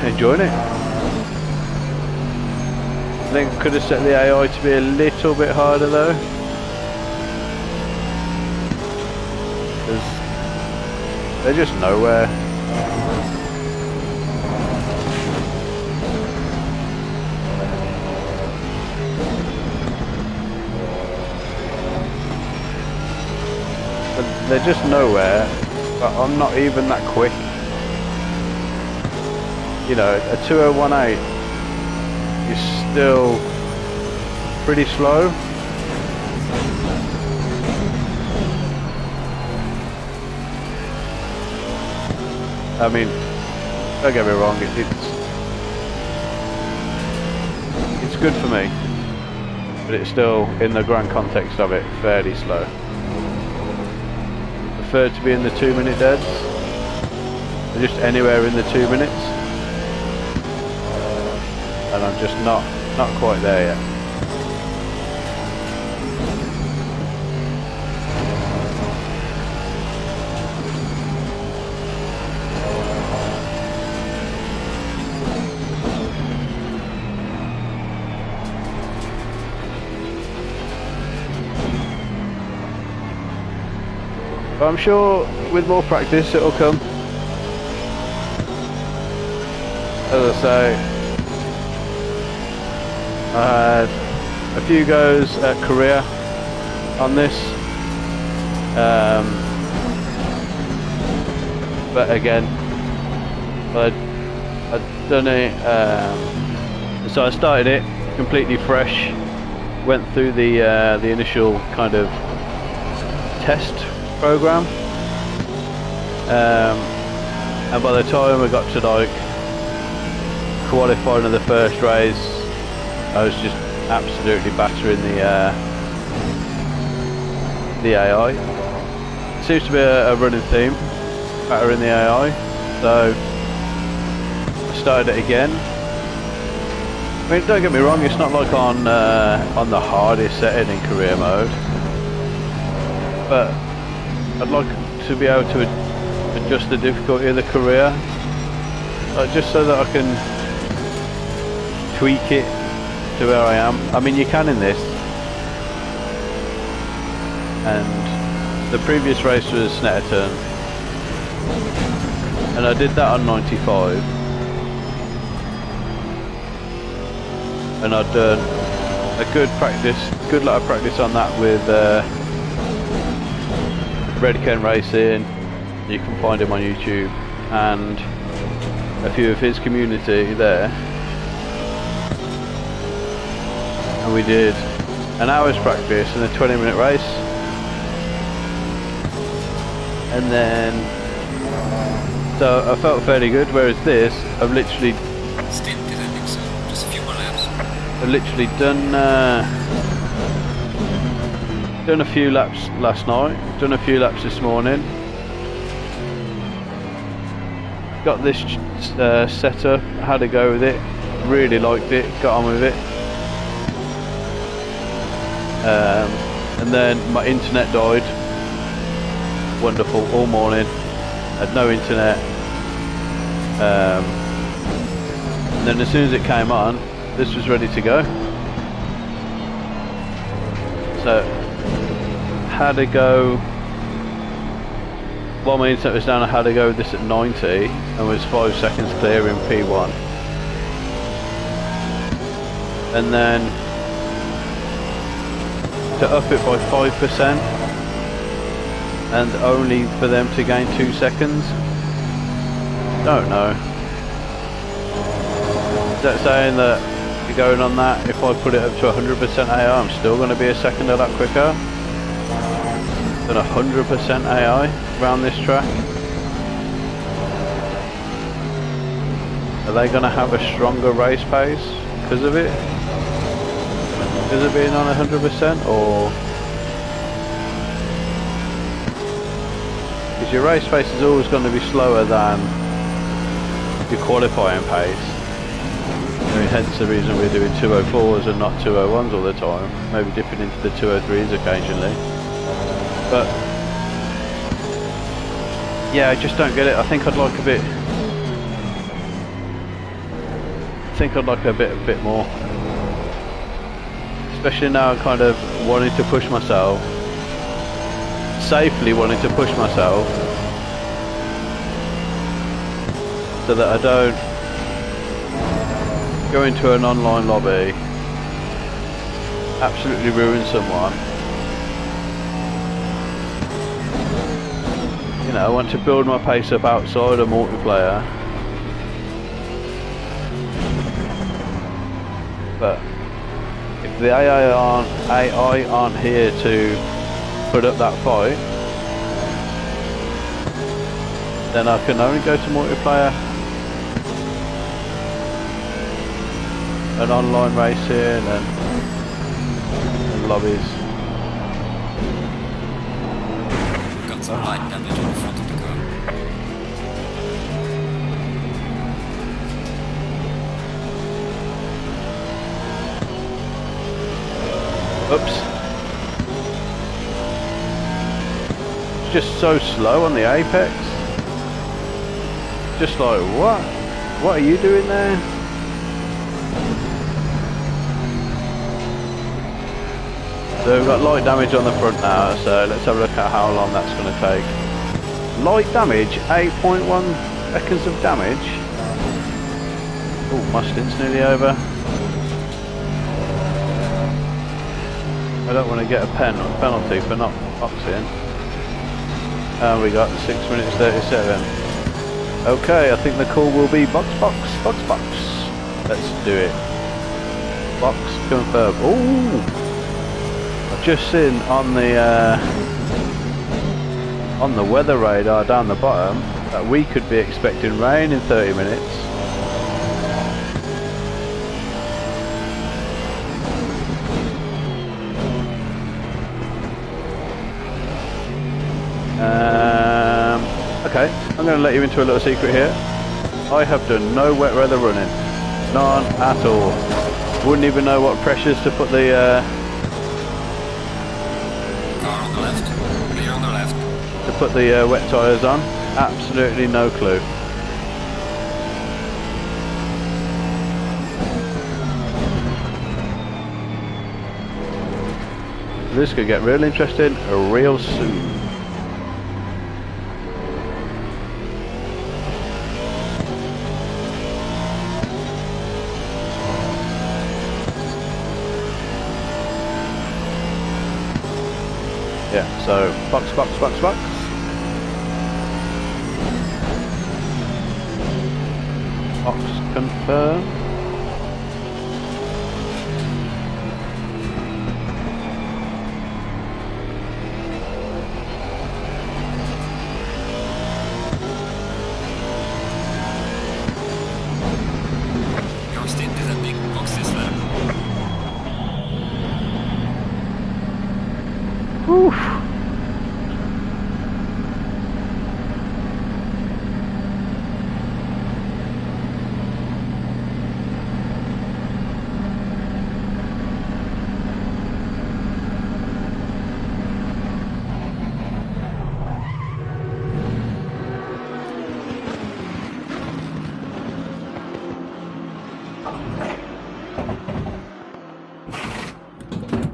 enjoying it. I think I could have set the AI to be a little bit harder though, because they're just nowhere. they're just nowhere, but I'm not even that quick. You know, a 2018 is still pretty slow. I mean, don't get me wrong, it's good for me, but it's still, in the grand context of it, fairly slow. Prefer to be in the 2-minute deads, or just anywhere in the 2 minutes, and I'm just not quite there yet. But I'm sure with more practice it'll come. As I say, I had a few goes at Korea on this, but again, I'd done it, so I started it completely fresh, went through the initial kind of test program, and by the time I got to like qualifying in the first race, I was just absolutely battering the AI. It seems to be a running theme, battering the AI, so I started it again. I mean, don't get me wrong, it's not like on the hardest setting in career mode, but I'd like to be able to adjust the difficulty of the career, just so that I can tweak it to where I am. I mean, you can in this, and the previous race was Snetterton, and I did that on 95, and I'd done a good lot of practice on that with Red Ken Racing. You can find him on YouTube, and a few of his community there, and we did an hour's practice and a 20-minute race, and then so I felt fairly good, whereas this I've literally Stinted, I think so. Just a few more laps. I've literally done a few laps last night, done a few laps this morning, got this setup, had a go with it, really liked it, got on with it, and then my internet died, wonderful, all morning, had no internet, and then as soon as it came on, this was ready to go. So had a go, while my internet was down, I had a go with this at 90 and was 5 seconds clear in P1, and then to up it by 5% and only for them to gain 2 seconds, don't know. Is that saying that you're going on that, if I put it up to 100% AI, I'm still going to be a second a lot quicker than 100% AI around this track? Are they going to have a stronger race pace because of it? Because of being on 100%, or because your race pace is always going to be slower than your qualifying pace? I mean, hence the reason we're doing 204s and not 201s all the time, maybe dipping into the 203s occasionally. But yeah, I just don't get it. I think I'd like a bit. I think I'd like a bit more. Especially now, I'm kind of wanting to push myself, safely wanting to push myself, so that I don't go into an online lobby, absolutely ruin someone, I want to build my pace up outside of multiplayer. But if the AI aren't here to put up that fight, then I can only go to multiplayer and online racing and lobbies. Got some light damage on the front of the car. Oops. It's just so slow on the apex. Just like, what? What are you doing there? So we've got light damage on the front now, so let's have a look at how long that's going to take. Light damage, 8.1 seconds of damage. Oh, my stint's nearly over. I don't want to get a penalty for not boxing. And we got 6 minutes 37. Okay, I think the call will be box. Let's do it. Box confirm. Ooh! I've just seen on the weather radar down the bottom that we could be expecting rain in 30 minutes. Okay, I'm going to let you into a little secret here. I have done no wet weather running. None at all. Wouldn't even know what pressures to put the... Car on the left. Clear on the left. to put the wet tyres on. Absolutely no clue. This could get real interesting real soon. Yeah, so box. Box confirm. Your stint is ending. Box this lap. Whew.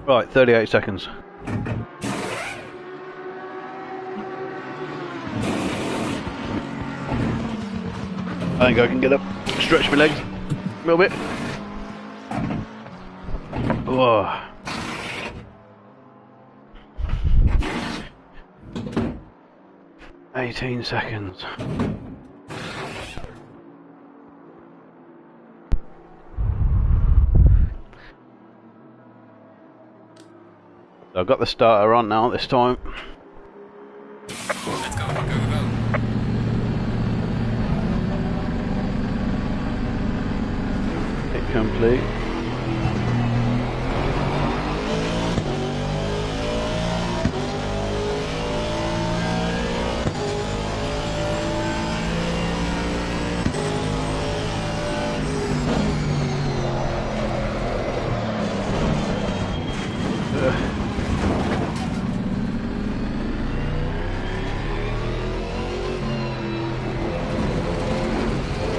Right, 38 seconds. I think I can get up, stretch my legs a little bit. Whoa. $18 seconds. I've got the starter on now this time. Let's go. Hit complete.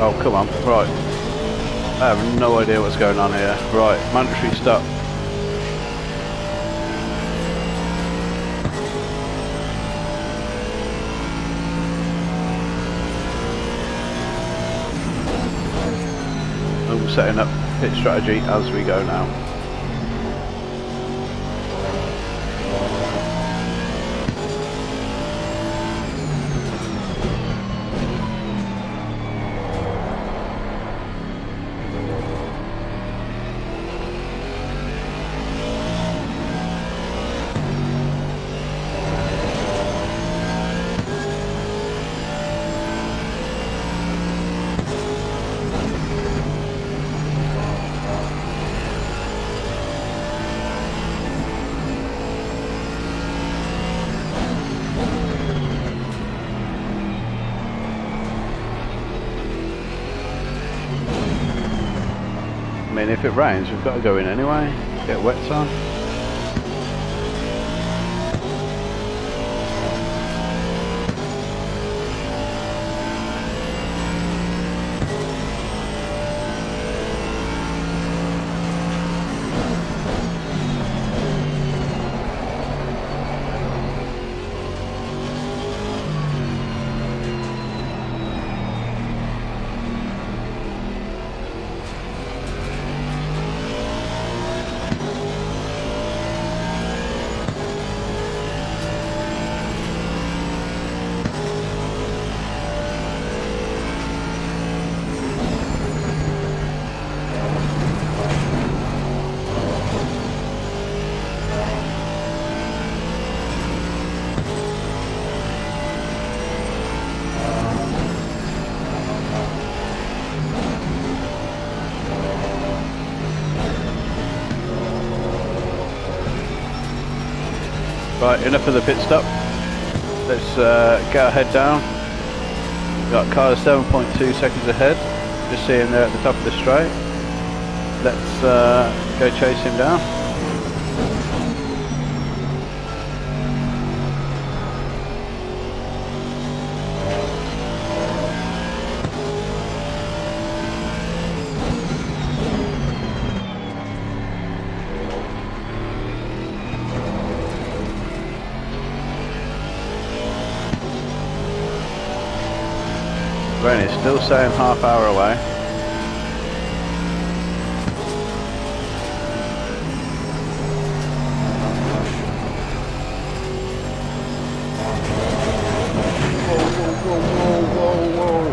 Oh, come on. Right. I have no idea what's going on here. Right, mandatory stop. I'm setting up pit strategy as we go now. if it rains, we've got to go in anyway. Get wets on. Right, enough of the pit stop. Let's get our head down. We've got car 7.2 seconds ahead. Just see him there at the top of the straight. Let's go chase him down. Rain is still saying half hour away. Whoa.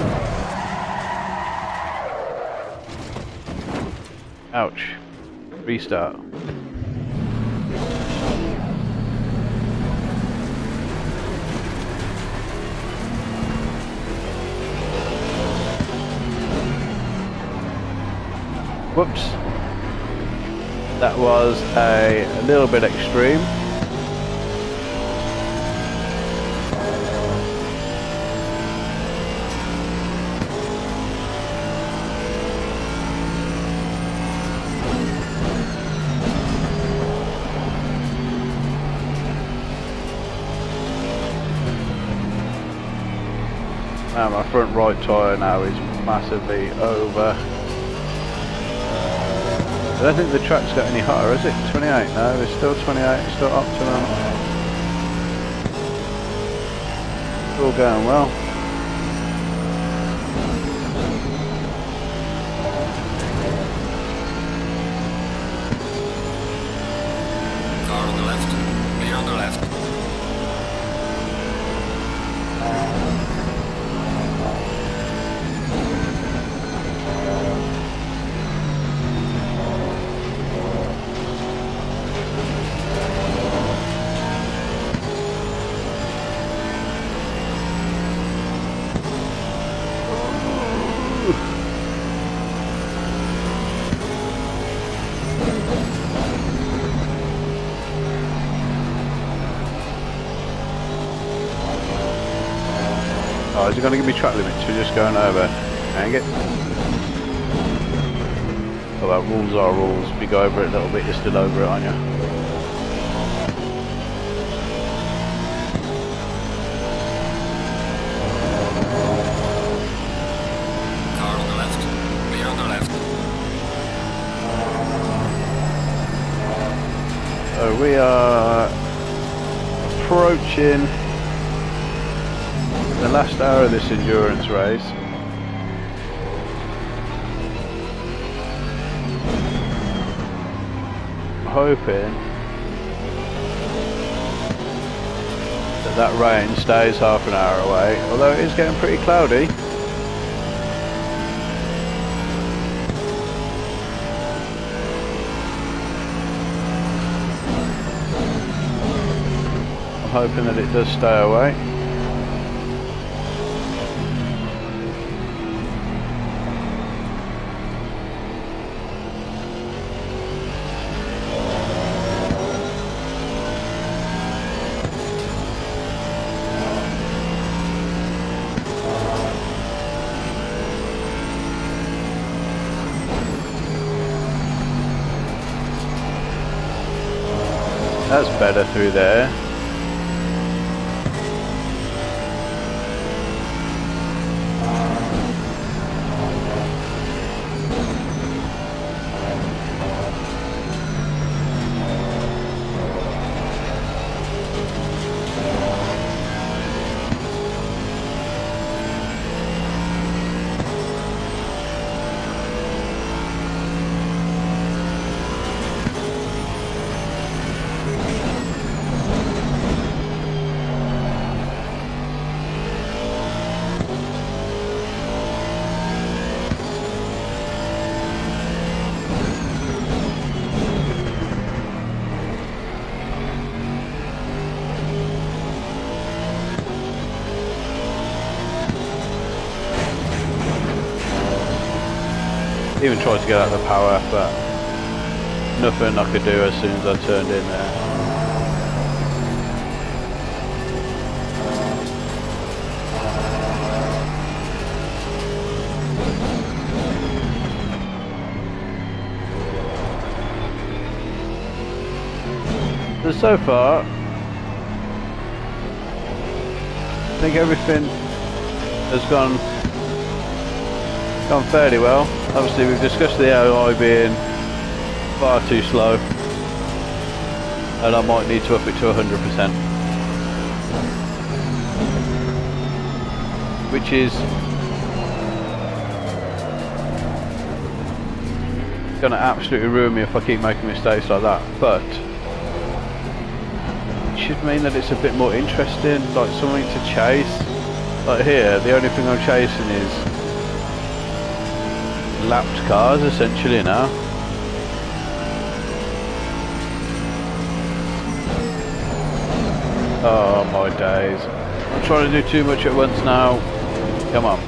Ouch. Restart. Whoops. That was a little bit extreme. Now my front right tyre now is massively over. I don't think the track's got any hotter, is it? 28? No, it's still 28, it's still optimum. It's all going well. Car on the left. Clear on the left. Oh, is it going to give me track limits for just going over? Hang it. Oh well, rules are rules. If you go over it a little bit, you're still over it, aren't you? Car on the left. Clear on the left. So we are approaching the last hour of this endurance race. I'm hoping that rain stays half an hour away, although it is getting pretty cloudy. I'm hoping that it does stay away. That's better through there. Even tried to get out of the power, but nothing I could do as soon as I turned in there. So far, I think everything has gone fairly well. Obviously we've discussed the AI being far too slow and I might need to up it to 100%, which is going to absolutely ruin me if I keep making mistakes like that, but it should mean that it's a bit more interesting, like something to chase. Like here, the only thing I'm chasing is lapped cars essentially now. Oh my days. I'm trying to do too much at once now. Come on.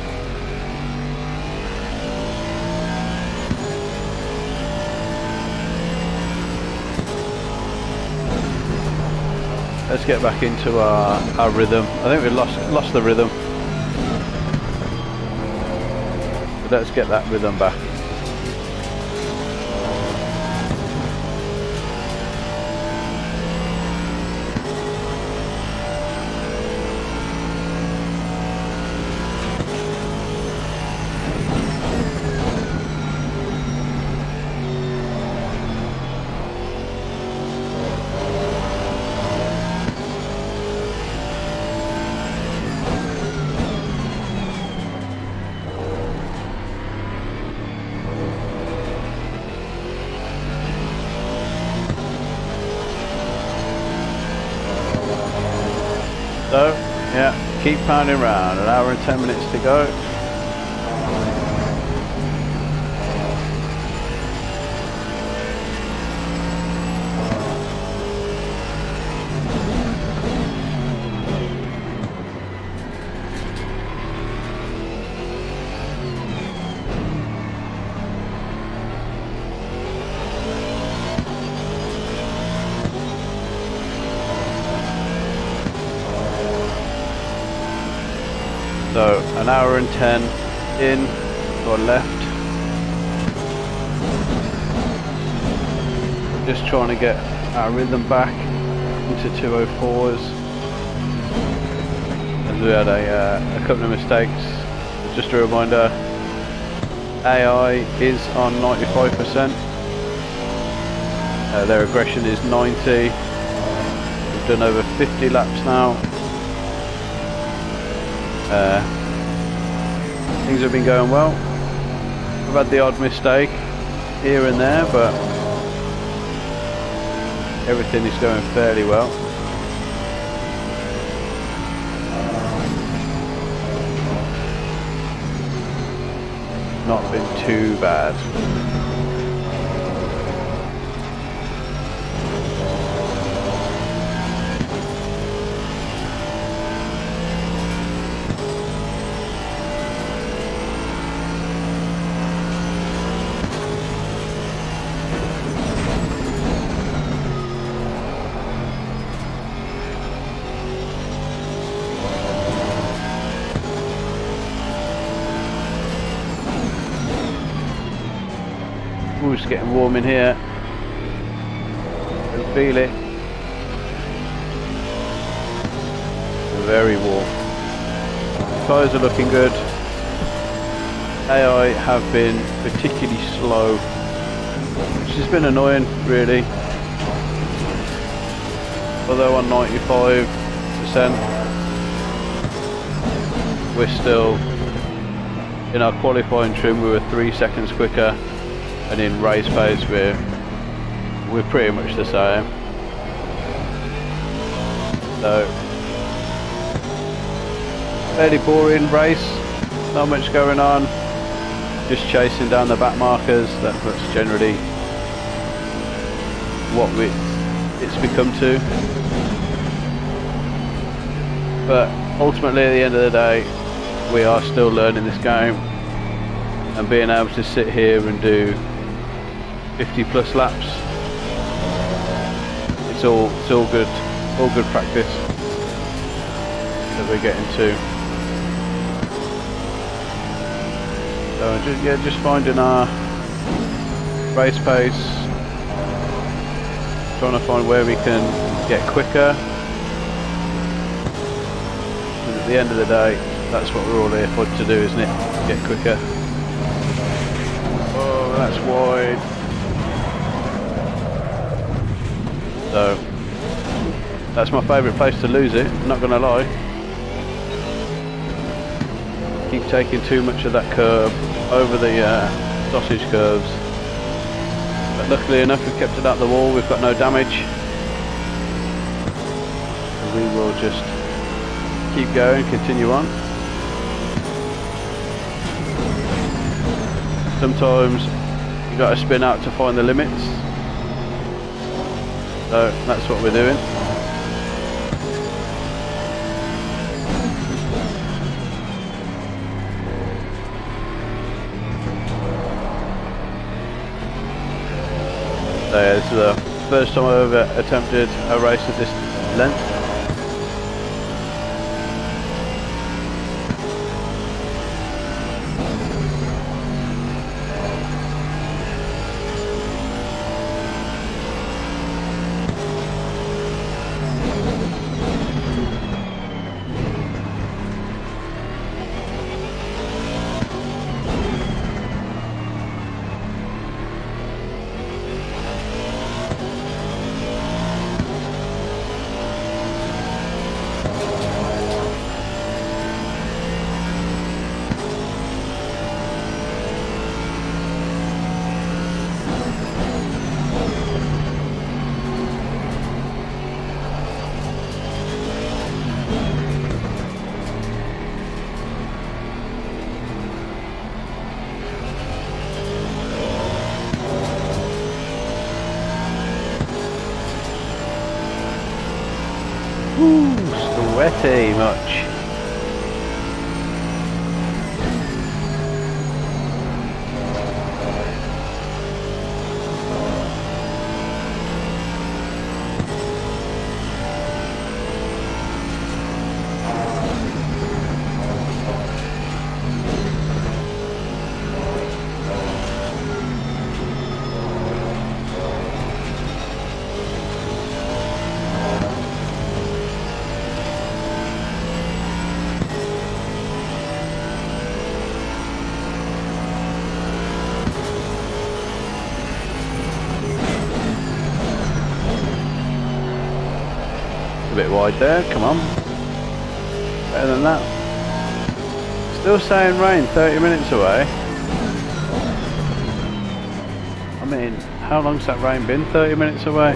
Let's get back into our rhythm. I think we lost the rhythm. Let's get that rhythm back. So, yeah, keep pounding around. An hour and 10 minutes to go. So, an hour and 10 in or left. Just trying to get our rhythm back into 204s. As we had a couple of mistakes. Just a reminder, AI is on 95%. Their aggression is 90. We've done over 50 laps now. Things have been going well. I've had the odd mistake here and there, but everything is going fairly well. Not been too bad. Ooh, it's getting warm in here. I can feel it. very warm. Tyres are looking good. AI have been particularly slow, which has been annoying really. Although on 95%, we're still, in our qualifying trim we were 3 seconds quicker, and in race pace we're pretty much the same. So, fairly boring race, not much going on, just chasing down the back markers. That's generally what it's become to. But ultimately at the end of the day, we are still learning this game, and being able to sit here and do 50 plus laps, it's all good practice that we're getting to. So just finding our race pace, trying to find where we can get quicker. And at the end of the day, that's what we're all here for to do, isn't it? Get quicker. Oh, that's wide. So that's my favourite place to lose it, I'm not gonna lie. Keep taking too much of that curb over the sausage curves. But luckily enough, we've kept it out the wall, we've got no damage. So we will just keep going, continue on. Sometimes you got to spin out to find the limits. So that's what we're doing. So yeah, this is the first time I've ever attempted a race of this length. Ooh, sweaty much. A bit wide there, come on. Better than that. Still saying rain 30 minutes away. I mean, how long's that rain been? 30 minutes away?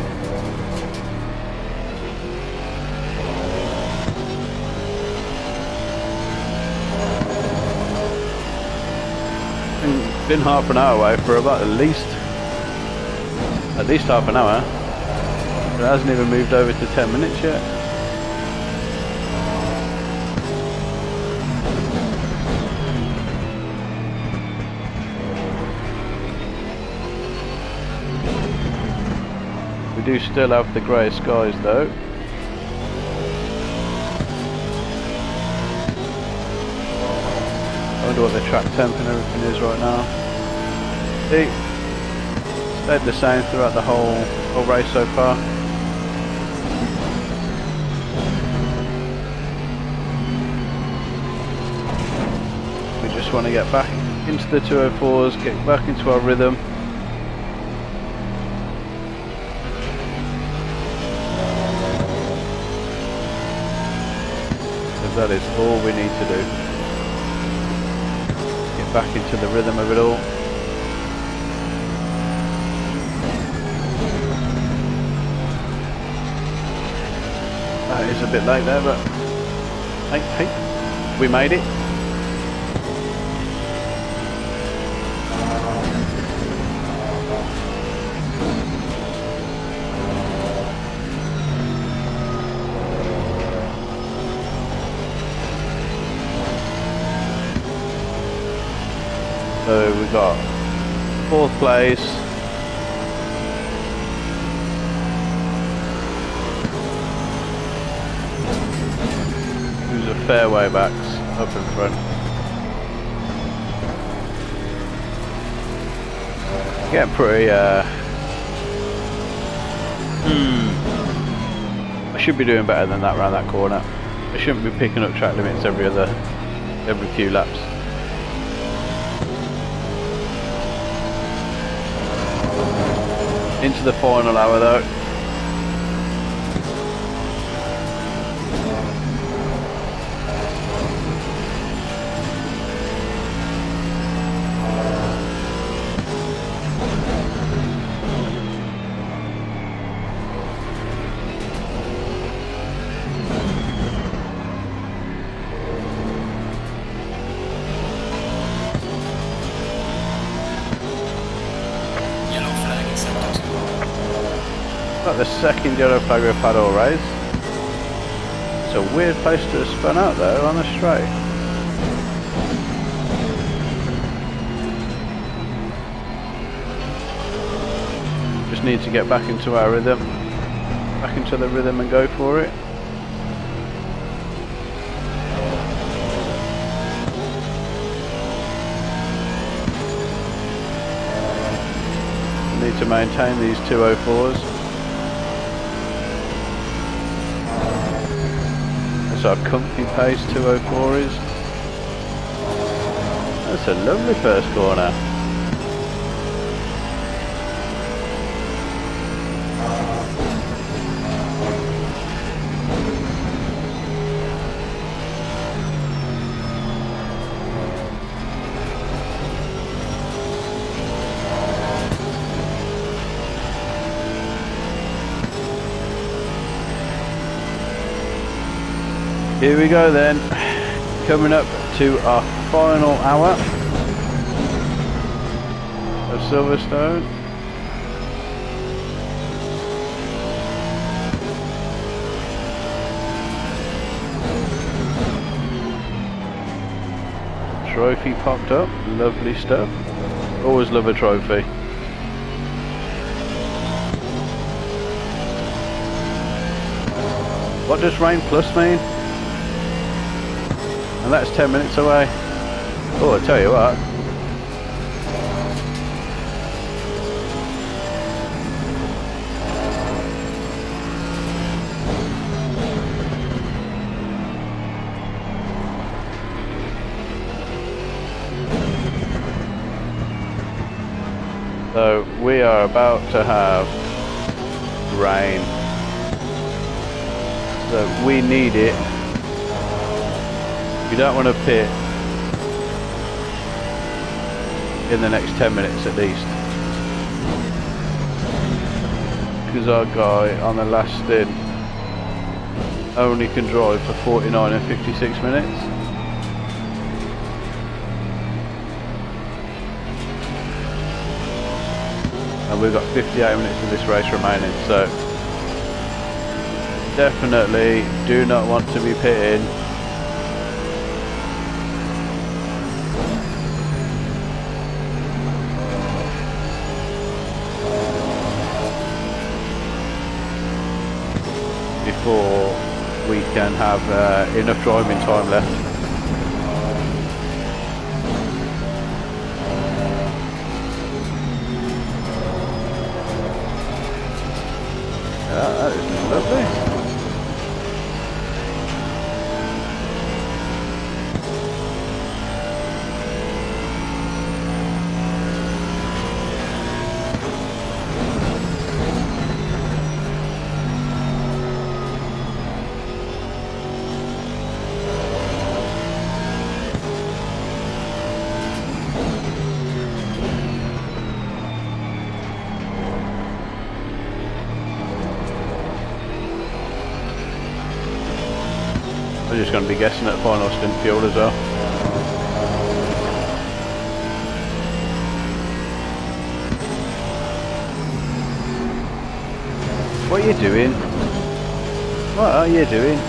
Been half an hour away for about at least half an hour. It hasn't even moved over to 10 minutes yet. We do still have the grey skies though. I wonder what the track temp and everything is right now. See, stayed the same throughout the whole race so far. want to get back into the 204s, get back into our rhythm. Because that is all we need to do. Get back into the rhythm of it all. That is a bit late there, but hey, we made it. So we got 4th place. Who's a fair way backs up in front. Getting pretty I should be doing better than that around that corner. I shouldn't be picking up track limits every few laps. Into the final hour though. Like the second yellow flag we've had all race. It's a weird place to have spun out though on the straight. Just need to get back into our rhythm. Back into the rhythm and go for it. Need to maintain these 204s. Our comfy pace 204 is. That's a lovely first corner. Here we go then, coming up to our final hour of Silverstone. Trophy popped up, lovely stuff. Always love a trophy. What does Rain Plus mean? And that's 10 minutes away. Oh, I tell you what. So we are about to have rain. So we need it. You don't want to pit in the next 10 minutes at least, because our guy on the last stint only can drive for 49 and 56 minutes. And we've got 58 minutes of this race remaining, so definitely do not want to be pitting before we can have enough driving time left. That is lovely. I'm just going to be guessing at final stint fuel as well. What are you doing? What are you doing?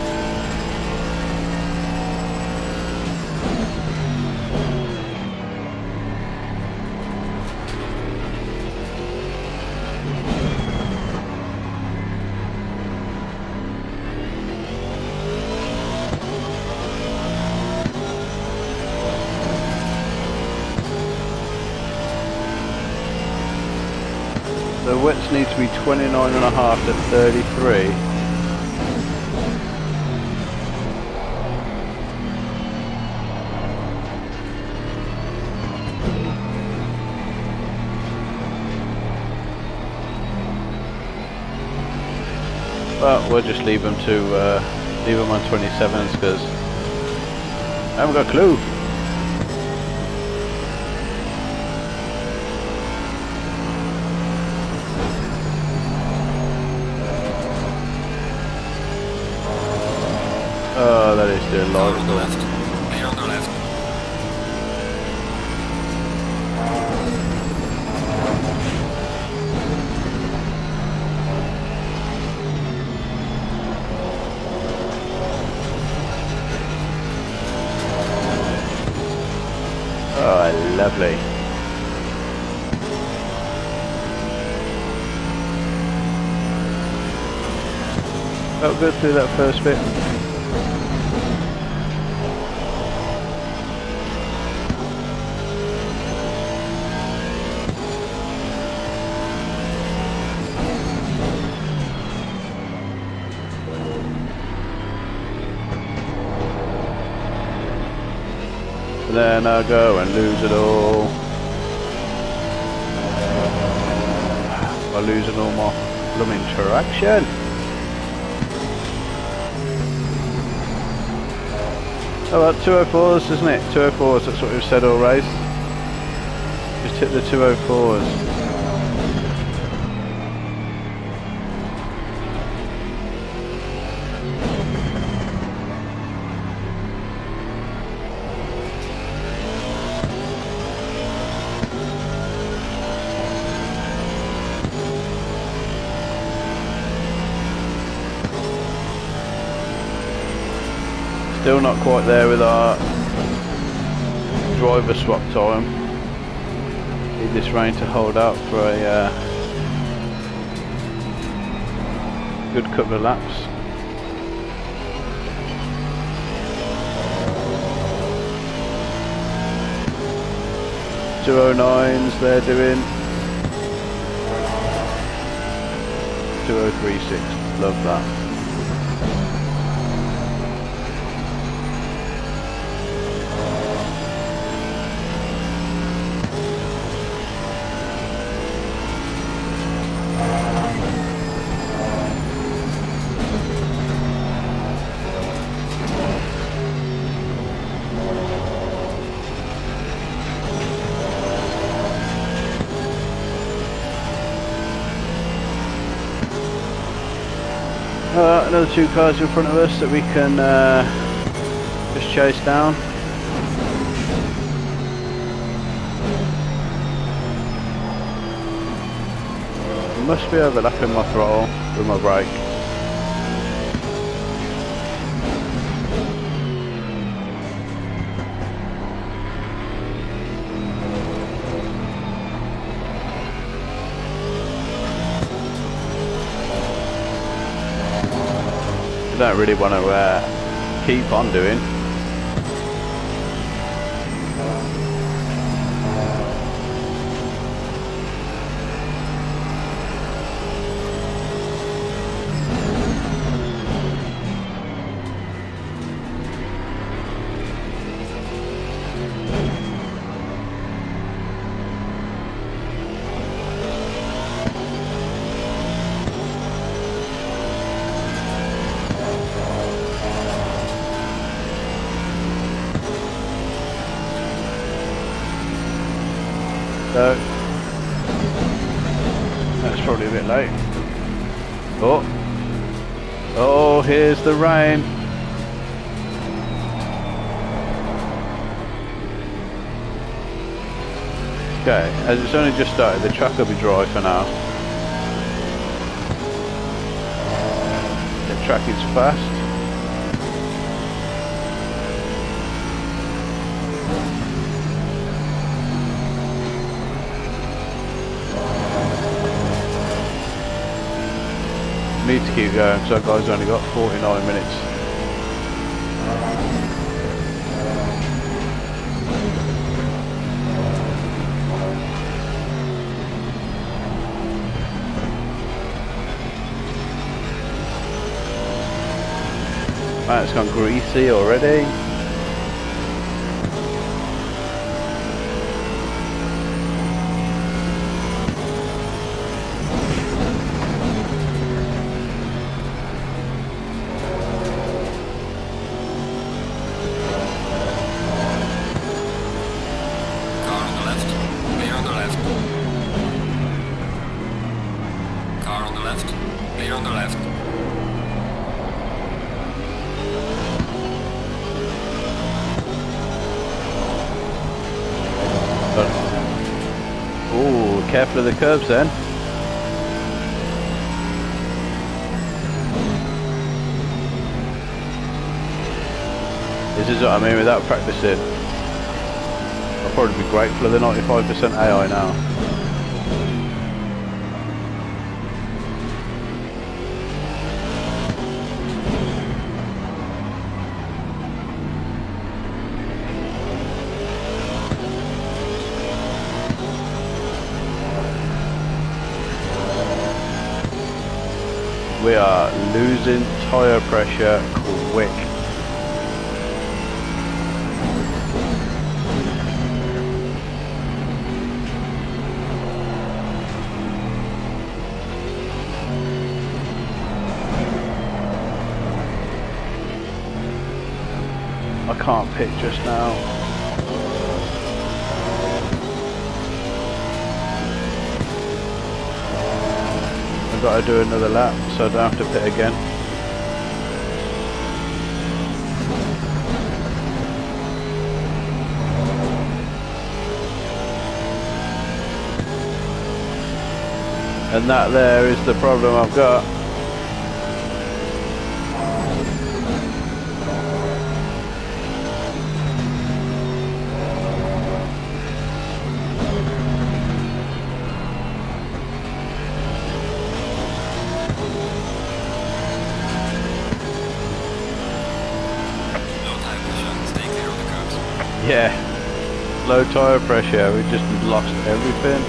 The wets need to be 29.5 to 33. But we'll just leave them to leave them on 27s because I haven't got a clue. Oh, that is still large. On the left. Clear on the left. Oh, lovely. Felt good through that first bit. Then I go and lose it all. By losing all my blooming traction. Oh well, 204s, isn't it? 204s, that's what we've said all race. Just hit the 204s. Still not quite there with our driver swap time. Need this rain to hold out for a good couple of laps. .209s they're doing. 2036, love that. Another two cars in front of us that we can just chase down. Must be overlapping my throttle with my brake. I don't really want to keep on doing. So that's probably a bit late. Oh, here's the rain. Okay, as it's only just started, the track will be dry for now. The track is fast. Need to keep going because that guy's only got 49 minutes. Man, it's gone greasy already. Ooh, careful of the curbs then. This is what I mean without practicing. I'll probably be grateful of the 95% AI now. We are losing tyre pressure quick. I can't pit just now. I've got to do another lap so I don't have to pit again. And that there is the problem I've got. Yeah, low tyre pressure, we just lost everything.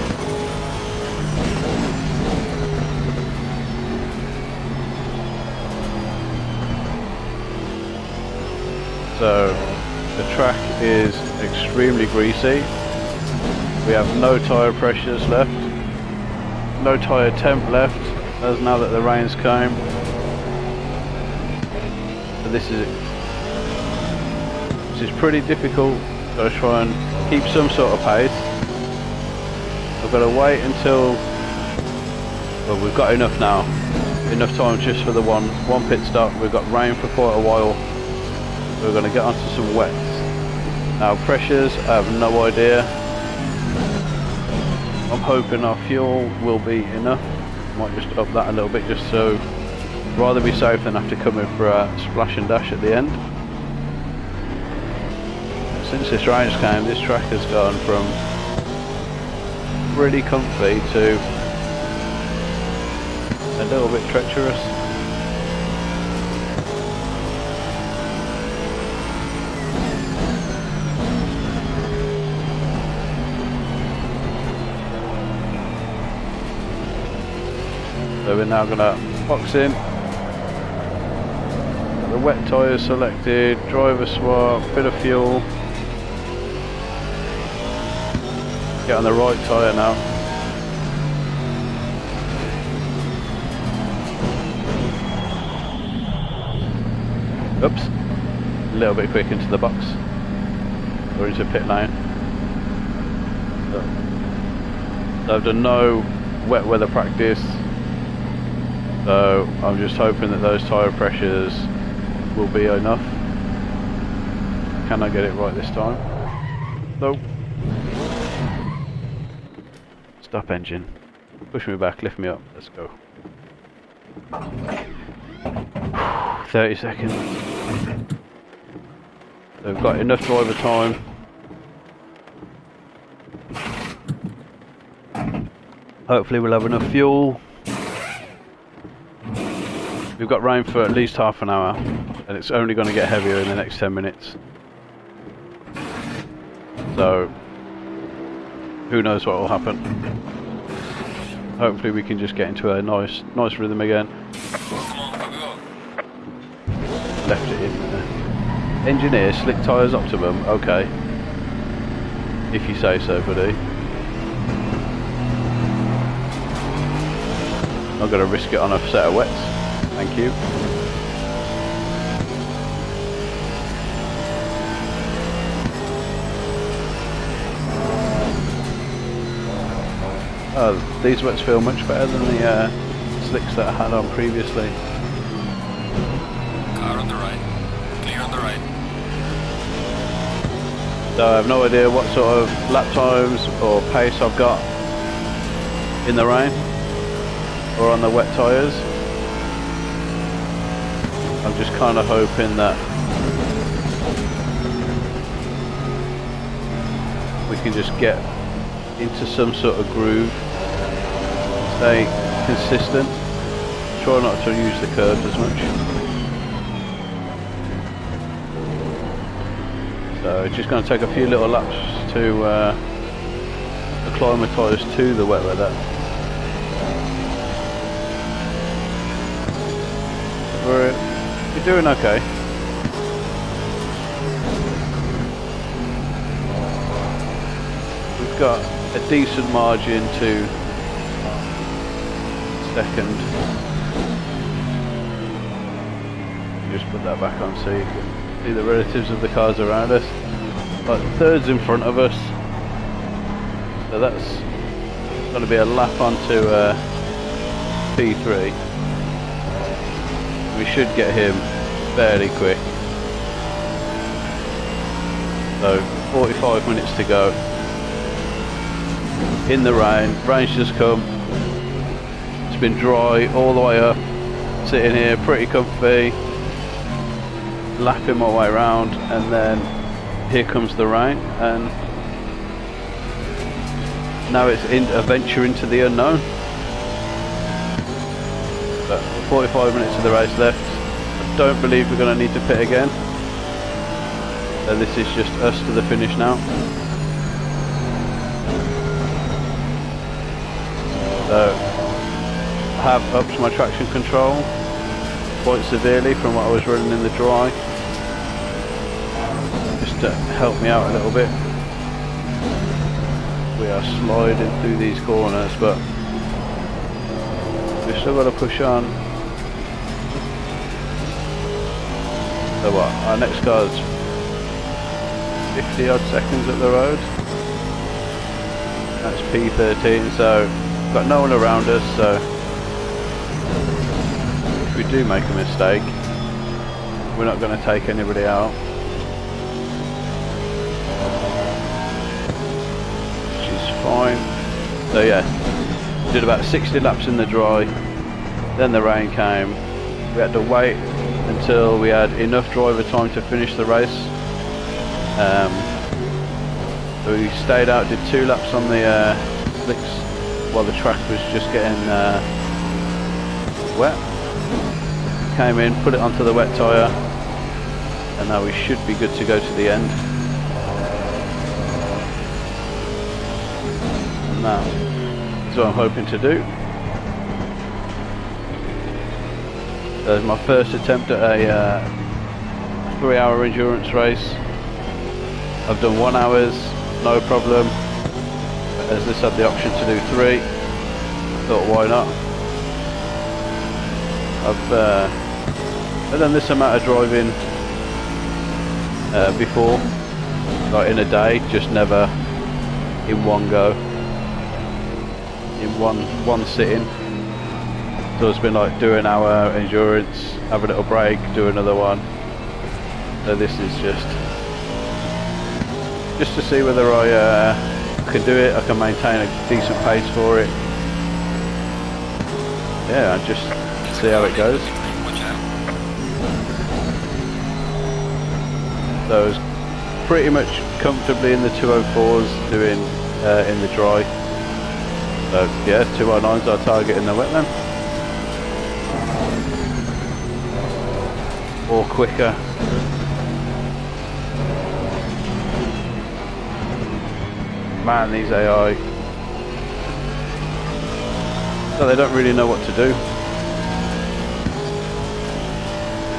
So, the track is extremely greasy. We have no tyre pressures left, no tyre temp left, as now that the rain's come. So this is pretty difficult. Got to try and keep some sort of pace. I've got to wait until, well, we've got enough now, enough time just for the one pit stop. We've got rain for quite a while. We're going to get onto some wets. Now pressures, I have no idea. I'm hoping our fuel will be enough. Might just up that a little bit just so, rather be safe than have to come in for a splash and dash at the end. Since this range came, this track has gone from pretty comfy to a little bit treacherous. So we're now going to box in. Got the wet tyres selected, driver swap, bit of fuel. Get on the right tyre now. Oops. A little bit quick into the box. Or into pit lane. So I've done no wet weather practice. So I'm just hoping that those tyre pressures will be enough. Can I get it right this time? Nope. Stop engine. Push me back, lift me up. Let's go. 30 seconds. So we've got enough driver time. Hopefully we'll have enough fuel. We've got rain for at least half an hour, and it's only going to get heavier in the next 10 minutes. So, who knows what will happen. Hopefully we can just get into a nice rhythm again. Left it in there. Engineer, slick tyres optimum, okay. If you say so, buddy. I'm going to risk it on a set of wets. Thank you. Oh, these wets feel much better than the slicks that I had on previously. Car on the right. Clear on the right. So I have no idea what sort of lap times or pace I've got in the rain or on the wet tyres. I'm just kind of hoping that we can just get into some sort of groove, stay consistent, try not to use the curves as much. So it's just going to take a few little laps to acclimatise to the wet weather. We're doing okay. We've got a decent margin to second. Just put that back on so you can see the relatives of the cars around us. Like third's in front of us, so that's going to be a lap onto P3. We should get him fairly quick. So 45 minutes to go. In the rain. Rain's just come. It's been dry all the way up. Sitting here pretty comfy. Lapping my way around, and then here comes the rain, and now it's a venture into the unknown. But 45 minutes of the race left. I don't believe we're going to need to pit again. So this is just us to the finish now. So I have upped my traction control quite severely from what I was running in the dry, just to help me out a little bit. We are sliding through these corners, but we've still got to push on. So what, our next car's 50 odd seconds up the road. That's P13, so we've got no one around us, so if we do make a mistake, we're not going to take anybody out. Which is fine. So yeah, did about 60 laps in the dry, then the rain came. We had to wait until we had enough driver time to finish the race. So we stayed out, did 2 laps on the slicks while the track was just getting wet. Came in, put it onto the wet tyre, and now we should be good to go to the end. And that is what I'm hoping to do. There's my first attempt at a 3-hour endurance race. I've done 1 hour's, no problem. As this had the option to do 3, I thought why not. I've done this amount of driving before, like in a day, just never in one go, in one sitting. So it's been like do an hour endurance, have a little break, do another one. So this is just to see whether I I can do it, I can maintain a decent pace for it. Yeah, and just see how it goes. Watch out. So I was pretty much comfortably in the 204s doing in the dry. So yeah, 209s our target in the wetland. Or quicker. Man, these AI, so they don't really know what to do.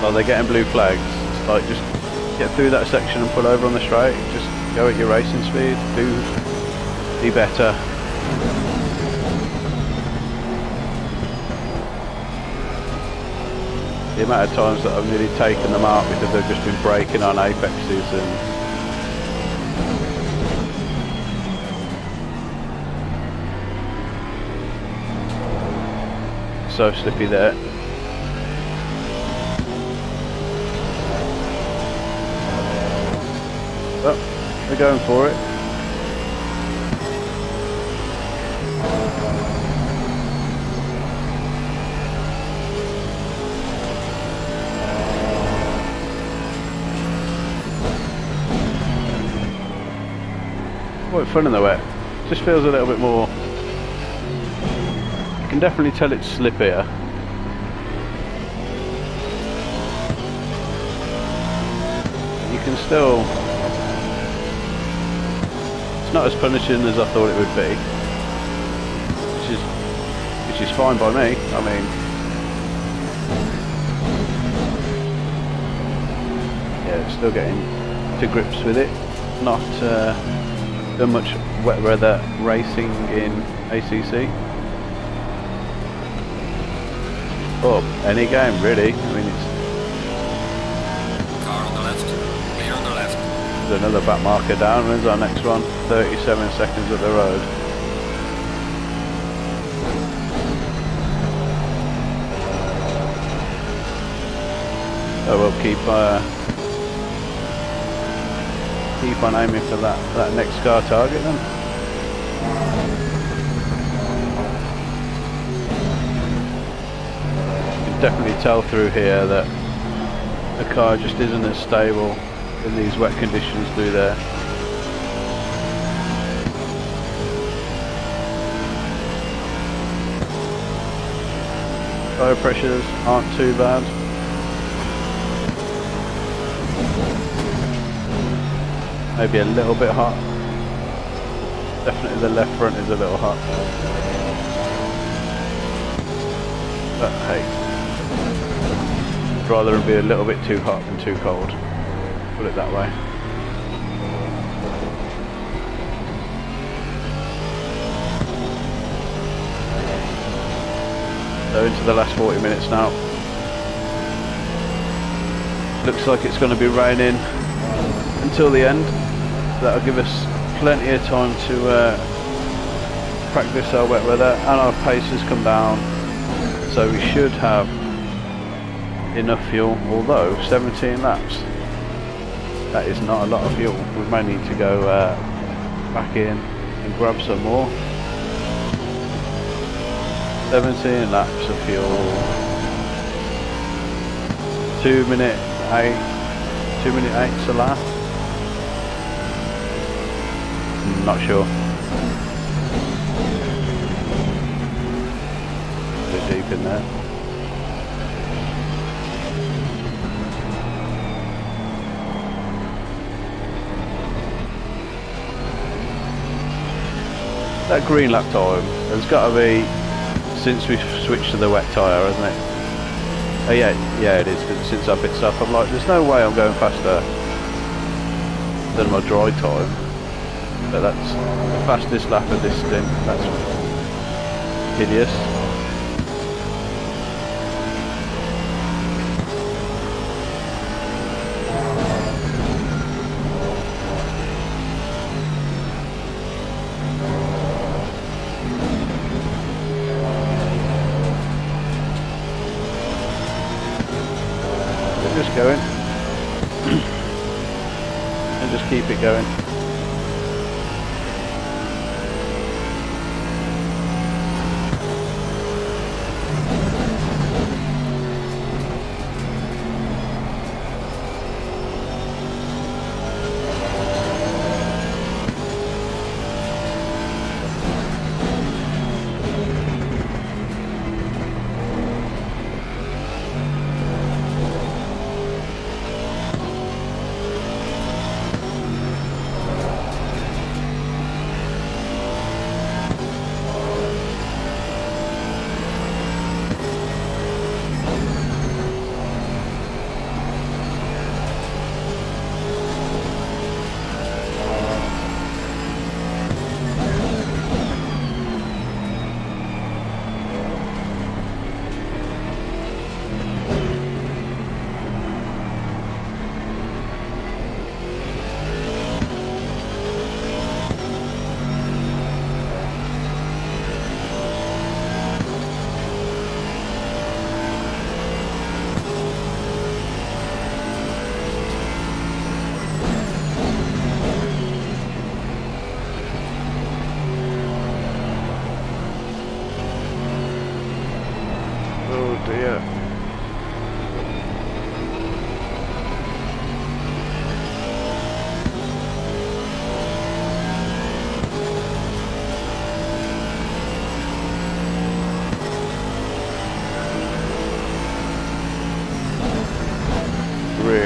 Oh, they're getting blue flags. It's like, just get through that section and pull over on the straight. Just go at your racing speed. Be better. The amount of times that I've nearly taken them out because they've just been braking on apexes and so slippy there. Oh, we're going for it. Quite fun in the wet. Just feels a little bit more. You can definitely tell it's slippier. You can still. It's not as punishing as I thought it would be, which is fine by me. I mean, yeah, still getting to grips with it. Not done much wet weather racing in ACC. Oh, any game really. I mean, it's. Car on the left. Clear on the left. There's another back marker down. When's our next one? 37 seconds at the road. So we'll keep on aiming for that next car target then. Definitely tell through here that the car just isn't as stable in these wet conditions through there. Tyre pressures aren't too bad. Maybe a little bit hot. Definitely the left front is a little hot. But hey. Rather than be a little bit too hot than too cold, put it that way. So into the last 40 minutes now. Looks like it's going to be raining until the end. That'll give us plenty of time to practice our wet weather, and our pace has come down, so we should have enough fuel, although 17 laps, that is not a lot of fuel. We may need to go back in and grab some more. 17 laps of fuel, 2 minute 8's a lap. Not sure. A bit deep in there. That green lap time has got to be since we've switched to the wet tyre, hasn't it? Oh yeah it is, because since I pit stop I'm like, there's no way I'm going faster than my dry time. But that's the fastest lap of this stint. That's hideous. Just going and just keep it going.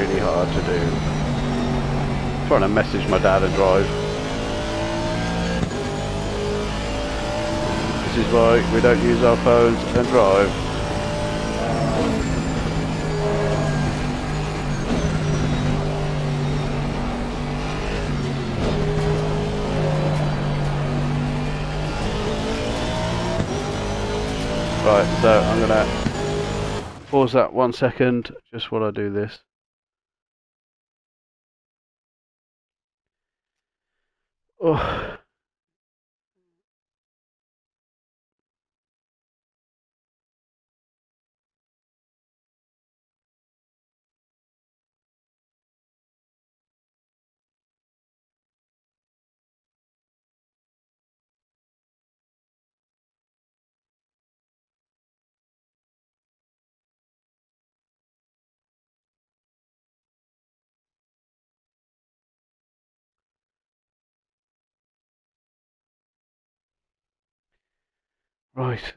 really hard to do. I'm trying to message my dad and drive. This is why we don't use our phones and drive. Right, so I'm gonna pause that 1 second just while I do this. Oh. Right,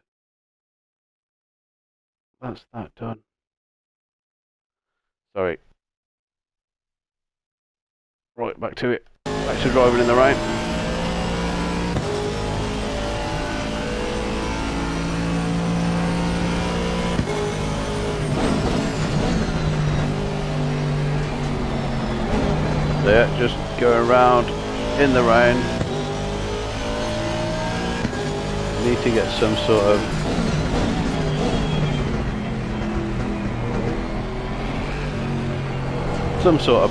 that's that done. Sorry. Right, back to it. Back to driving in the rain. So yeah, just going around in the rain. Need to get some sort of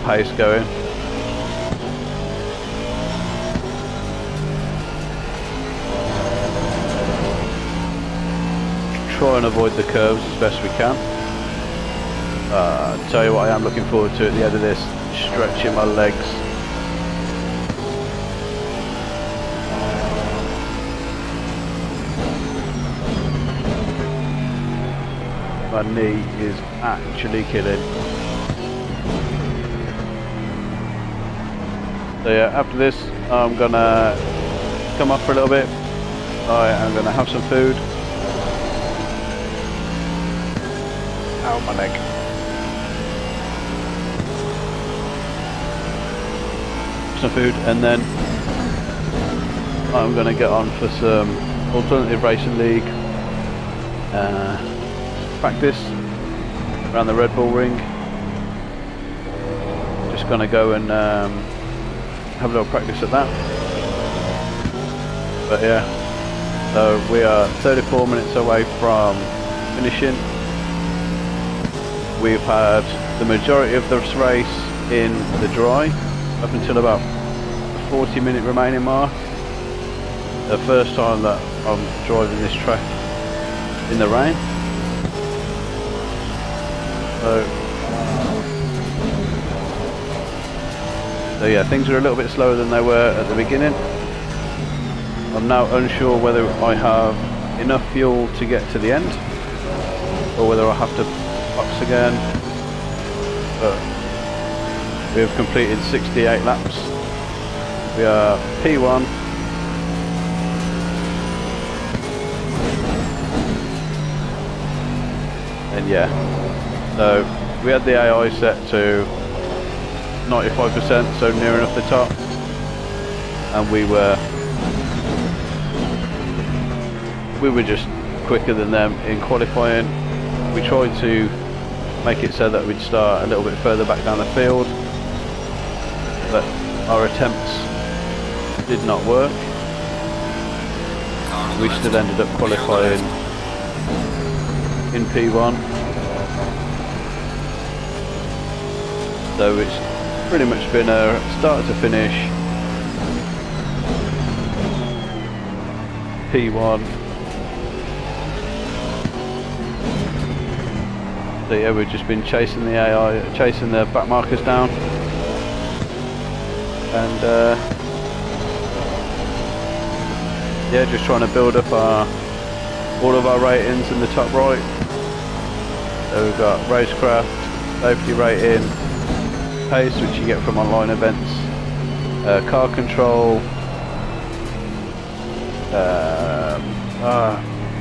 pace going. Try and avoid the curves as best we can. Tell you what I am looking forward to at the end of this, stretching my legs. My knee is actually killing. So yeah, after this I'm gonna come off for a little bit. I am gonna have some food. Ow, my leg. Some food, and then I'm gonna get on for some alternative racing league practice around the Red Bull ring. Just gonna go and have a little practice at that. But yeah, so we are 34 minutes away from finishing. We've had the majority of this race in the dry up until about the 40-minute remaining mark. The first time that I'm driving this track in the rain. So yeah, things are a little bit slower than they were at the beginning. I'm now unsure whether I have enough fuel to get to the end, or whether I have to box again. But we have completed 68 laps. We are P1. And yeah, so we had the AI set to 95%, so near enough the top, and we were just quicker than them in qualifying. We tried to make it so that we'd start a little bit further back down the field, but our attempts did not work. We still ended up qualifying in P1. So it's pretty much been a start to finish P1. So yeah, we've just been chasing the AI, chasing the back markers down, and yeah, just trying to build up all of our ratings in the top right. So we've got racecraft, safety rating, pace, which you get from online events, car control,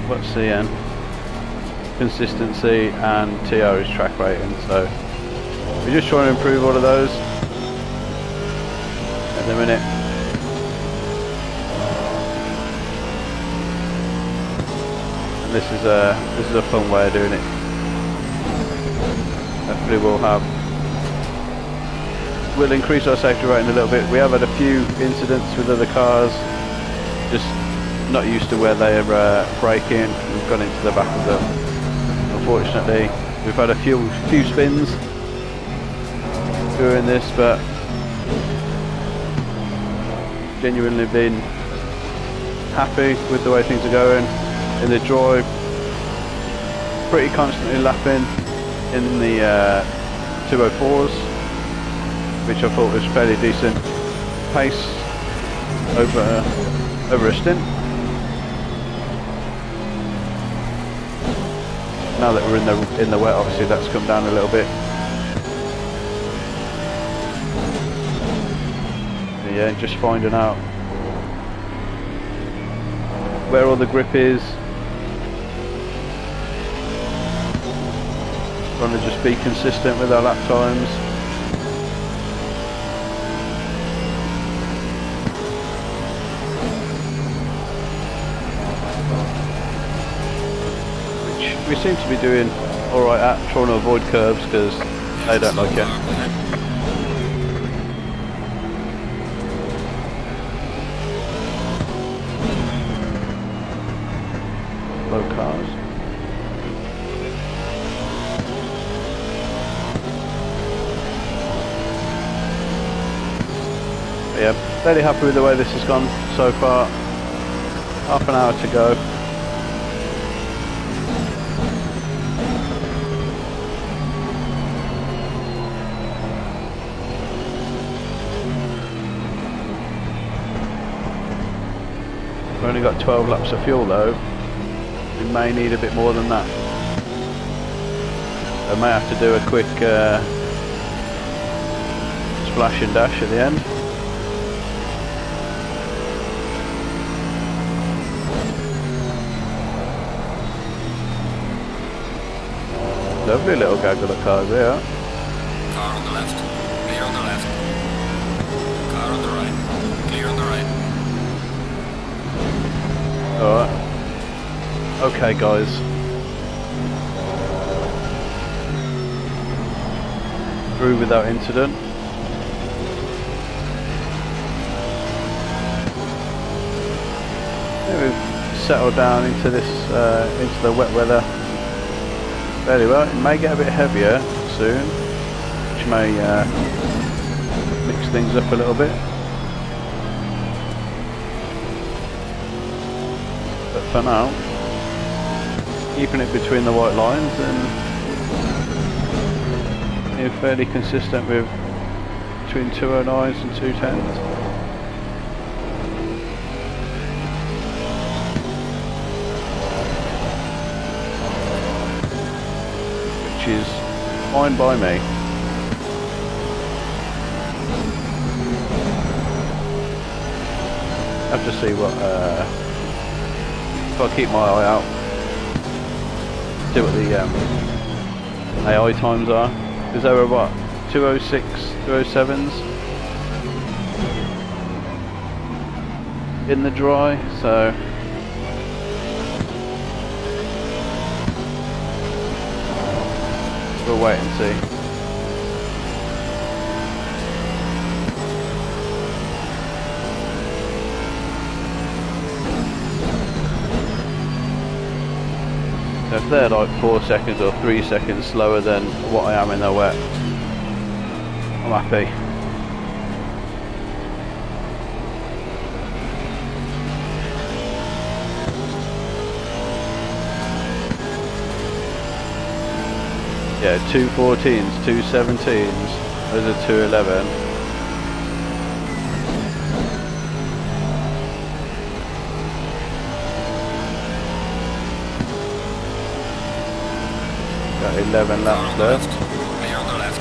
what's CN, consistency, and TR is track rating. So We're just trying to improve all of those at the minute. And this is a fun way of doing it. Hopefully we'll increase our safety rating a little bit. We have had a few incidents with other cars, just not used to where they are braking. We've gone into the back of them. Unfortunately, we've had a few spins during this, but genuinely been happy with the way things are going in the drive. Pretty constantly lapping in the 204s, which I thought was fairly decent pace over a stint. Now that we're in the wet, obviously that's come down a little bit. But yeah, just finding out where all the grip is. Trying to just be consistent with our lap times. We seem to be doing alright at trying to avoid curves because they don't like it. Low cars. But yeah, fairly happy with the way this has gone so far. Half an hour to go. We've only got 12 laps of fuel though. We may need a bit more than that. I may have to do a quick splash and dash at the end. Lovely little gaggle of cars here. Car on the left, clear on the left. Car on the right, clear on the right. Alright. Okay guys. Through without incident. Yeah, we've settled down into this, into the wet weather fairly well. It may get a bit heavier soon, which may mix things up a little bit. But for now, keeping it between the white lines and being fairly consistent with between 209s and 210s. Which is fine by me. Have to see what if I keep my eye out, see what the AI times are, because there were what, 206, 207s in the dry, so we'll wait and see. So if they're like 4 seconds or 3 seconds slower than what I am in the wet, I'm happy. Yeah, 214s, 217s, those are 211. Got 11 laps left. Clear on the left.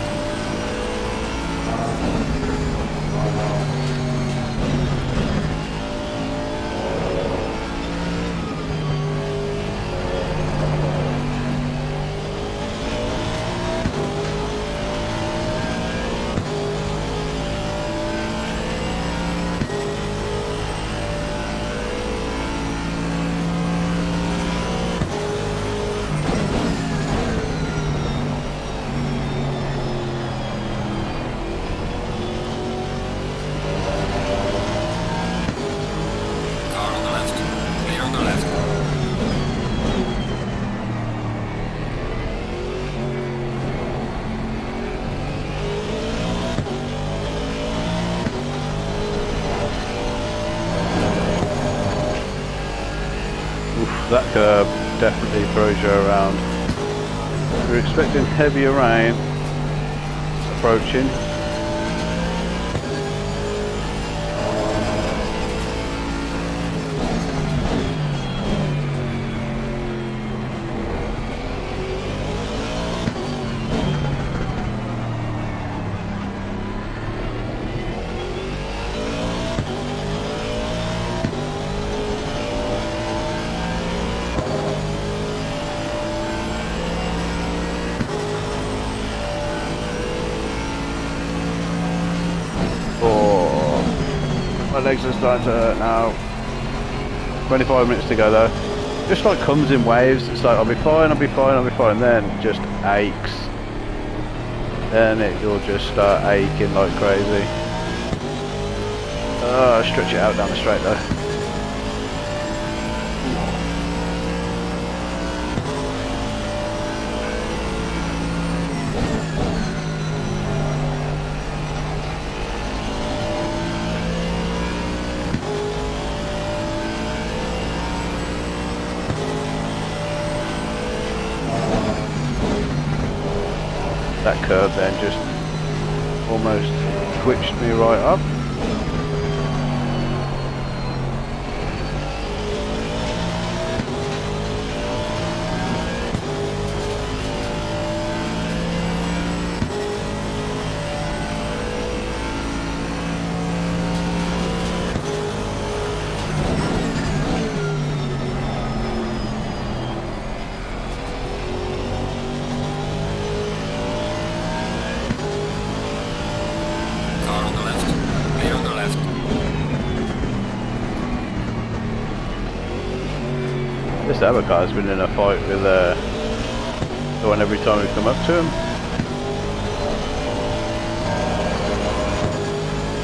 That curb definitely throws you around. We're expecting heavier rain approaching. My legs are starting to hurt now. 25 minutes to go though. Just like comes in waves. It's like I'll be fine, I'll be fine, I'll be fine. Then it just aches. Then it'll just start aching like crazy. Stretch it out down the straight though. That curve then just almost twitched me right up. This other guy's been in a fight with the one every time we come up to him.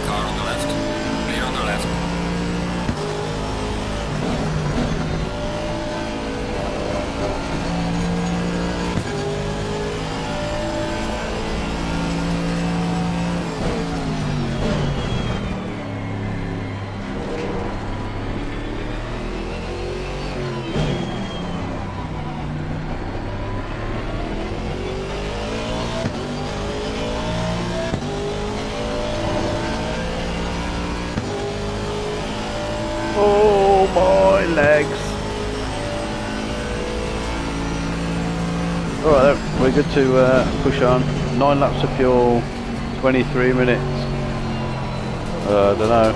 Car on the left. Clear on the left. Oh my legs. Alright, we're good to push on. 9 laps of fuel, 23 minutes. I don't know.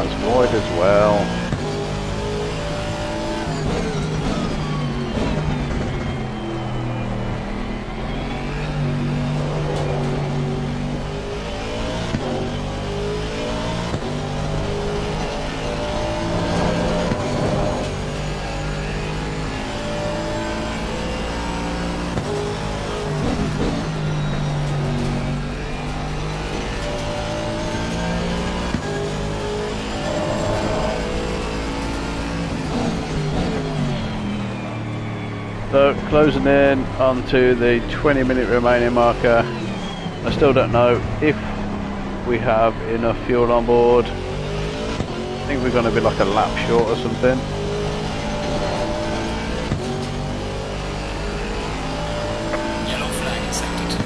It's void as well. So closing in onto the 20-minute remaining marker. I still don't know if we have enough fuel on board. I think we're going to be like a lap short or something. Yellow flag accepted.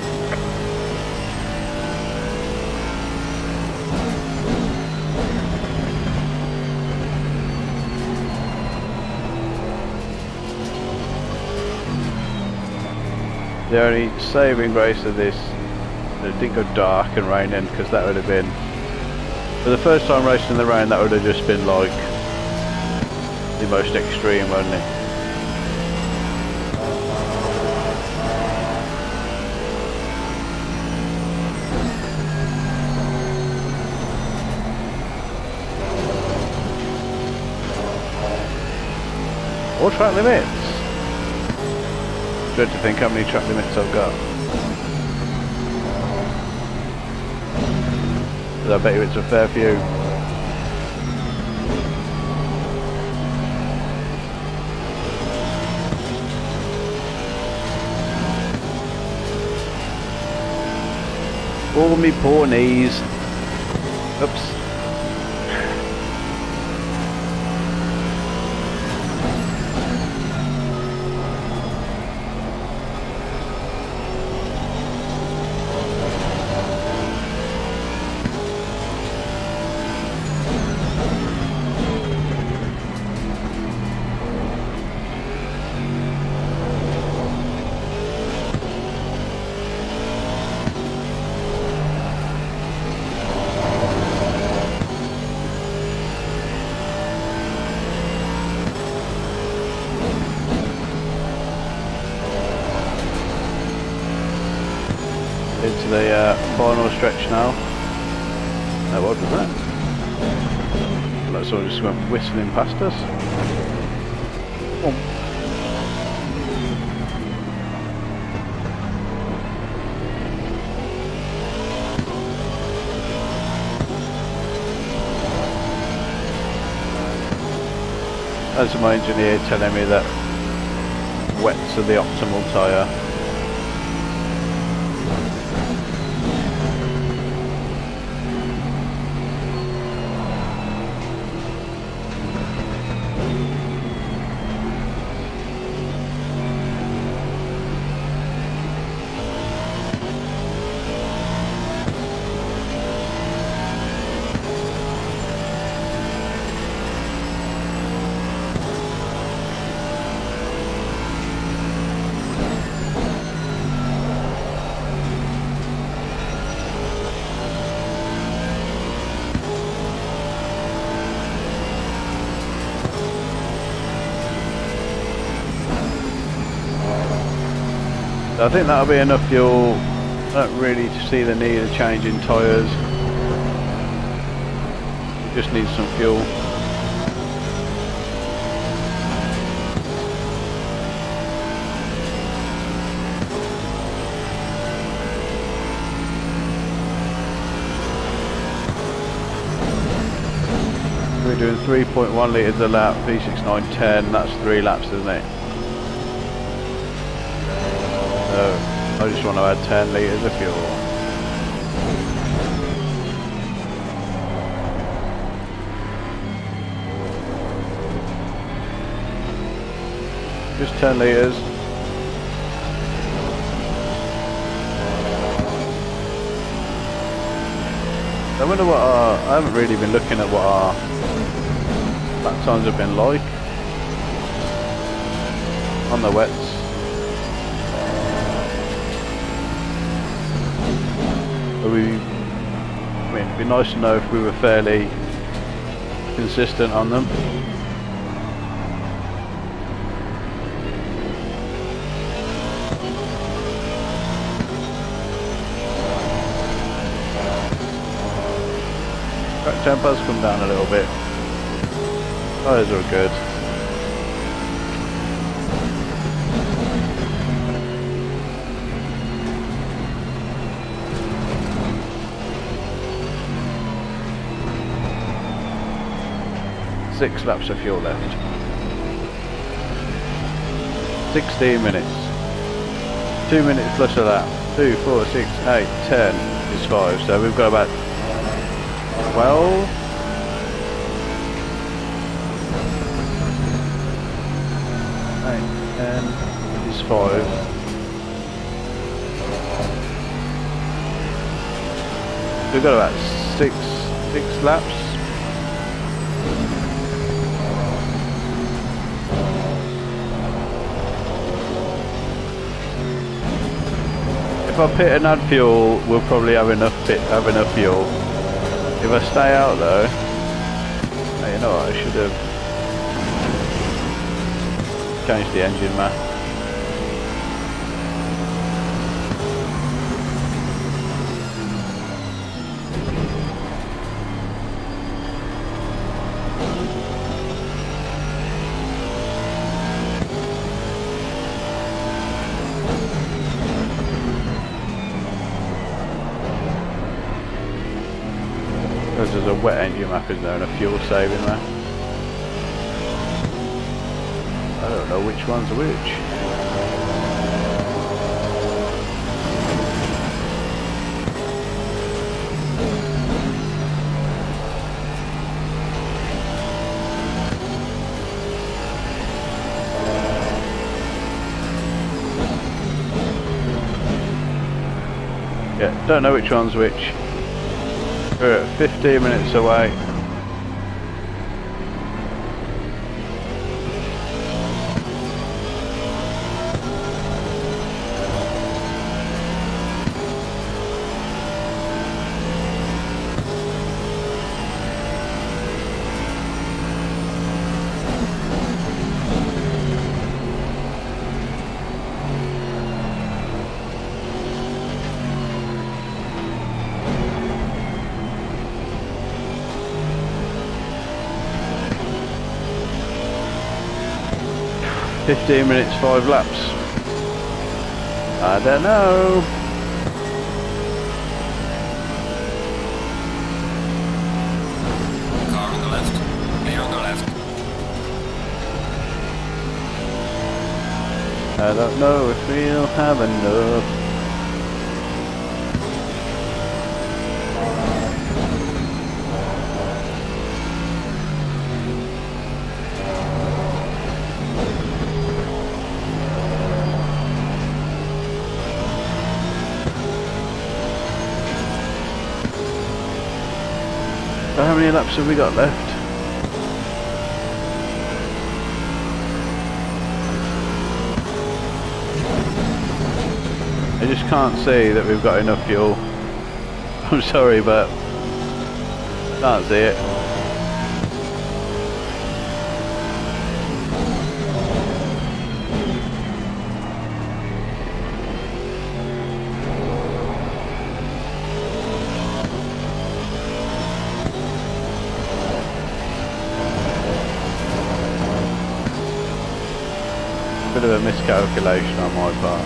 The only saving grace of this, that it didn't go dark and raining, because that would have been, for the first time racing in the rain, that would have just been like the most extreme, wouldn't it? Or track limits. Good to think how many track limits I've got. But I bet you it's a fair few. All me poor knees. Oops. Into the final stretch now. No, what was that? Like someone just went whistling past us. Oh. That's my engineer telling me that wets are the optimal tyre. I think that'll be enough fuel. I don't really see the need of changing tyres. Just need some fuel. We're doing 3.1 litres a lap, V6910, that's 3 laps, isn't it? I just want to add 10 litres of fuel. Just 10 litres. I wonder what I haven't really been looking at what our lap times have been like on the wets. I mean, it'd be nice to know if we were fairly consistent on them. Track tempo's come down a little bit. Tyres are good. Six laps of fuel left. 16 minutes. 2 minutes plus a lap. 2, 4, 6, 8, 10 is 5. So we've got about 12. Is 5. We've got about six laps. if I pit and add fuel, we'll probably have enough fuel. If I stay out though, oh, you know what, I should have changed the engine map. Because there's a wet engine map, isn't there, and a fuel saving map. I don't know which one's which. Yeah, don't know which one's which. We're at 15 minutes away. "15 minutes, 5 laps. I don't know. Car on the left. Clear on the left. I don't know if we'll have enough." So how many laps have we got left? I just can't see that we've got enough fuel. I'm sorry, but can't see it. Bit of a miscalculation on my part.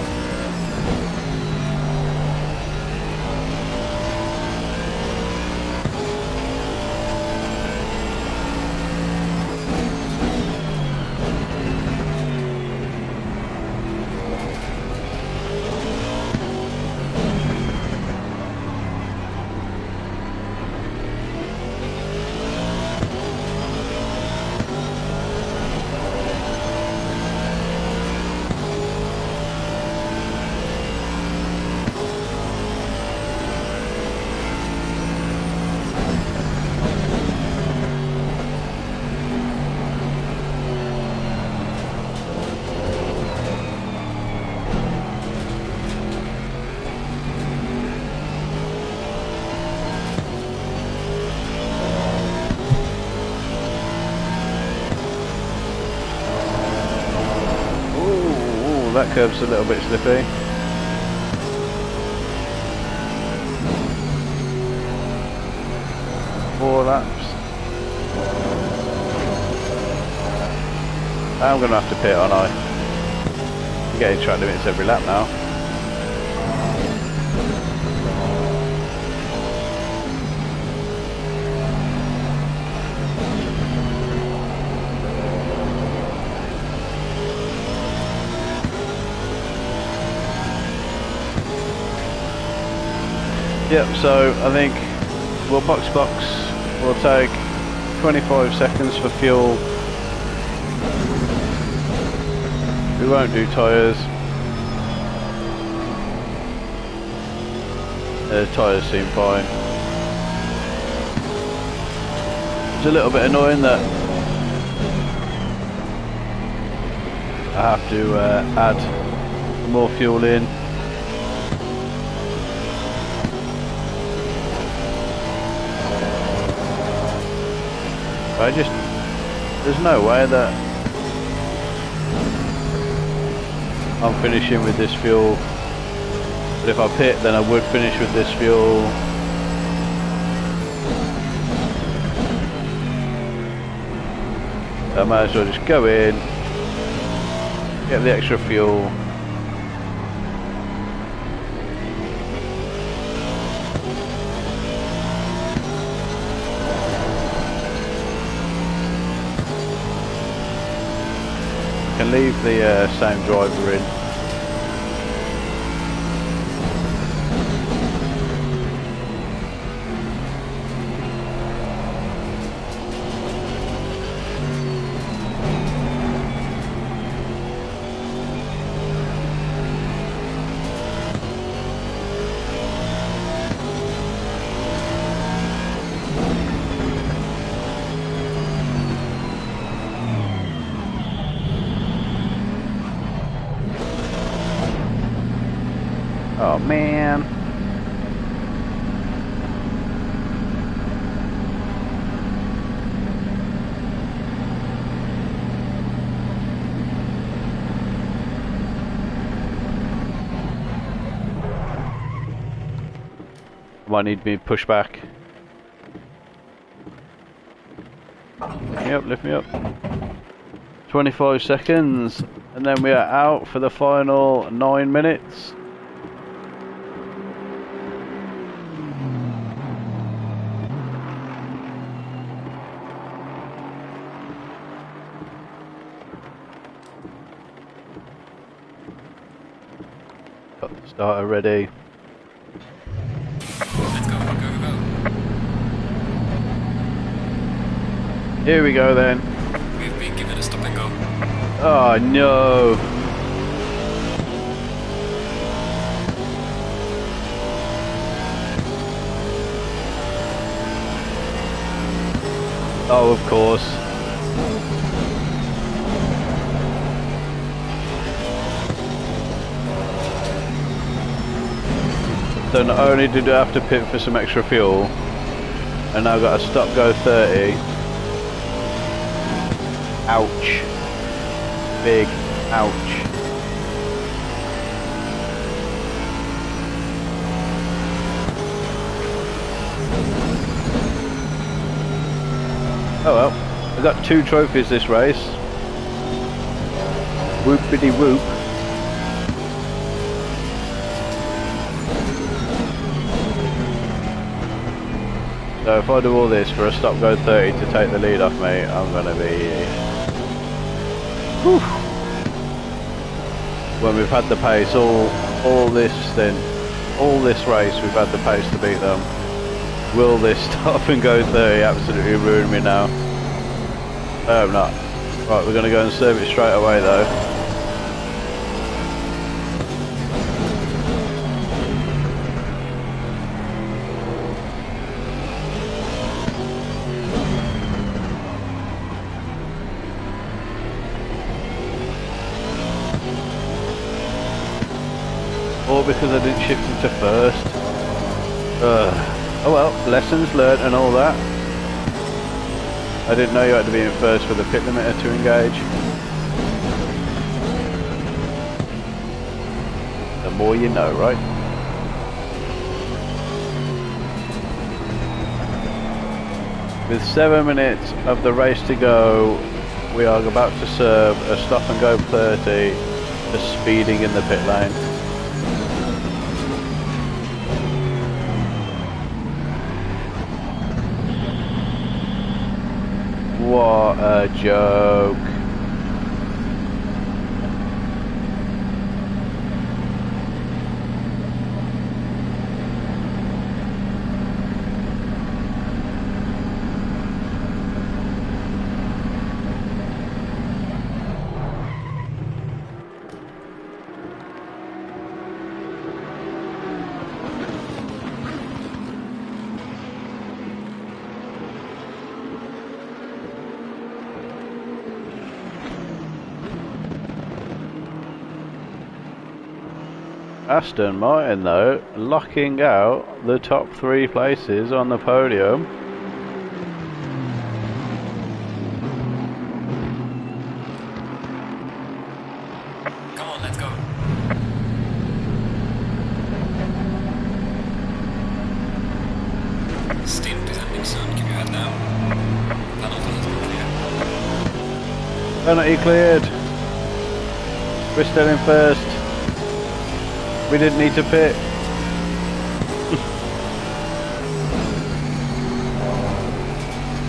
That curve's a little bit slippy. Four laps. I'm going to have to pit, aren't I? I'm getting track limits every lap now. Yep, so I think we'll box. We'll take 25 seconds for fuel. We won't do tyres. The tyres seem fine. It's a little bit annoying that I have to add more fuel in. There's no way that I'm finishing with this fuel. But if I pit, then I would finish with this fuel. I might as well just go in, get the extra fuel. Can leave the same driver in. Oh man. Might need me to push back. Lift me up. 25 seconds, and then we are out for the final 9 minutes. Got the starter ready. Let's go, go, go. Here we go then. We've been given a stop and go. Oh no. Oh, of course. So not only did I have to pit for some extra fuel, and now I've got to stop go 30. Ouch. Big ouch. Oh well, I got 2 trophies this race. Whoopity whoop. So if I do all this for a stop go 30 to take the lead off me, I'm gonna be... Whew. When we've had the pace all this stint, all this race we've had the pace to beat them. Will this stop and go 30 absolutely ruin me now? I hope not. Right, we're gonna go and serve it straight away though. Or because I didn't shift into first. Oh well, lessons learned and all that. I didn't know you had to be in first for the pit limiter to engage. The more you know, right? With 7 minutes of the race to go, we are about to serve a stop and go 30 for speeding in the pit lane. What a joke. Aston Martin though, locking out the top 3 places on the podium. Penalty cleared. We're still in first. We didn't need to pit.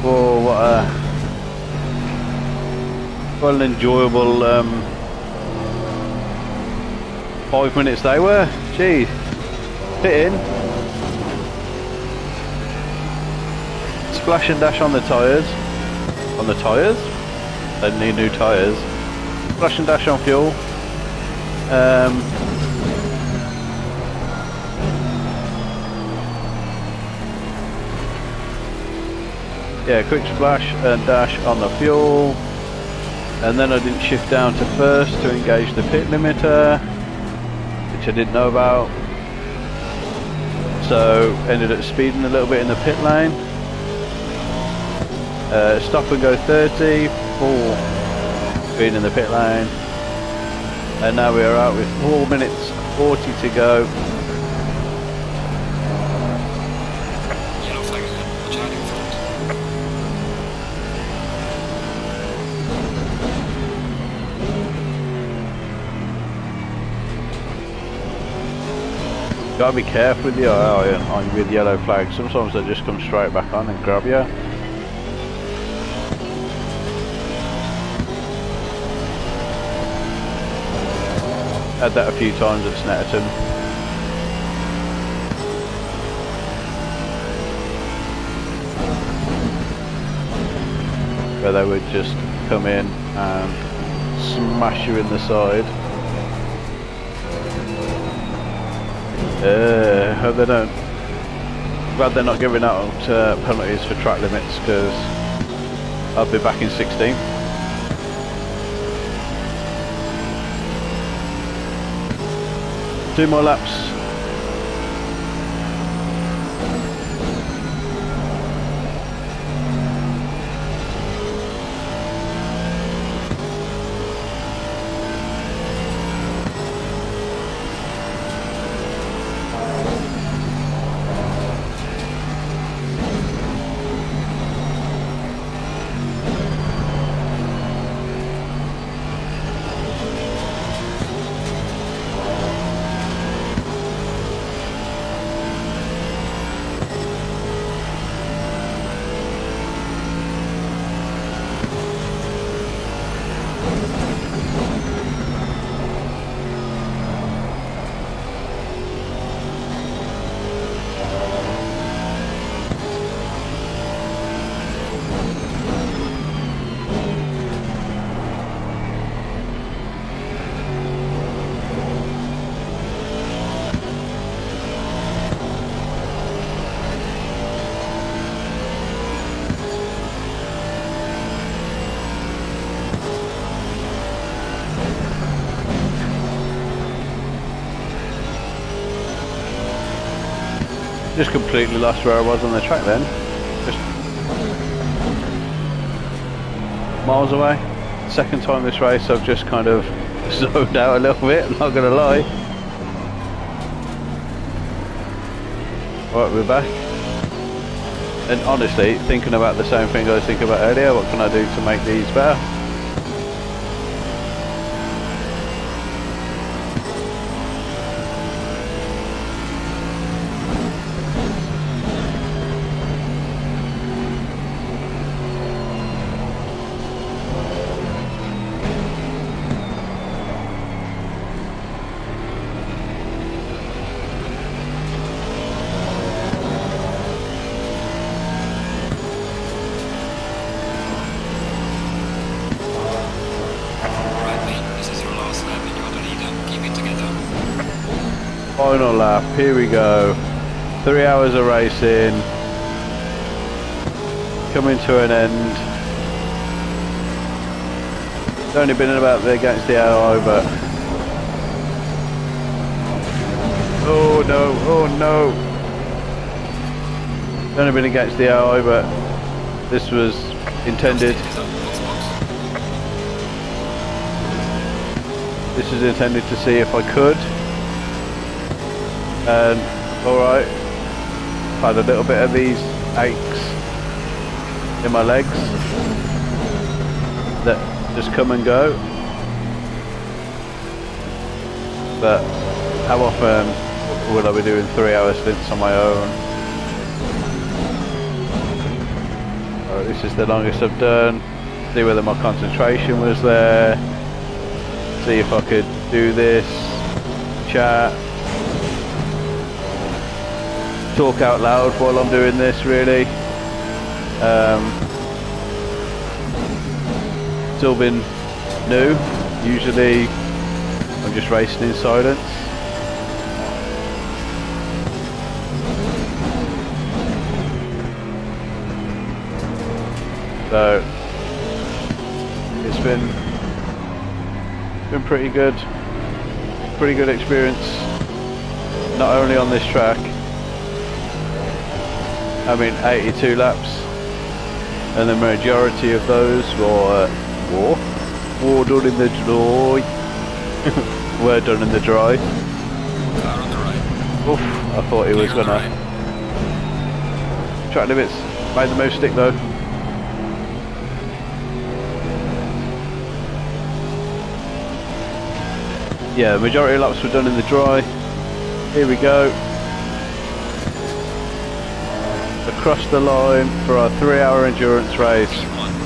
Oh, what an enjoyable 5 minutes they were. Gee, pit in. Splash and dash on the tyres. On the tyres? They need new tyres. Splash and dash on fuel. Yeah, quick splash and dash on the fuel. And then I didn't shift down to first to engage the pit limiter, which I didn't know about. So ended up speeding a little bit in the pit lane. Stop and go 30, full speed in the pit lane. And now we are out with 4 minutes 40 to go. Yellow flag ahead. Watch out in front. Gotta be careful with the eye on with yellow flags. Sometimes they just come straight back on and grab you. Had that a few times at Snetterton. Where they would just come in and smash you in the side. Hope they don't. Glad they're not giving out penalties for track limits, because I'll be back in 16th. Two more laps. Just completely lost where I was on the track then. Just miles away. Second time this race I've just kind of zoned out a little bit, I'm not gonna lie. Right, we're back. And honestly, thinking about the same thing I was thinking about earlier, what can I do to make these better? Final lap, here we go. 3 hours of racing, coming to an end. It's only been about against the hour, but oh no, oh no. It's only been against the hour, but this was intended. This is intended to see if I could. And alright, had a little bit of these aches in my legs that just come and go. But how often would I be doing 3-hour stints on my own? Oh, this is the longest I've done. See whether my concentration was there. See if I could do this. Chat. Talk out loud while I'm doing this, really. It's all been new. Usually I'm just racing in silence. So it's been pretty good experience, not only on this track. I mean, 82 laps, and the majority of those were war done in the dry. Were done in the dry. Car on the right. Oof, I thought he was gonna. Track limits made the most stick though. Yeah, the majority of laps were done in the dry. Here we go. Across the line for our 3-hour endurance race.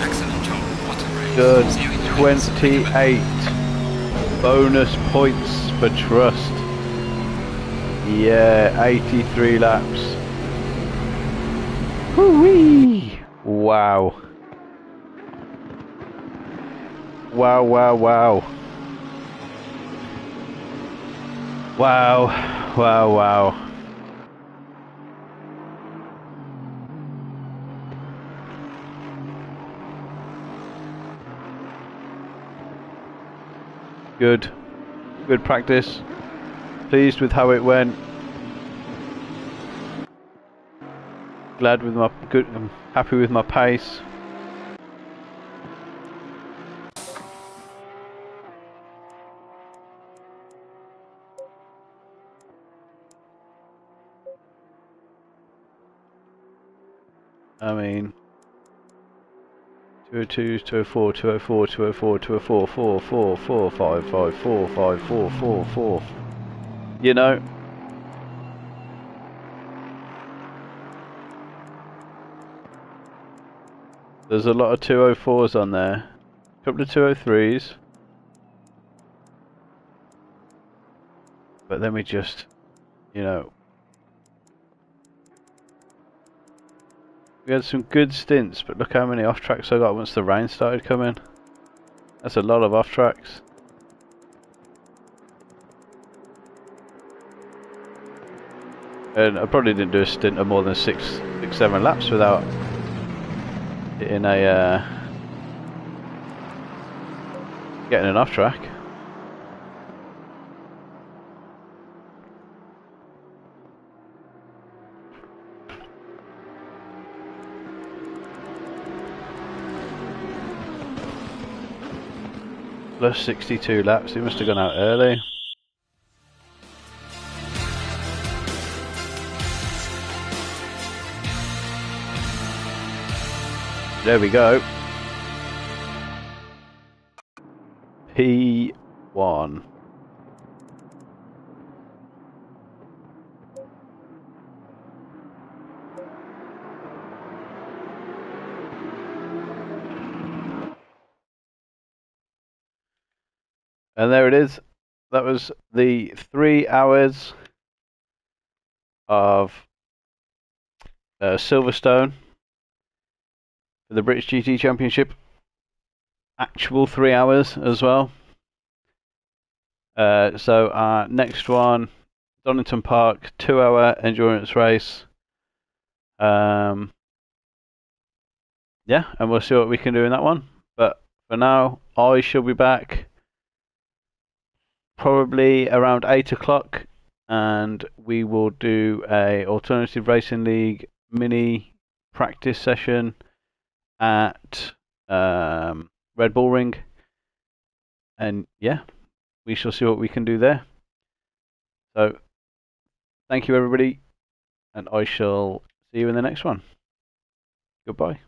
Excellent job. What a race. Good. See you in your 28 bonus points for trust. Yeah, 83 laps. Whoo-wee! Wow. Wow, wow, wow. Wow, wow, wow. Good practice. Pleased with how it went. Glad with my good. I'm happy with my pace. I mean, 202, 204, 204, 204, 204, 4, 4, 4, 5, 5, 4, 5, 4, 4, 4. You know. There's a lot of 204s on there. A couple of 203s. But then we just, you know. We had some good stints, but look how many off tracks I got once the rain started coming. That's a lot of off tracks. And I probably didn't do a stint of more than 6-7 laps without hitting a getting an off track. Plus 62 laps, he must have gone out early. There we go. P1. And there it is. That was the 3 hours of Silverstone for the British GT Championship. Actual 3 hours as well. So our next one, Donington Park, 2-hour endurance race. Yeah, and we'll see what we can do in that one. But for now, I shall be back probably around 8 o'clock, and we will do a Alternative Racing League mini practice session at Red Bull Ring, and yeah, we shall see what we can do there. So thank you everybody, and I shall see you in the next one. Goodbye.